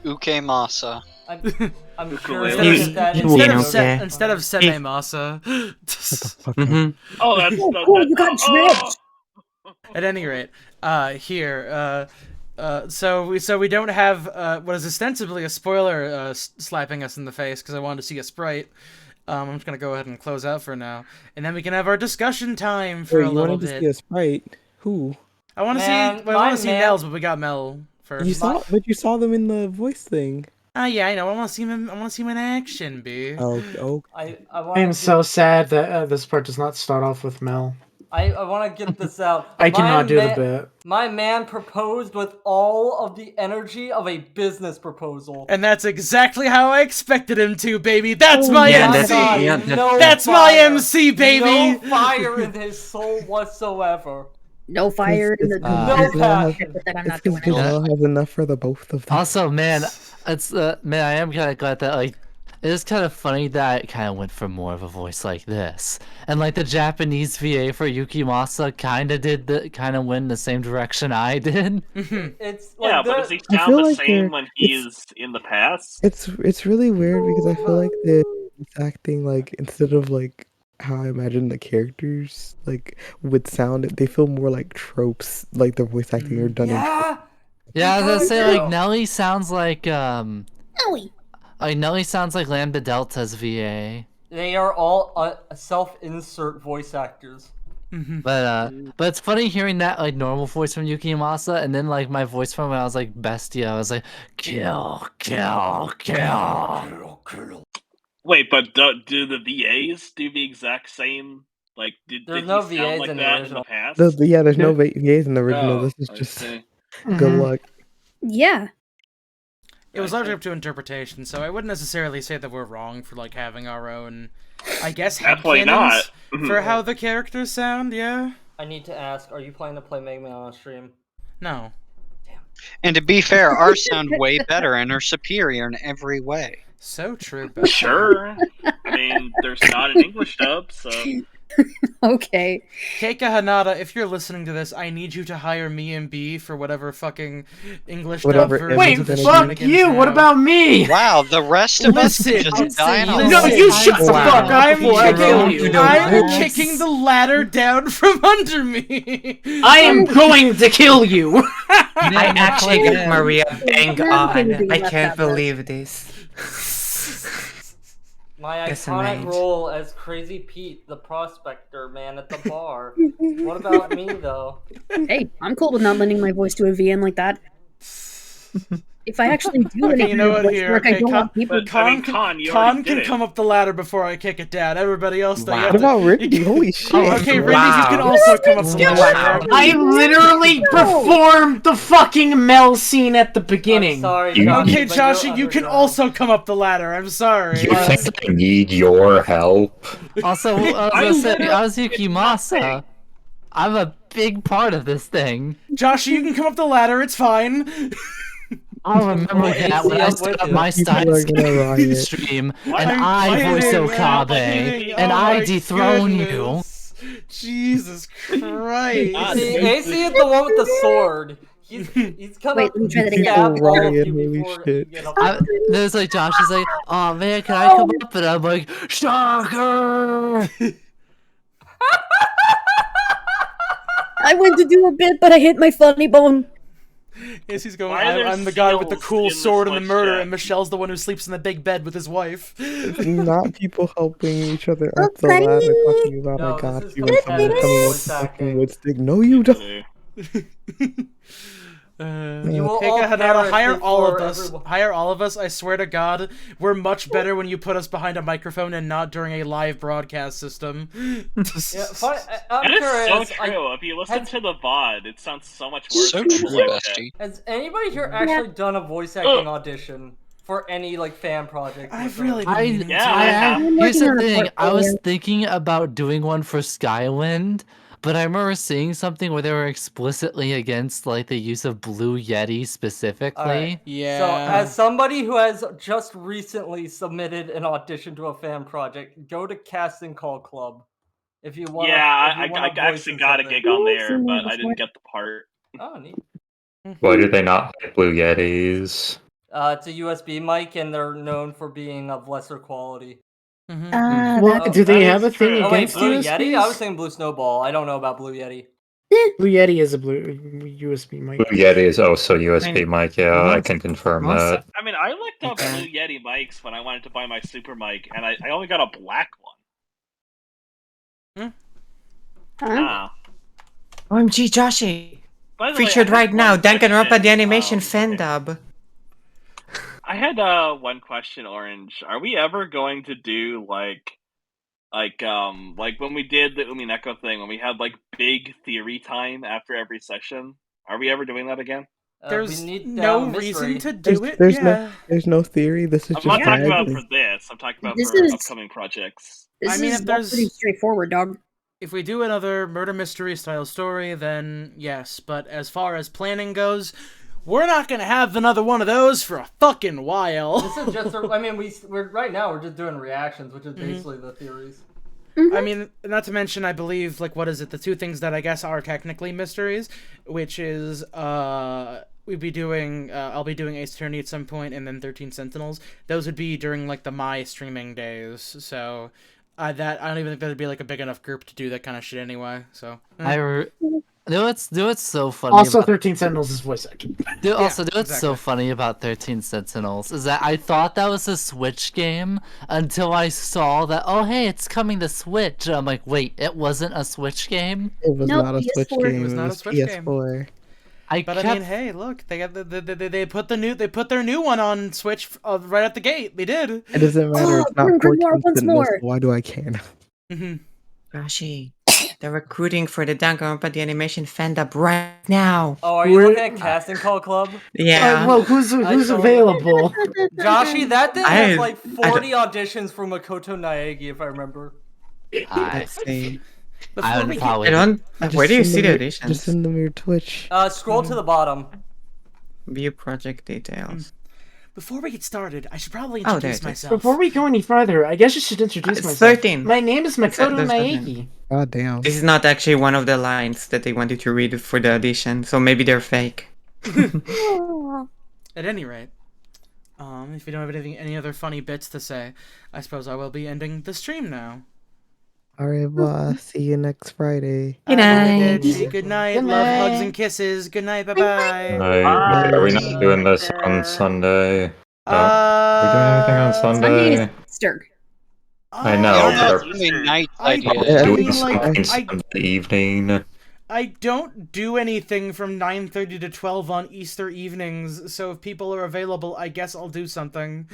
Uke Masa. I'm Ukulele. curious if that Instead of Seme Masa. Oh, that's you got tricked. At any rate, here, so we don't have what is ostensibly a spoiler slapping us in the face because I wanted to see a sprite. I'm just gonna go ahead and close out for now, and then we can have our discussion time for a you little wanted to bit. see a sprite? Who? I want to see. Man, Well, I want my to see man- Mel's, but we got Mel first. You saw them in the voice thing. Yeah, I know. I want to see him. I want to see him in action, B. Oh. I I'm so sad that this part does not start off with Mel. I want to get this out. I cannot do the bit. My man proposed with all of the energy of a business proposal. And that's exactly how I expected him to, baby. That's my my MC. God, no That's my fire. MC, baby. No fire in his soul whatsoever. No fire in the no passion. I'm not Because doing it. Joel has enough for the both of them. Also, man, it's man, I am kind of glad that like it is kind of funny that it kind of went for more of a voice like this, and like the Japanese VA for Yuki Masa kind of went in the same direction I did. It's like Yeah, but does he I sound feel the like same when he's in the past? It's really weird because I feel like the acting, like, instead of like how I imagine the characters like would sound, they feel more like tropes, like the voice acting are done in tropes. Yeah, I was gonna say kinda like do. Nelly sounds like Nelly. Nelly sounds like Lambda Delta's VA. They are all self-insert voice actors. But it's funny hearing that like normal voice from Yuki Masa, and then like my voice from when I was like Bestia, I was like kill, kill, kill. Wait, but do the VAs do the exact same? Like, did There's he no sound VAs like in the that in original. the past? There's no VAs in the original. Oh, This is I just see. good luck. Yeah. It was largely up to interpretation, so I wouldn't necessarily say that we're wrong for like having our own, I guess, Definitely headcanons not. for how the characters sound. Yeah. I need to ask, are you planning to play Mega Man on stream? No. And to be fair, ours sound way better and are superior in every way. So true. Sure. I mean, there's not an English dub, so. Okay. Keika Hanada, if you're listening to this, I need you to hire me and B for whatever fucking English dub Whatever version. Wait, of the fuck shenanigans you! What now. about me? Wow, the rest of us Listen, just dying on No, you shut the Wow. fuck up I'm before I kill you. kicking the ladder down from under me. I am going to kill you. I actually got Maria bang You're on. gonna be I left can't out there. believe this. My Listen, iconic mate. role as Crazy Pete, the prospector man at the bar. What about me, though? Hey, I'm cool with not lending my voice to a VN like that. If I actually do Okay, any you know kind of what? voice Here, work, I okay, don't want people. But, I mean, Con, you already can did it. come up the ladder before I kick it down. Everybody else, though, you Wow. have What to- about Ricky? Holy shit! Oh, okay, Ricky, you can Wow. also come up the Wow. ladder. I literally performed the fucking Mel scene at the beginning. I'm sorry, You- Johnny, Okay, but Josh, you're you can underdog. also come up the ladder. I'm sorry. You think I need your help? Also, I was gonna say, I was Yuki Masa. I'm a big part of this thing. Josh, you can come up the ladder. It's fine. I'll remember that when I set up my People are gonna riot. stream, and I'm I voice kidding, I'm Okabe, kidding. and Oh I my dethrone goodness. Jesus Christ. See, AC is the one with the sword. He's coming Wait, let me try that again. stab all of Riot, you holy before shit. you get up. you. There's like Josh is like, oh man, can I come up? And I'm like, shocker! I went to do a bit, but I hit my funny bone. Yes, he's going. Why are there I'm the guy with the seals cool in the sword and the Switch murder, chat? and Michelle's the one who sleeps in the big bed with his wife. It's not people helping each other up the Okay. ladder, talking about I No, got this is you and someone competitive coming with voice the fucking acting. wood stick. No, you don't. You will Okay, all Hanada, perish hire all of before us. everyone. Hire all of us. I swear to God, we're much better when you put us behind a microphone and not during a live broadcast system. Yeah, fine. I'm That is so curious. true. If you listen to the VOD, it sounds so much worse So than true, like bestie. Has anybody here actually done a voice acting audition for any like fan project? I've really been meaning Yeah, I have. Here's the thing. I was thinking about doing one for Skywind, but I remember seeing something where they were explicitly against like the use of Blue Yeti specifically. Alright. So, as somebody who has just recently submitted an audition to a fan project, go to Casting Call Club if you want. Yeah, I voice actually in got a something. gig on there, but I didn't get the part. Oh, neat. Why do they not like Blue Yetis? It's a USB mic, and they're known for being of lesser quality. Well, do they have a thing Oh wait, against Blue USBs? Yeti? I was saying Blue Snowball. I don't know about Blue Yeti. Blue Yeti is a blue USB mic. Blue Yeti is also USB mic, yeah, I can confirm that. I mean, I looked up Blue Yeti mics when I wanted to buy my super mic, and I only got a black one. Ah. OMG, Joshi. By the way, Featured I had right now, one Danganronpa question, the animation fan dub. I had one question, Orange. Are we ever going to do like when we did the Umineko thing, when we had like big theory time after every session? Are we ever doing that again? There's no reason to do it. There's no theory. This is I'm just not talking about badly. for this. I'm talking about This for is- upcoming projects. This I mean, is if there's pretty straightforward, dog. If we do another murder mystery style story, then yes. But as far as planning goes, we're not gonna have another one of those for a fucking while. This is just. I mean, we're right now. We're just doing reactions, which is basically the theories. I mean, not to mention, I believe, like, what is it? The two things that I guess are technically mysteries, which is, we'd be doing, I'll be doing Ace Attorney at some point, and then 13 Sentinels. Those would be during, like, my streaming days, so, I don't even think that'd be, like, a big enough group to do that kind of shit anyway, so. Do what's so funny. Also, about... 13 Sentinels is voice acting. What's so funny about 13 Sentinels is that I thought that was a Switch game until I saw that, oh hey, it's coming to Switch. And I'm like, wait, it wasn't a Switch game? It was not a Switch game. It was not a Switch PS4. I mean, hey, look, they put their new one on Switch right at the gate. They did. It doesn't matter. It's not 14 Sentinels. Why do I care? Joshi, they're recruiting for the Danganronpa the animation fan dub right now. Oh, are you looking at Casting Call Club? Yeah. Well, who's available? Joshi, that thing I- has like I 40 auditions for Makoto Naegi, if I remember. Insane. I don't. Where do you see the auditions? Just send them your Twitch. Scroll to the bottom. View project details. Before we get started, I should probably Oh, introduce there it is. myself. Before we go any further, I guess I should introduce It's myself. 13. My name is Makoto There's Naegi. God damn. This is not actually one of the lines that they wanted to read for the audition, so maybe they're fake. At any rate, if you don't have any other funny bits to say, I suppose I will be ending the stream now. Alright, boss. See you next Friday. Good night. Good night. Good Love, night. hugs, and kisses. Good night. Bye-bye. Are we not doing this on Sunday? No. Are we doing anything on Sunday Sunday? is Easter. I know, Yeah, but it's really nice I idea. don't- doing mean, like, something I- Sunday evening. I don't do anything from 9:30 to 12 on Easter evenings, so if people are available, I guess I'll do something.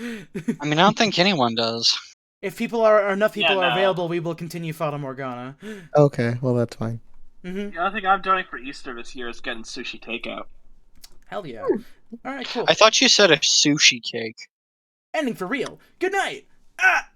I mean, I don't think anyone does. If enough people are available, we will continue Fata Morgana. Okay, well, that's fine. Mm-hmm. The only thing I'm doing for Easter this year is getting sushi takeout. Hell yeah. Alright, cool. I thought you said a sushi cake. Ending for real. Good night! Ah!